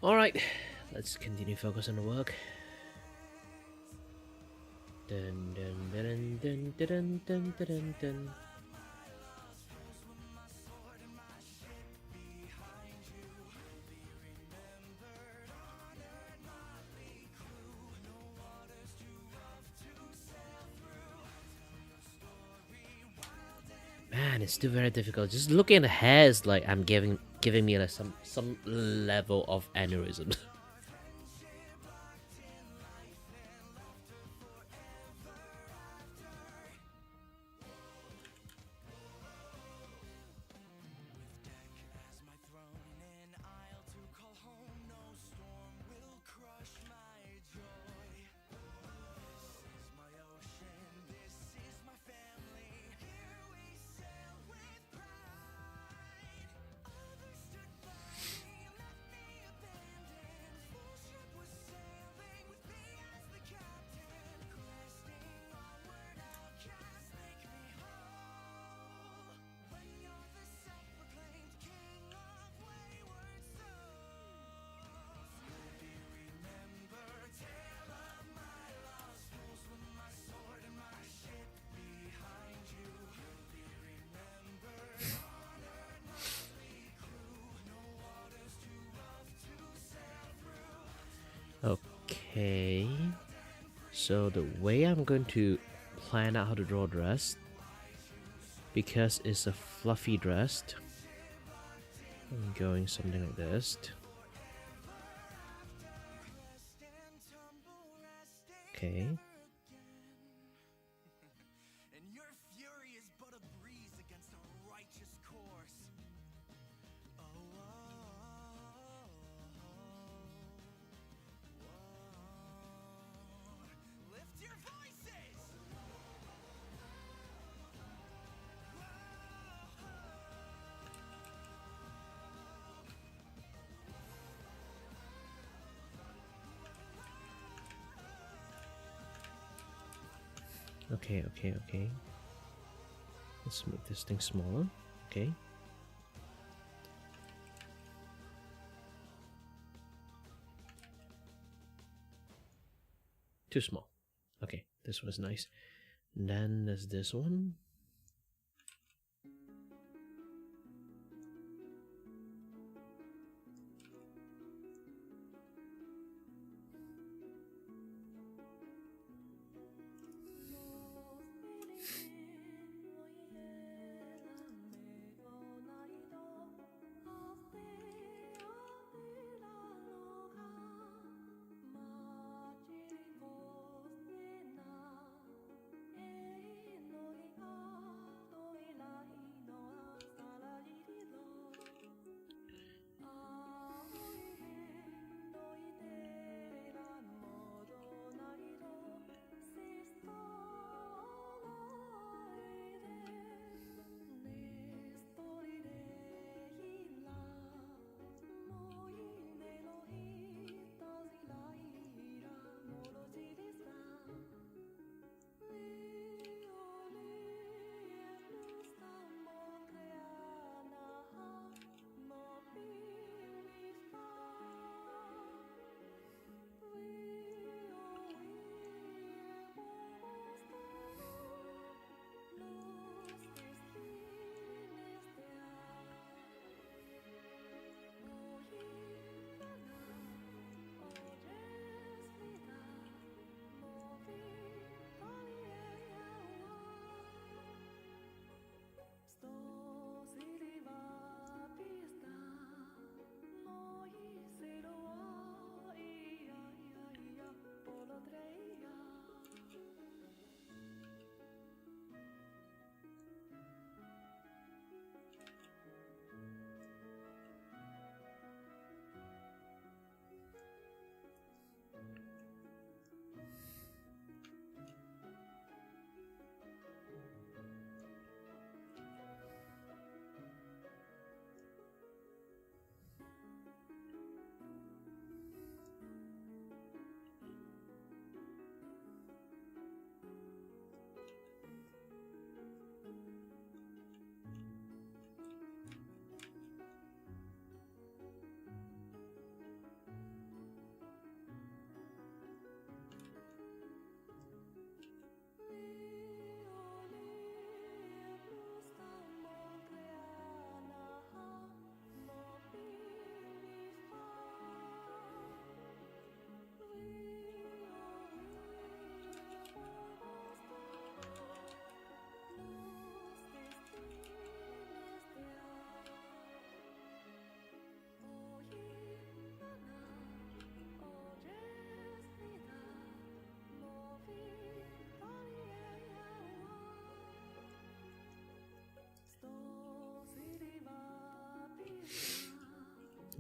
Alright, let's continue focus on the work. Dun dun dun dun dun dun dun dun dun. Man, it's still very difficult. Just looking at the hair is like I'm giving me like some level of aneurysm. Okay, so the way I'm going to plan out how to draw a dress, because it's a fluffy dress, I'm going something like this. Okay. Okay. Let's make this thing smaller. Okay. Too small. Okay, this was nice. And then there's this one.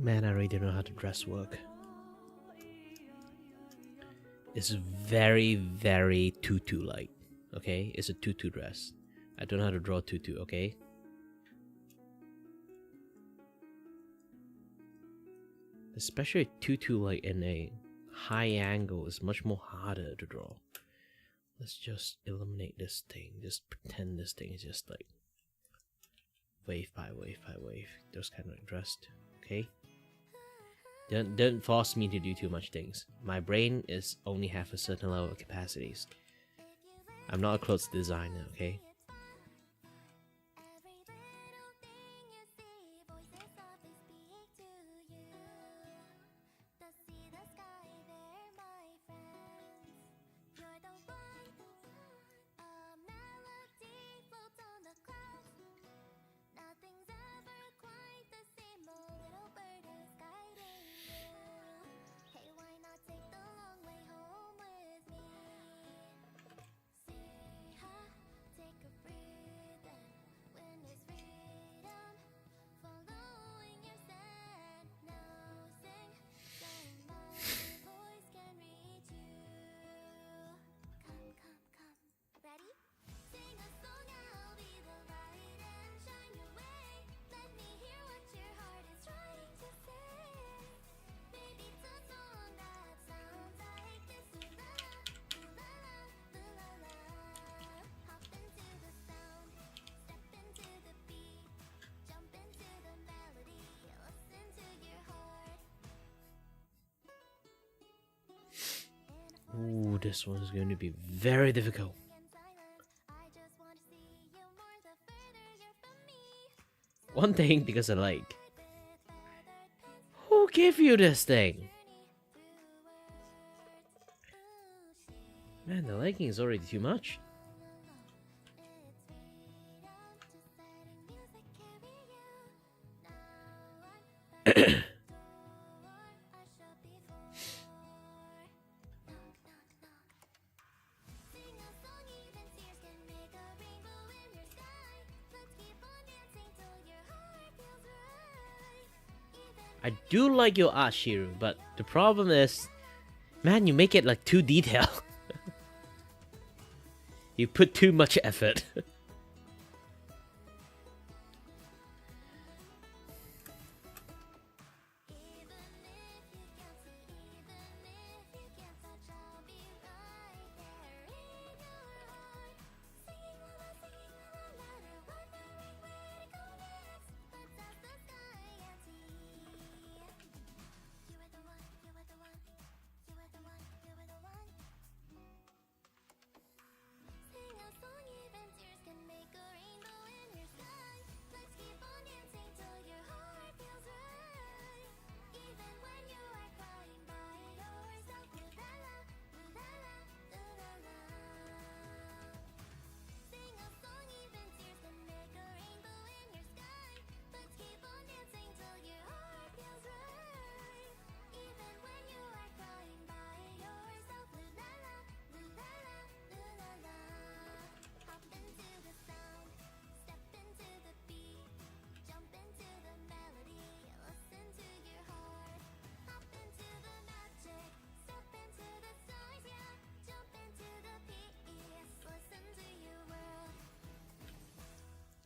Man, I really don't know how to dress work. It's very, very tutu-like. Okay? It's a tutu dress. I don't know how to draw tutu, okay? Especially tutu like in a high angle is much more harder to draw. Let's just eliminate this thing. Just pretend this thing is just like wave by wave by wave. Those kind of dressed. Okay? Don't force me to do too much things. My brain is only have a certain level of capacities. I'm not a clothes designer, okay? Ooh, this one's going to be very difficult. One thing, because I like. Who gave you this thing? Man, the liking is already too much. I do like your art, Shiru, but the problem is, man, you make it like too detailed. You put too much effort.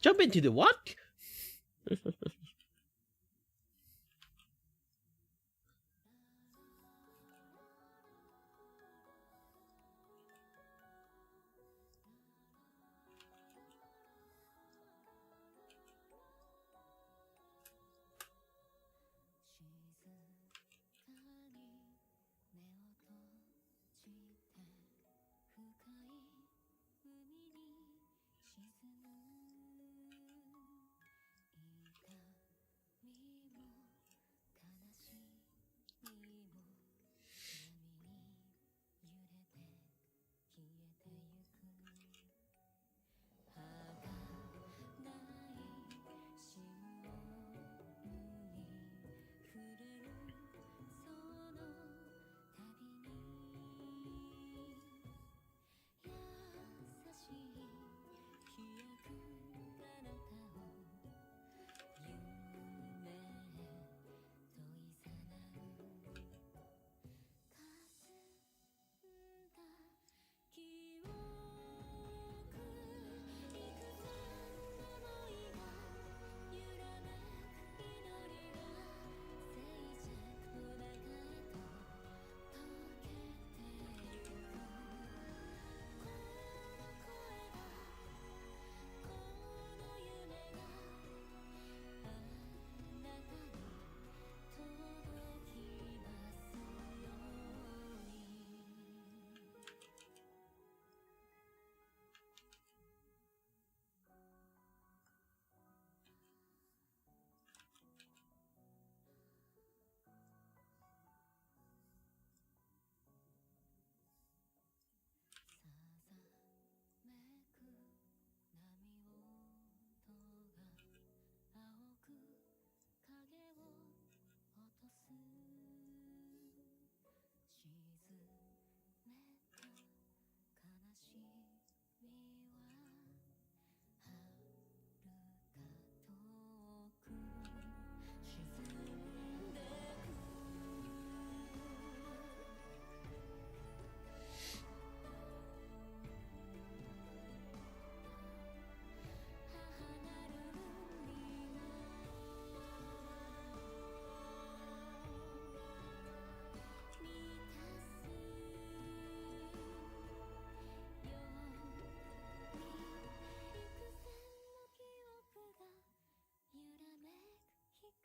Jump into the what?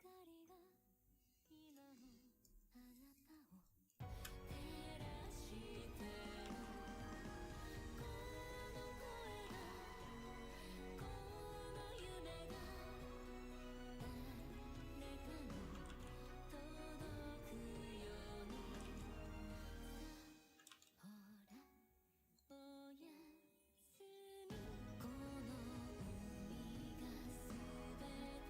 りが今もあなたを照らしてるこの声がこの夢が誰かに届くようにさほらおやすみこの海がすべ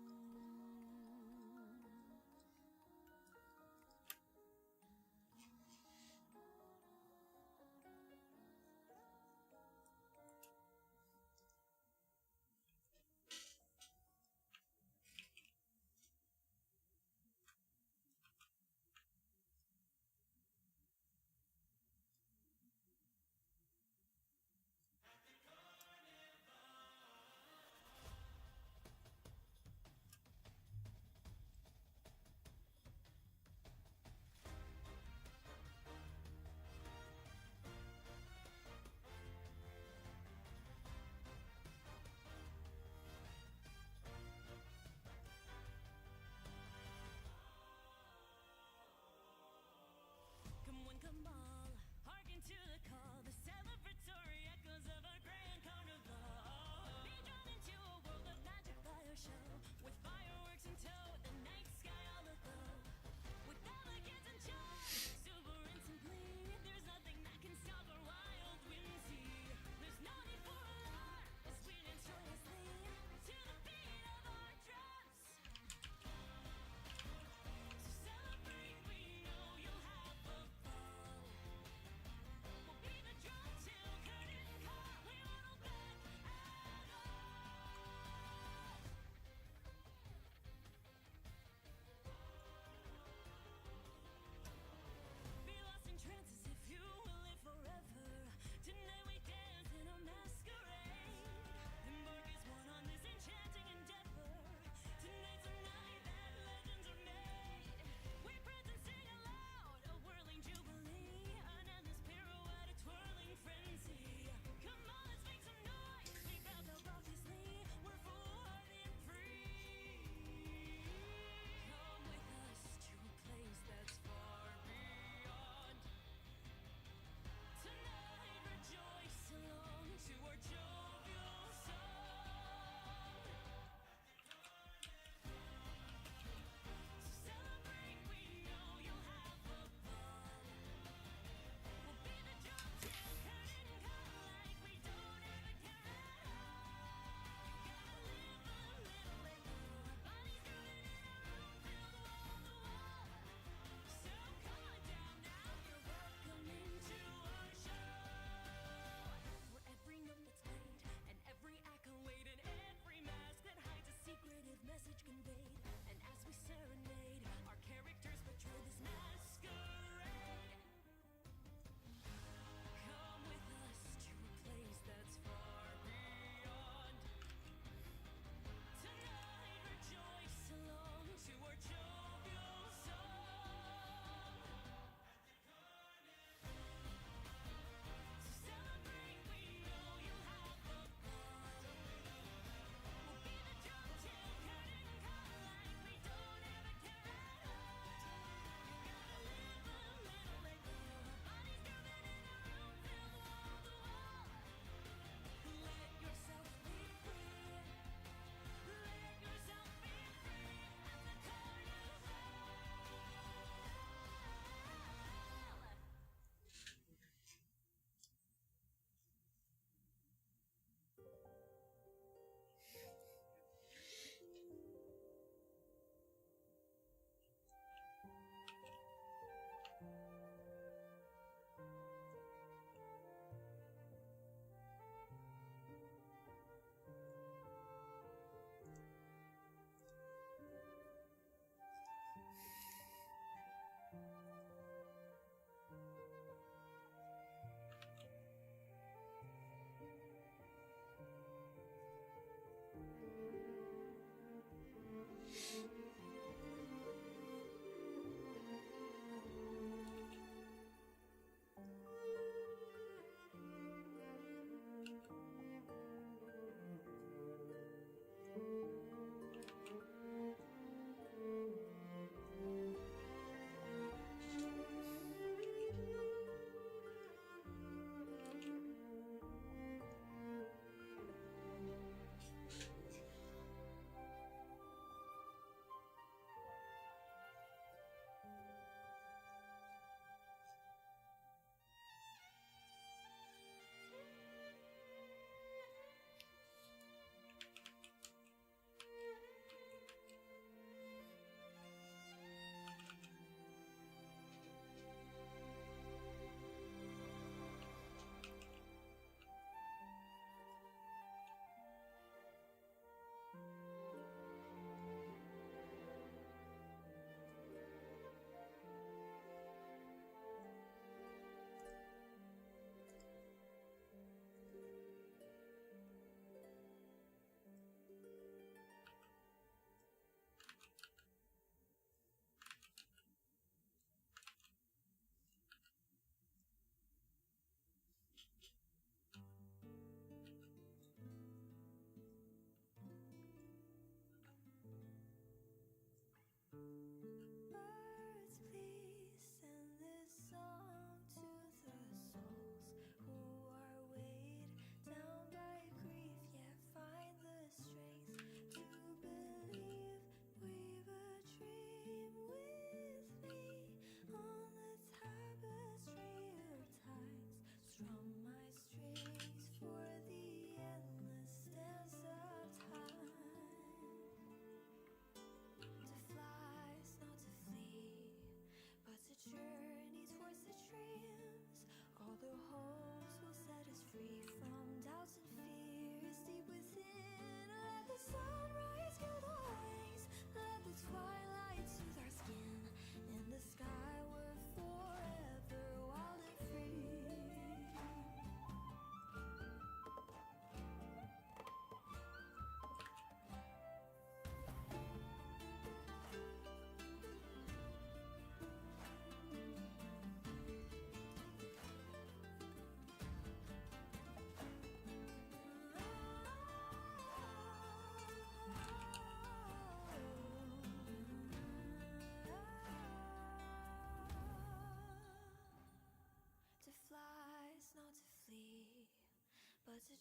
てを包み込むCome one, come all, hearken to the call, the celebratory echoes of a grand carnival. Be drawn into a world of magic fire show, with fireworks in tow, the night sky all aglow. With elegance and charm, exuberance and glee, there's nothing that can stop our wild whimsy. There's no need for alarm, as we dance joyously to the beat of our drums. So celebrate, we know you'll have a ball.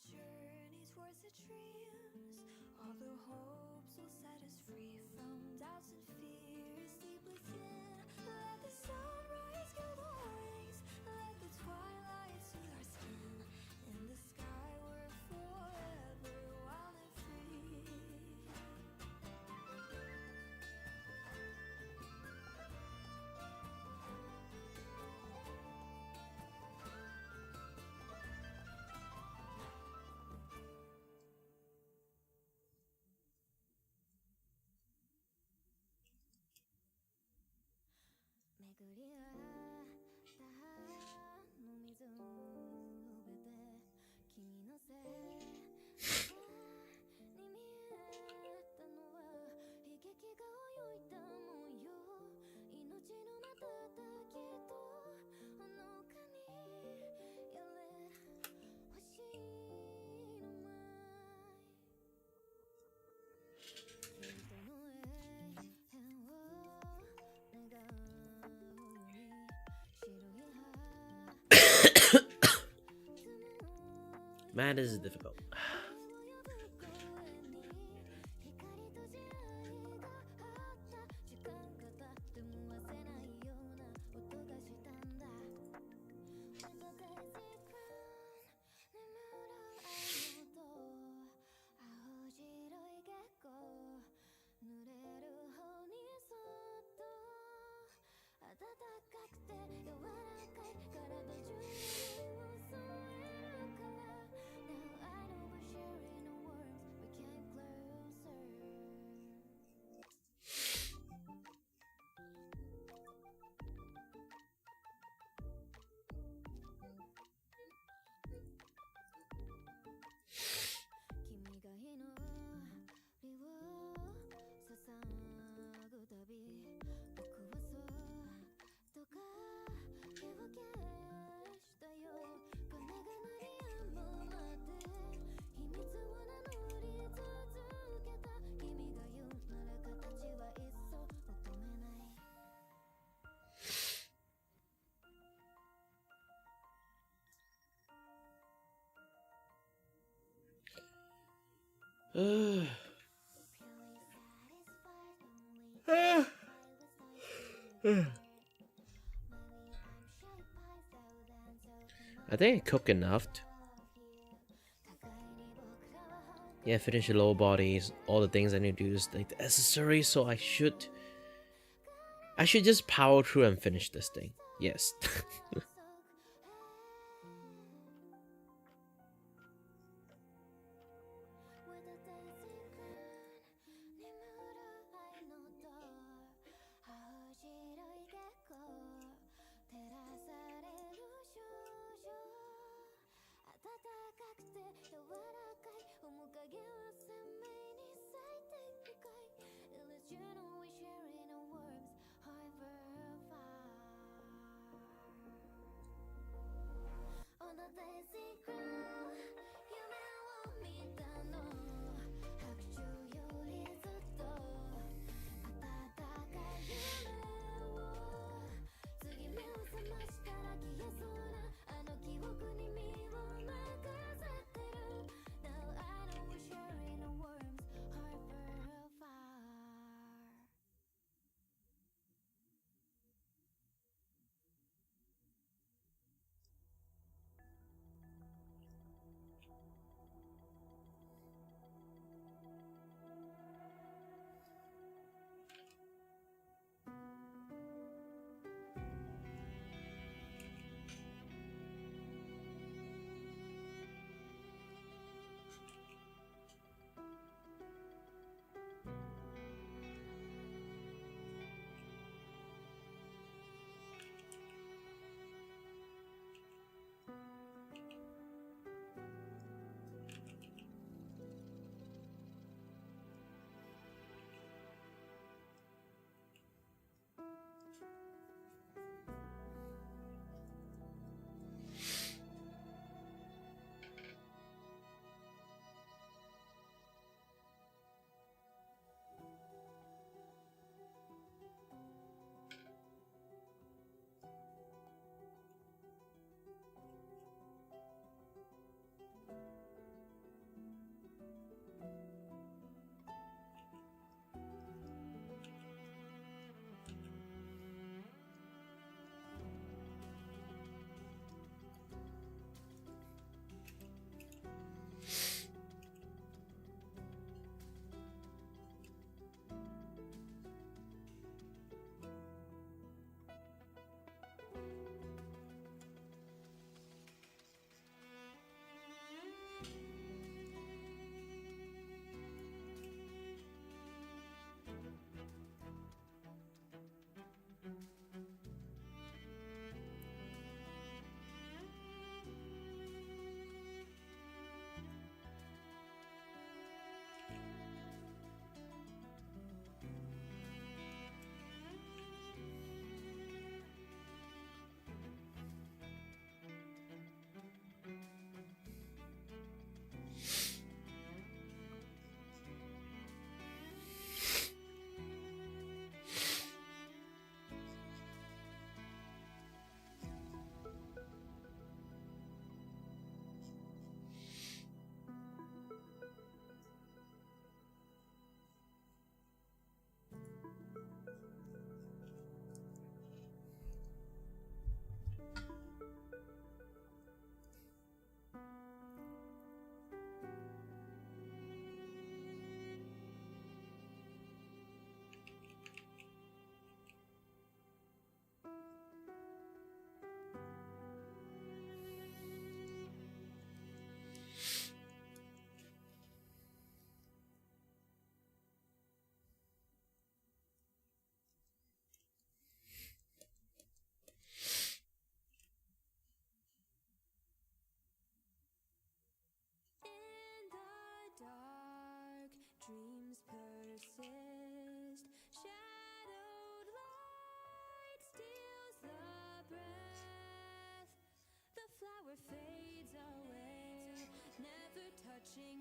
journey towards the dreams. All the hopes will set us free from doubts and fears deep within. Let the sunrise kill the wings. Let the twilight soothe our skin. In the sky we're forever wild and free. Man, this is difficult. I think I cook enough. Yeah, finish the lower bodies, all the things I need to do is like the accessories, so I should just power through and finish this thing. Yes.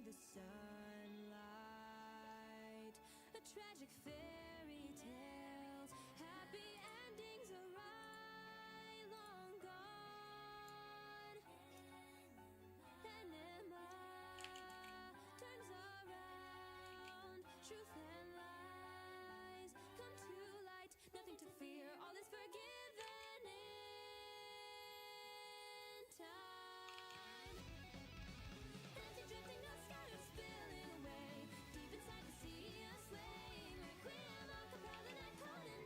the sunlight. A tragic fairy tales, happy endings are right long gone. Enema turns around, truth and lies come to light. Nothing to fear, all is forgiven in time. Empty drifting, no scattered, spilling away. Deep inside the sea, a swaying requiem, a cappella night calling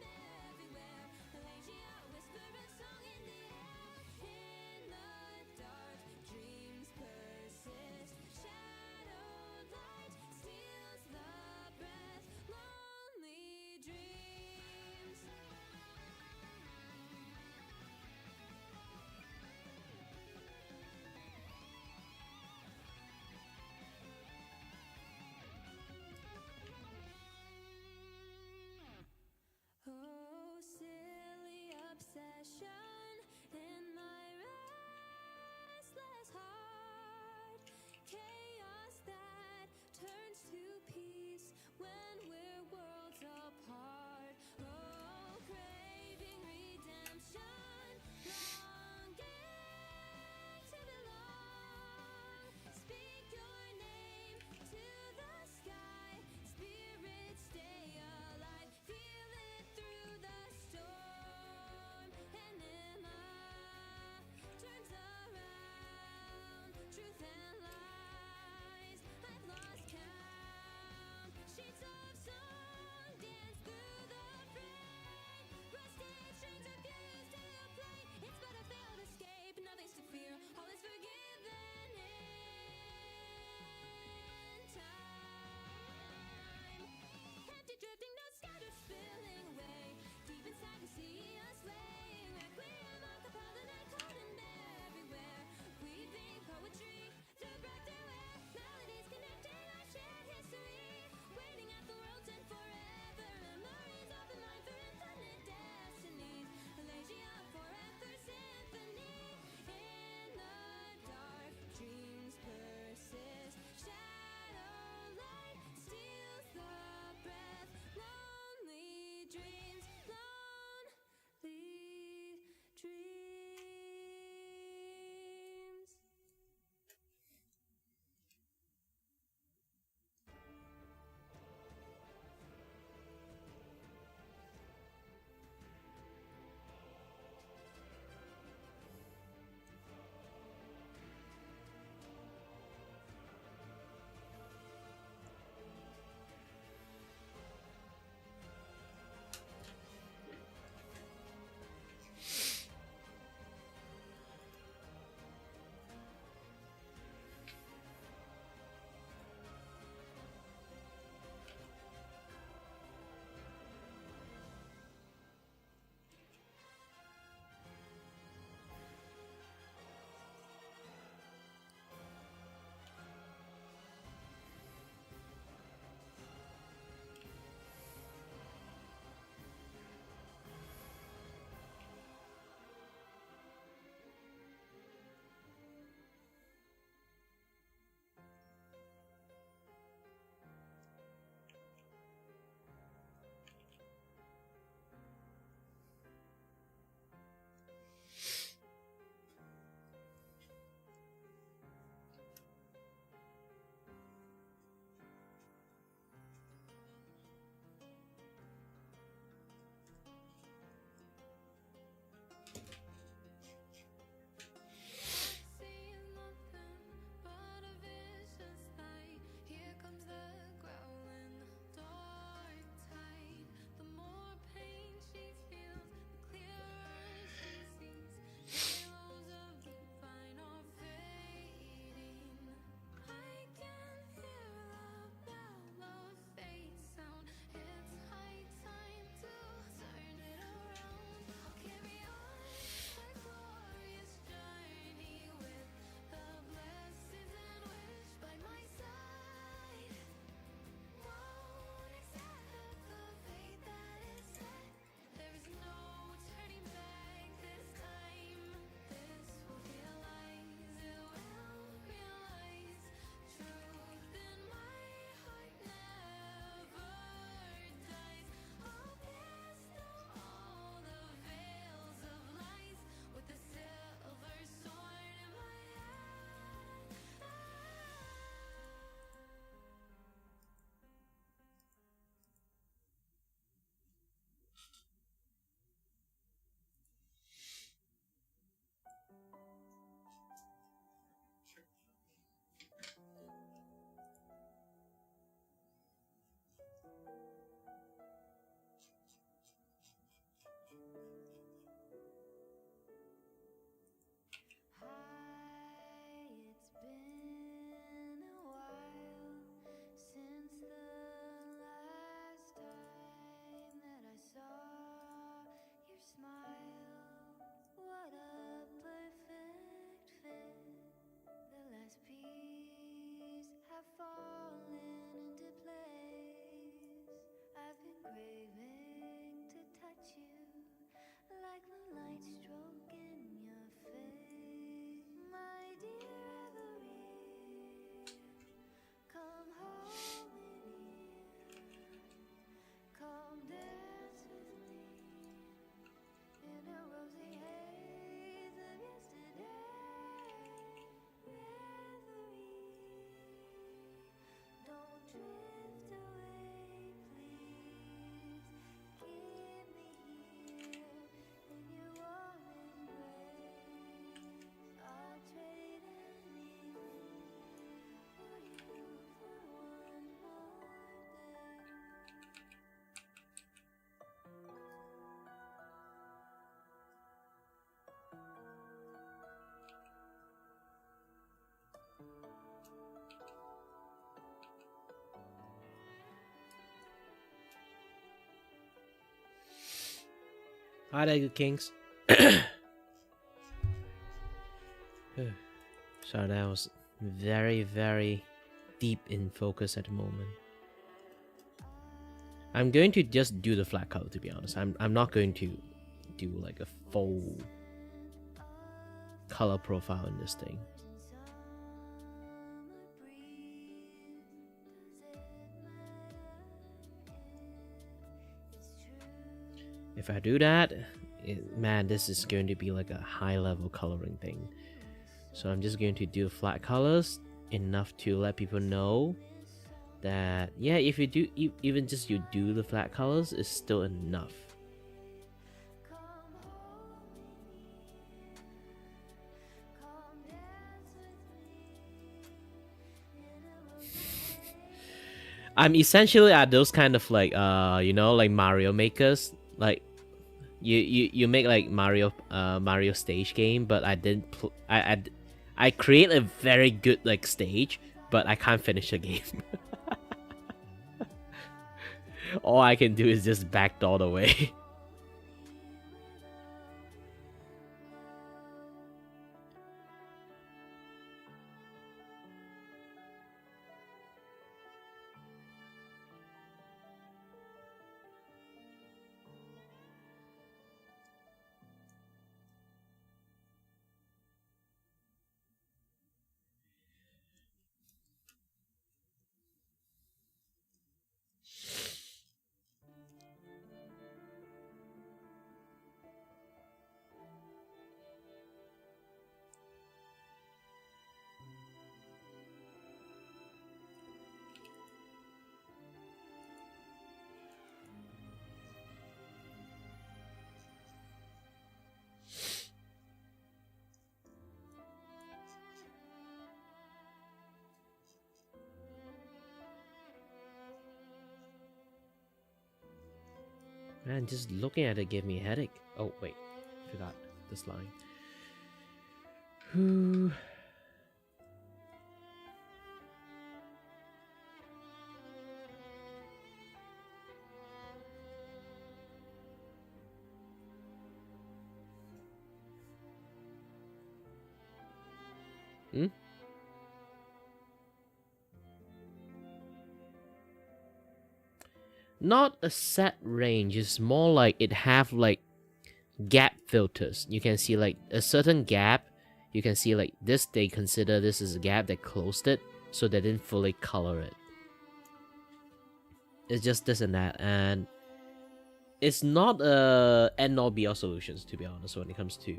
everywhere. Malaysia, whisper a song in the air. In the dark, dreams persist. Shadowed light steals the breath. Lonely dreams. Oh, silly obsession in my restless heart. Chaos that turns to peace when we're worlds apart. Oh, craving redemption, longing to belong. Speak your name to the sky. Spirits stay alive. Feel it through the storm. Enema turns around. Truth and lies, I've lost count. Sheets of song dance through the fray. Rusted strings refuse to play. It's but a failed escape, nothing's to fear. All is forgiven in time. Empty drifting, no scattered, spilling away. Deep inside the sea, a swaying requiem, a cappella night calling everywhere. Weaving poetry through breath, through air. Melodies connecting our shared history. Waiting at the world's end forever. Memories of the mind for infinite destinies. Malaysia forever symphony. In the dark, dreams persist. Shadow light steals the breath. Lonely dreams, lonely Hi there, good kings. Sorry, that was very, very deep in focus at the moment. I'm going to just do the flat color, to be honest. I'm not going to do like a full color profile in this thing. If I do that, man, this is going to be like a high level coloring thing. So I'm just going to do flat colors enough to let people know that, yeah, if you do, even just you do the flat colors is still enough. I'm essentially at those kind of like you know, like Mario makers. Like you make like Mario stage game, but I didn't I create a very good like stage, but I can't finish the game. All I can do is just backdoor the way. Man, just looking at it gave me a headache. Oh wait, forgot this line. Whew. Hmm? Not a set range, it's more like it have like gap filters. You can see like a certain gap, you can see like this, they consider this is a gap that closed it, so they didn't fully color it. It's just this and that, and it's not a end all be all solutions, to be honest, when it comes to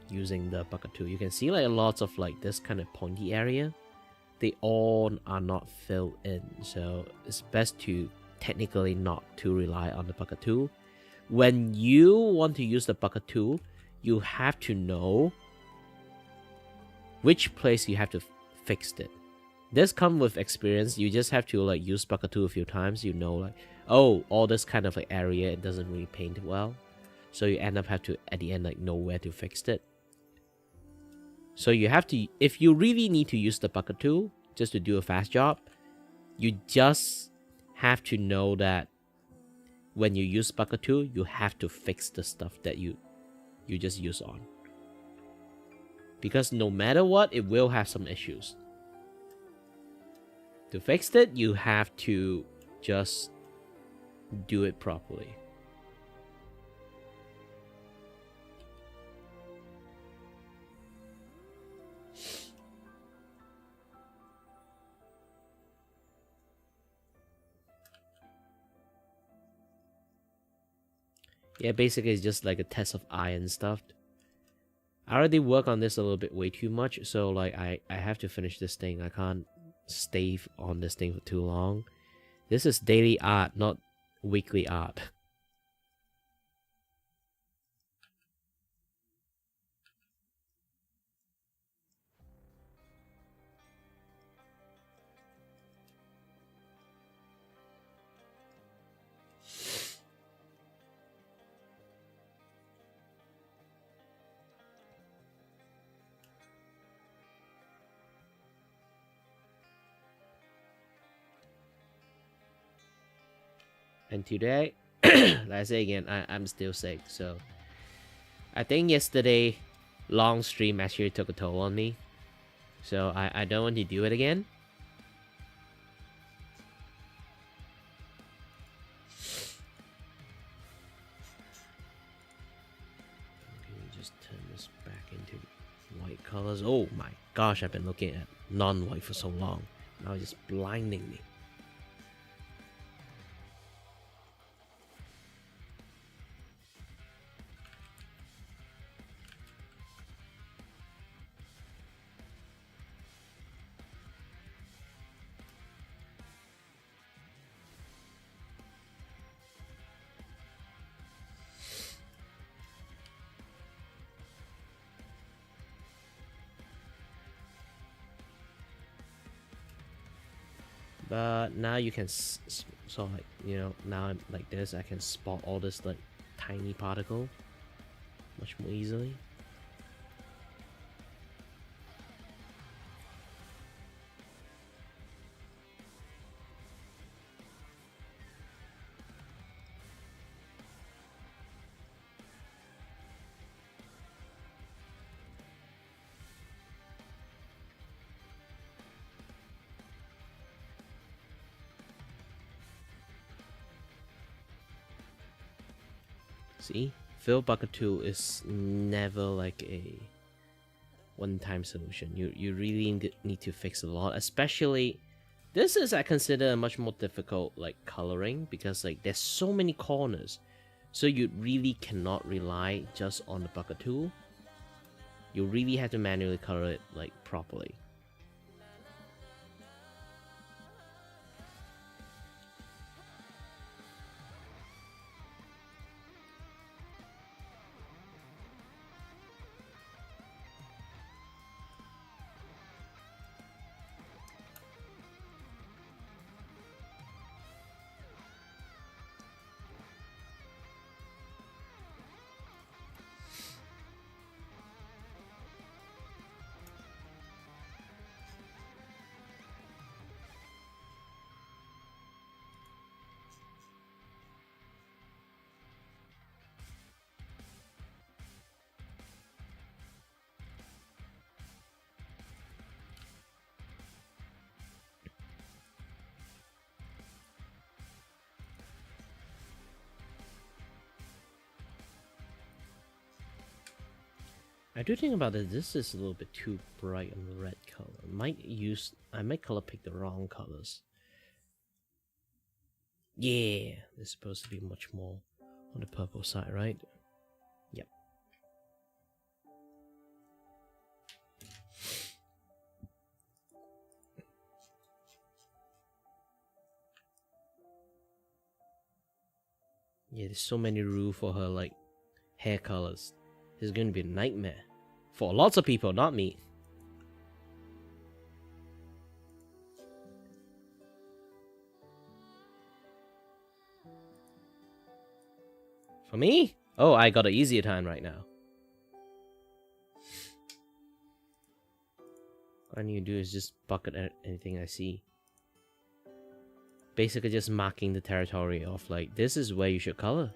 using the bucket tool. You can see like lots of like this kind of pointy area, they all are not filled in, so it's best to technically not to rely on the bucket tool. When you want to use the bucket tool, you have to know which place you have to fix it. This comes with experience. You just have to like use bucket tool a few times. You know, like, oh, all this kind of like area, it doesn't really paint well, so you end up have to at the end like know where to fix it. So you have to, if you really need to use the bucket tool just to do a fast job, you just have to know that when you use bucket tool, you have to fix the stuff that you just use on. Because no matter what, it will have some issues. To fix it, you have to just do it properly. Yeah, basically it's just like a test of eye and stuff. I already work on this a little bit way too much, so like I have to finish this thing. I can't stay on this thing for too long. This is daily art, not weekly art. And today, Like I say again, I'm still sick, so I think yesterday long stream actually took a toll on me. So I don't want to do it again. Can we just turn this back into white colors? Oh my gosh, I've been looking at non-white for so long. Now it's just blinding me. But now you can so like, you know, now I'm like this, I can spot all this like tiny particle much more easily. See, fill bucket tool is never like a one-time solution. You really need to fix a lot, especially this is I consider a much more difficult like coloring because like there's so many corners, so you really cannot rely just on the bucket tool. You really have to manually color it like properly. I do think about it, this is a little bit too bright on the red color. I might color pick the wrong colors. Yeah, it's supposed to be much more on the purple side, right? Yep. Yeah, there's so many rules for her like hair colors. This is gonna be a nightmare for lots of people, not me. For me? Oh, I got an easier time right now. All I need to do is just bucket anything I see. Basically just marking the territory of like, this is where you should color.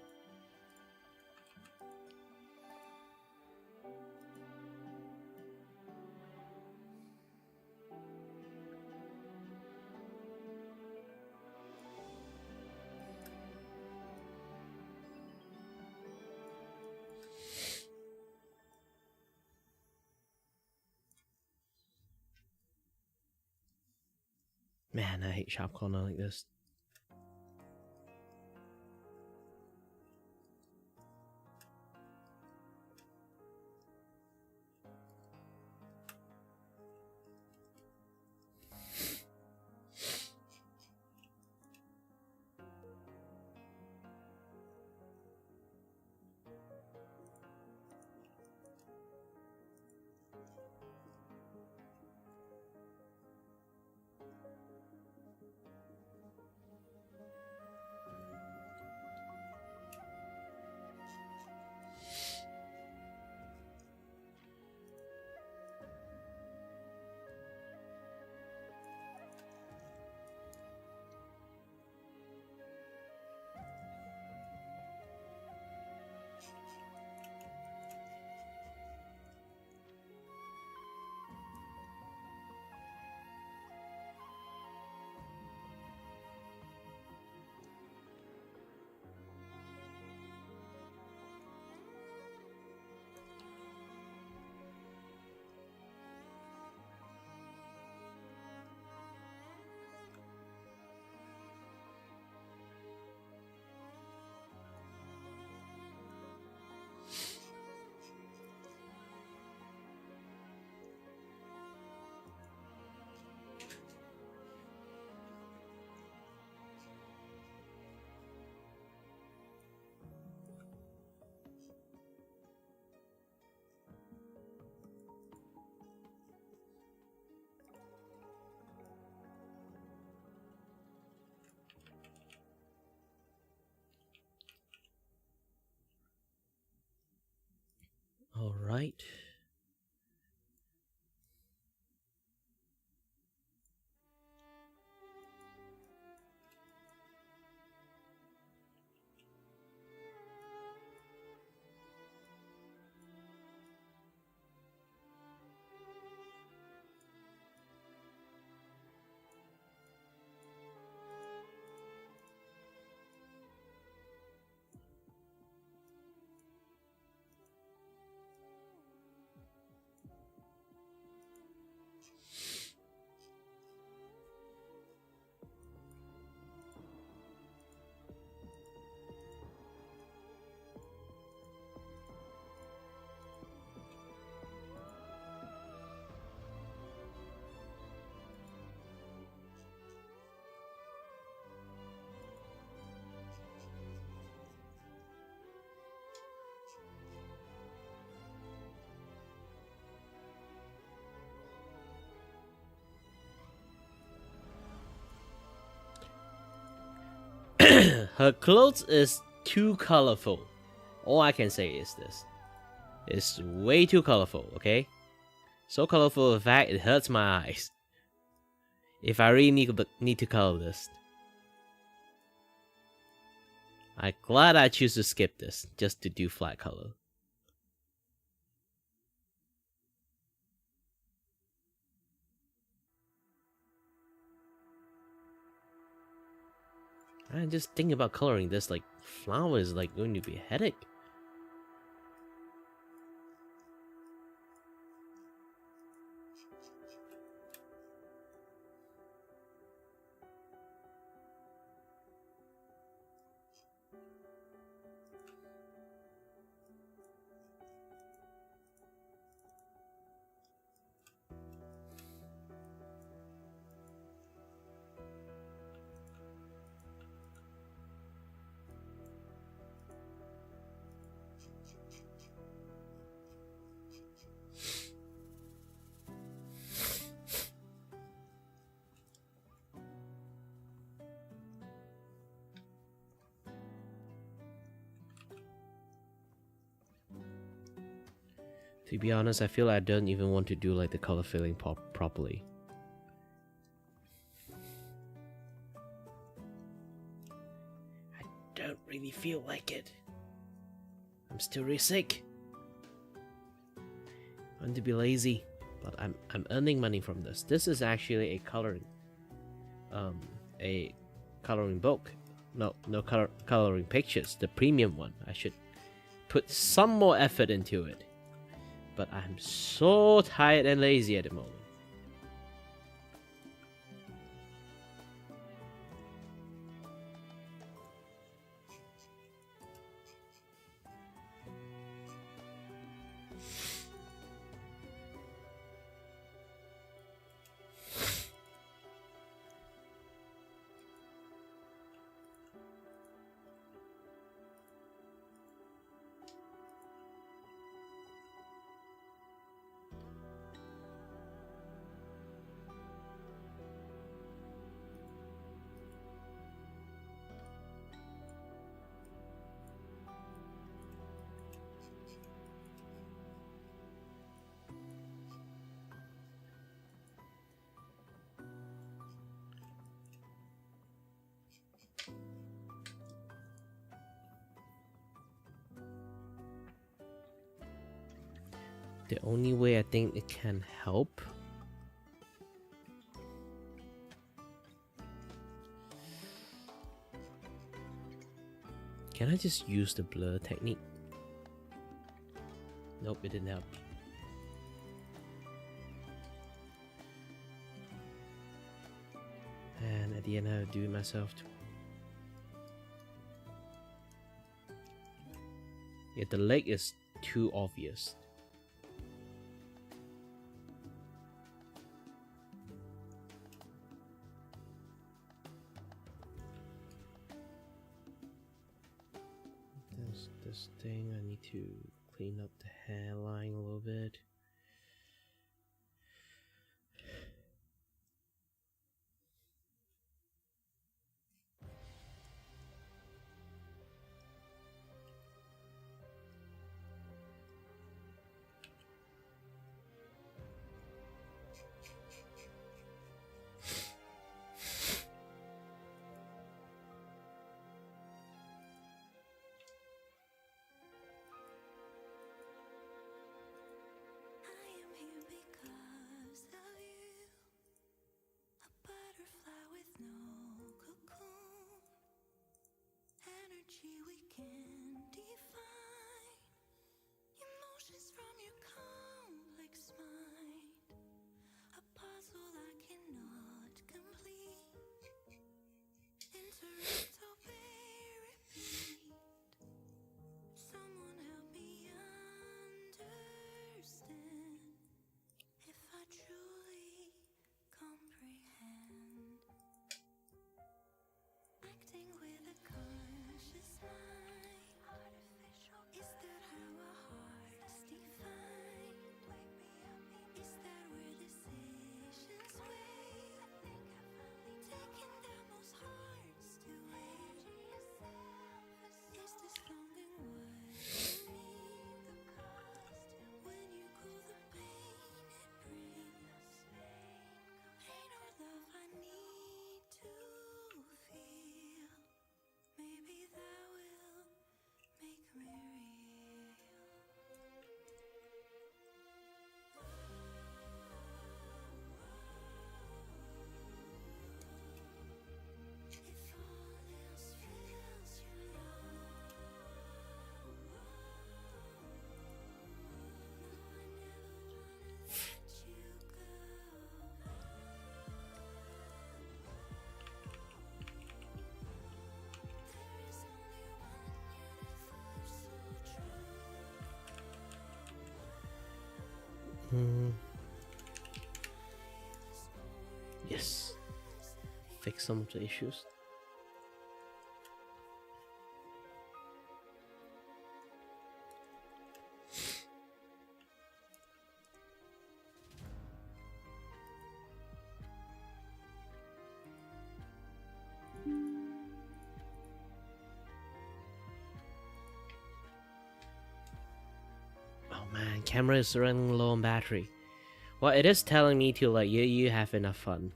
Man, I hate sharp corner like this. right. Her clothes is too colorful. All I can say is this. It's way too colorful, okay? So colorful, in fact, it hurts my eyes. If I really need to color this. I'm glad I choose to skip this, just to do flat color. I just think about coloring this, like, flower is like going to be a headache. To be honest, I feel I don't even want to do like the color filling properly. I don't really feel like it. I'm still really sick. I want to be lazy, but I'm earning money from this. This is actually a coloring book. No coloring pictures, the premium one. I should put some more effort into it. But I'm so tired and lazy at the moment. The only way I think it can help can I just use the blur technique? Nope, it didn't help. And at the end I'll do it myself too. Yeah, the leg is too obvious. This thing, I need to clean up the hairline a little bit. Yes. Fix some of the issues. Oh man, camera is running low on battery. Well, it is telling me to like you have enough fun.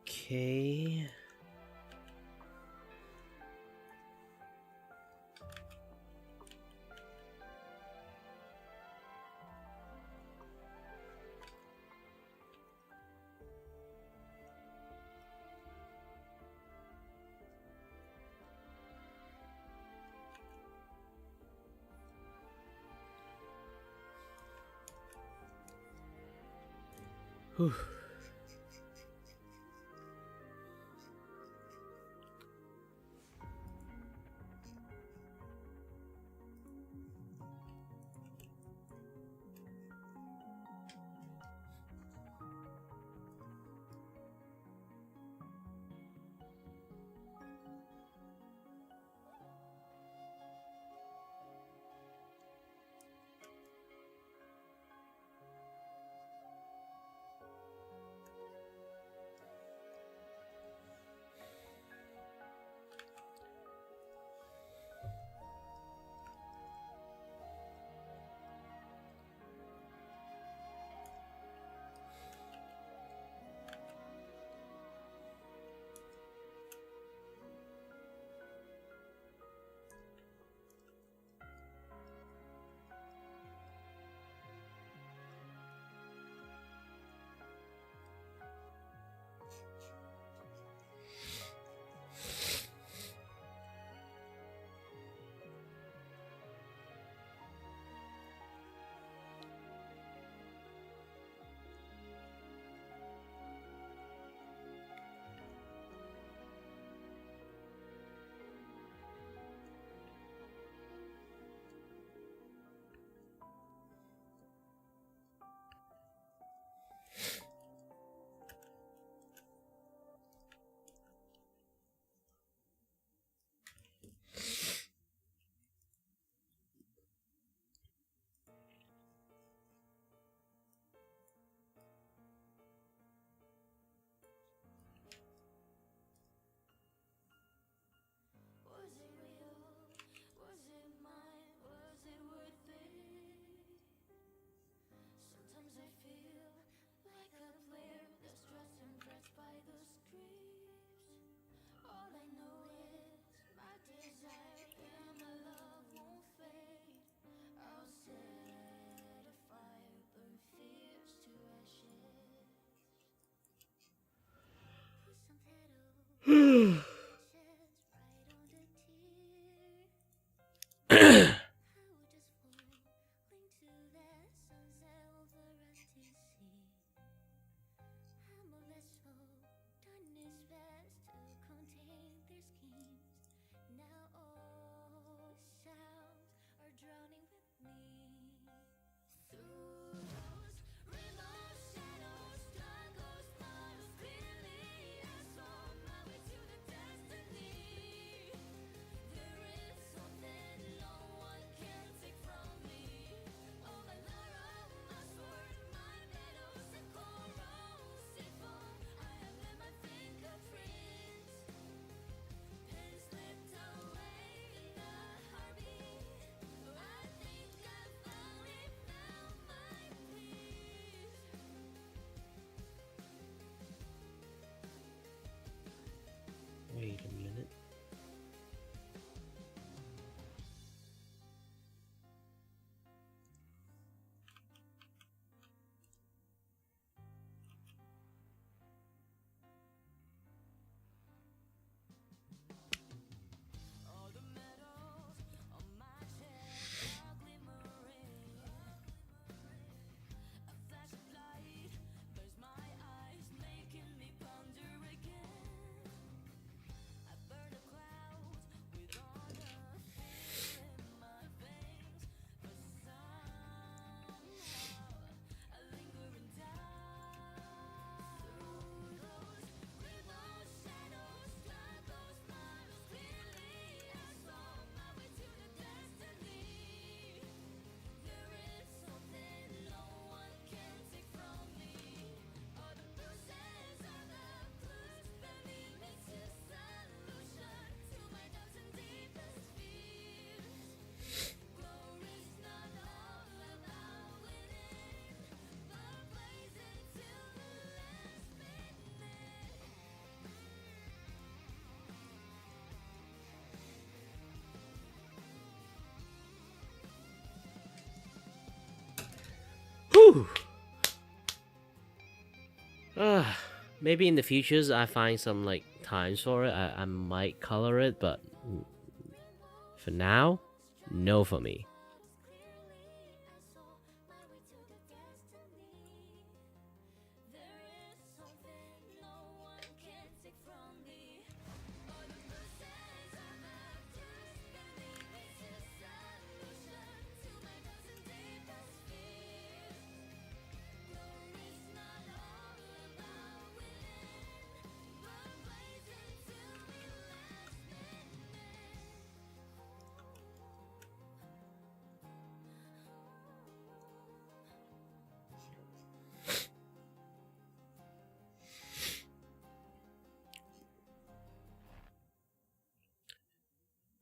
Okay. Whew. Whew. Maybe in the futures I find some like times for it. I might color it, but for now, no for me.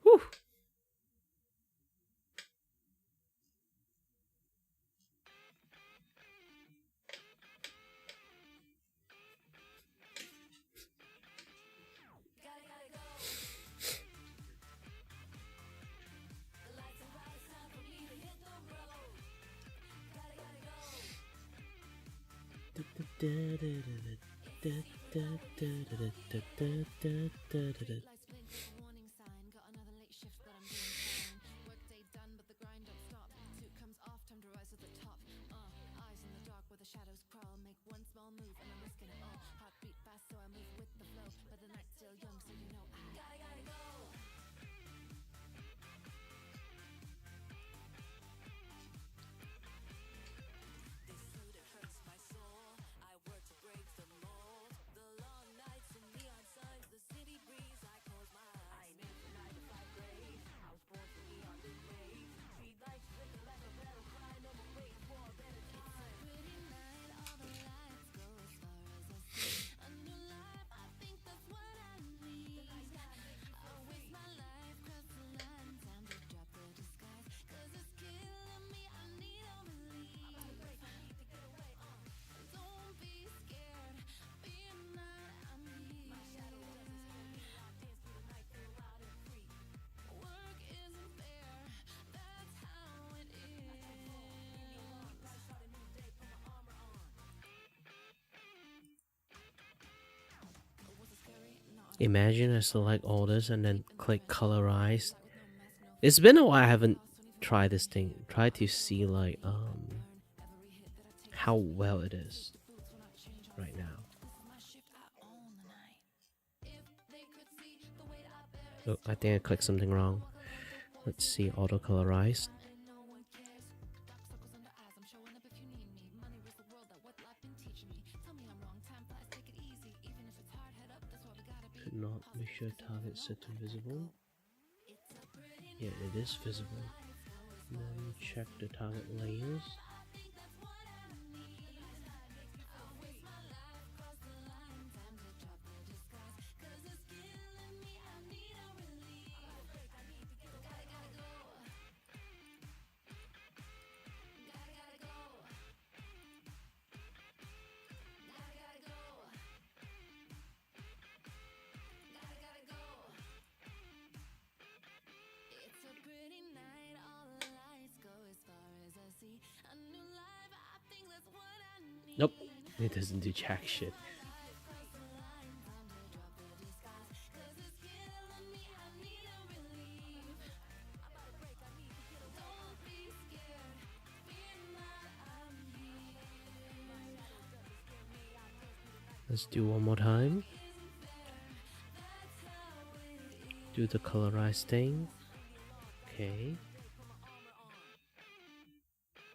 Whew. Imagine I select all this and then click colorize. It's been a while I haven't tried this thing. Try to see like how well it is right now. Oh, I think I clicked something wrong. Let's see, auto colorize. Could not make sure target set to visible. Yeah, it is visible. And then check the target layers. Nope, it doesn't do jack shit. Let's do one more time. Do the colorize thing. Okay.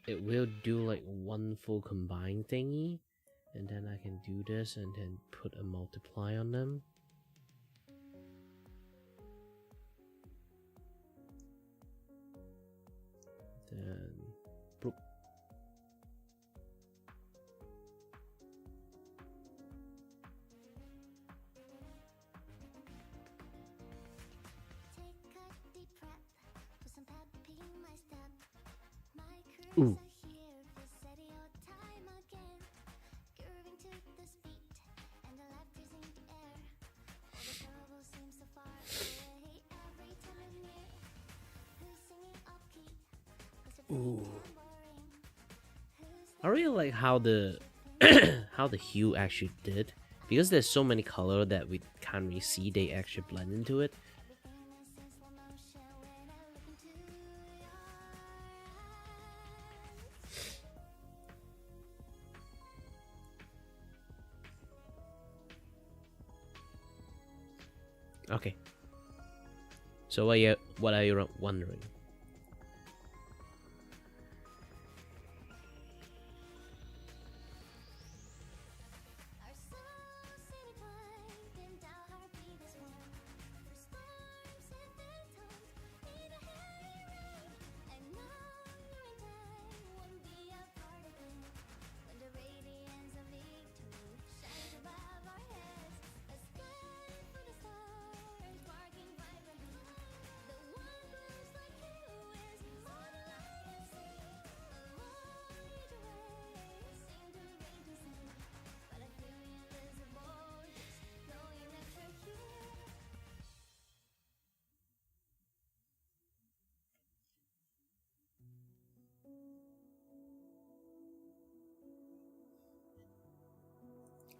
It will do like one full combine thingy, and then I can do this and then put a multiply on them. Then bloop. Ooh. Ooh. I really like how the how the hue actually did, because there's so many color that we can't really see. They actually blend into it. Okay. So what are you wondering?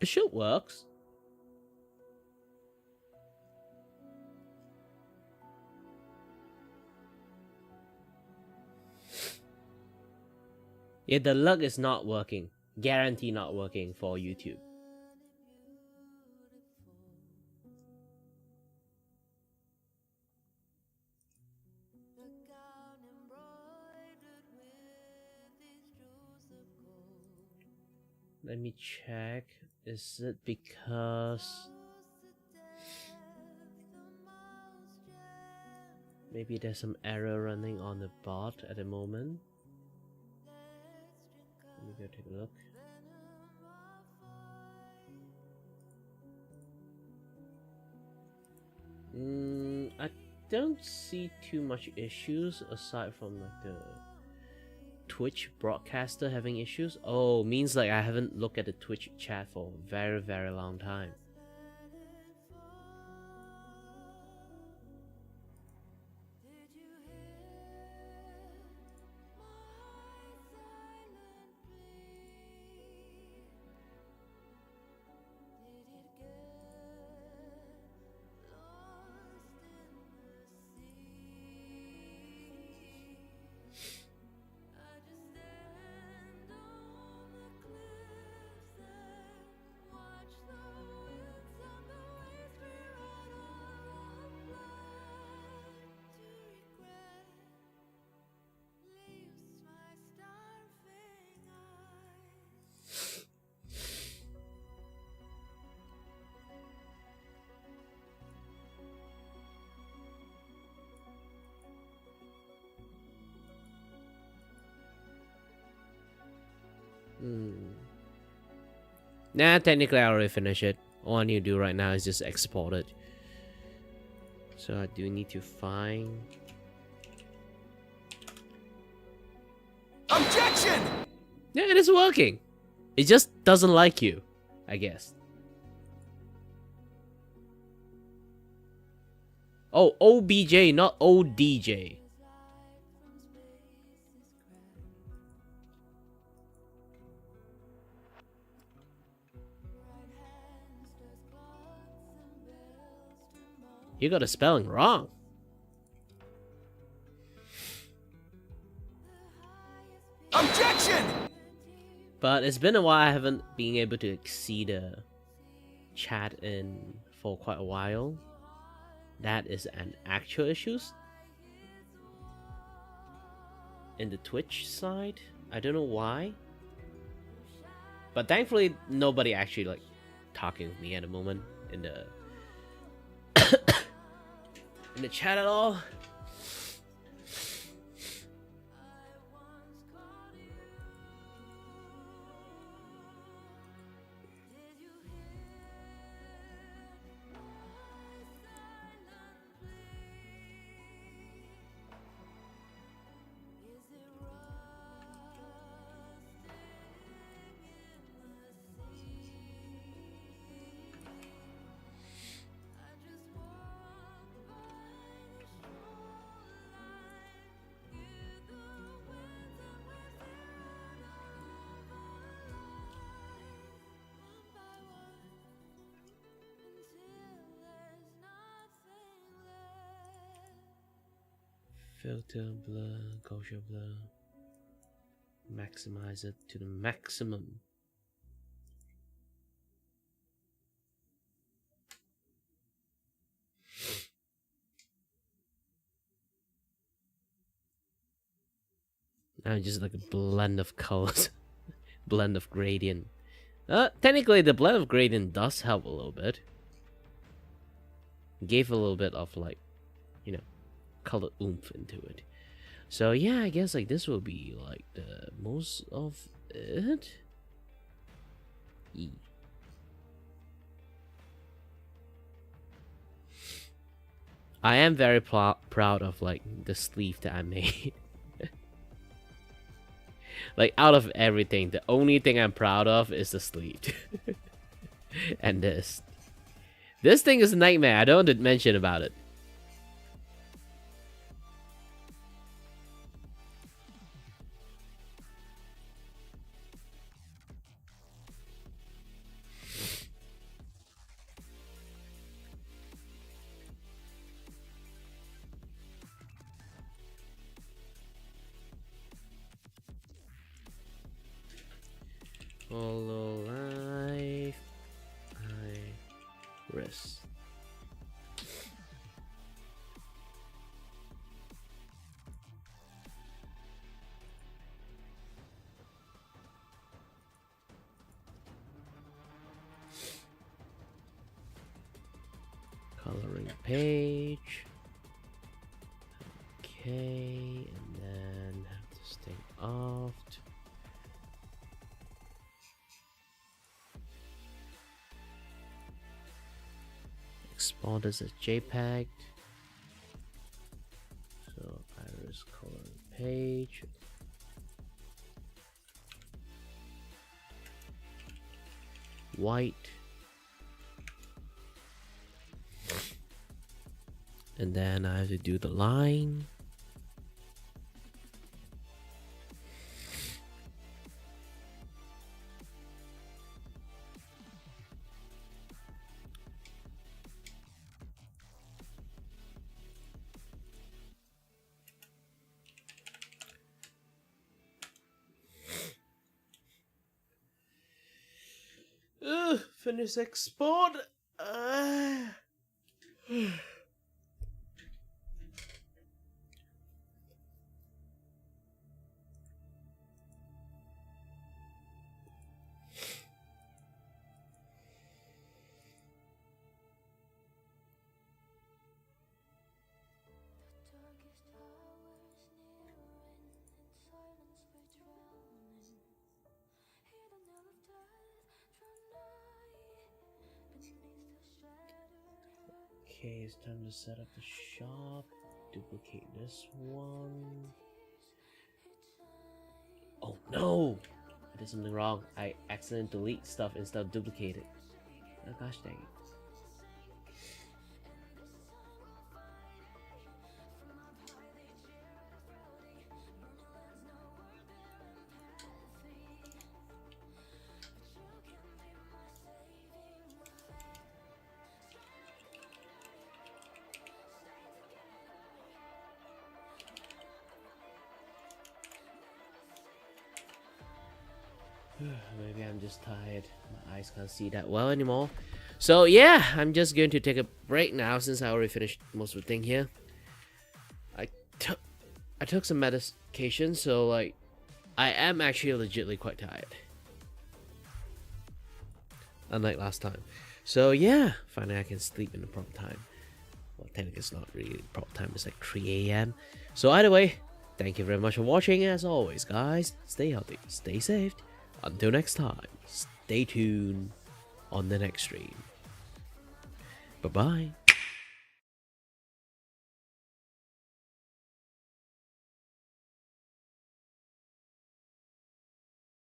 It should works. Yeah, the luck is not working. Guarantee not working for YouTube. Let me check. Is it because maybe there's some error running on the bot at the moment? Let me go take a look. I don't see too much issues aside from like the Twitch broadcaster having issues. Oh, means like I haven't looked at the Twitch chat for a very, very long time. Nah, technically I already finished it. All I need to do right now is just export it. So I do need to find... Objection! Yeah, it is working. It just doesn't like you, I guess. Oh, OBJ, not ODJ. You got the spelling wrong. Objection! But it's been a while I haven't been able to see the chat in for quite a while. That is an actual issues in the Twitch side. I don't know why. But thankfully nobody actually like talking with me at the moment in the in the chat at all. Filter, blur, Gaussian blur. Maximize it to the maximum. Now just like a blend of colors. Blend of gradient. Technically the blend of gradient does help a little bit. Gave a little bit of like, you know, color oomph into it. So yeah, I guess like this will be like the most of it. I am very proud of like the sleeve that I made. Like out of everything, the only thing I'm proud of is the sleeve. And this thing is a nightmare. I don't want to mention about it. Hollow life, iris. Coloring page. Okay, and then have this thing off. Export as a JPEG. So iris coloring page. White. And then I have to do the line. Finish export. Okay, it's time to set up the shop. Duplicate this one. Oh no! I did something wrong. I accidentally delete stuff instead of duplicate it. Oh gosh dang it. Maybe I'm just tired. My eyes can't see that well anymore. So yeah, I'm just going to take a break now since I already finished most of the thing here. I took some medication, so like I am actually legitimately quite tired. Unlike last time. So yeah, finally I can sleep in the proper time. Well, technically it's not really proper time, it's like 3 AM. So either way, thank you very much for watching. As always guys, stay healthy, stay safe. Until next time, stay tuned on the next stream. Bye bye.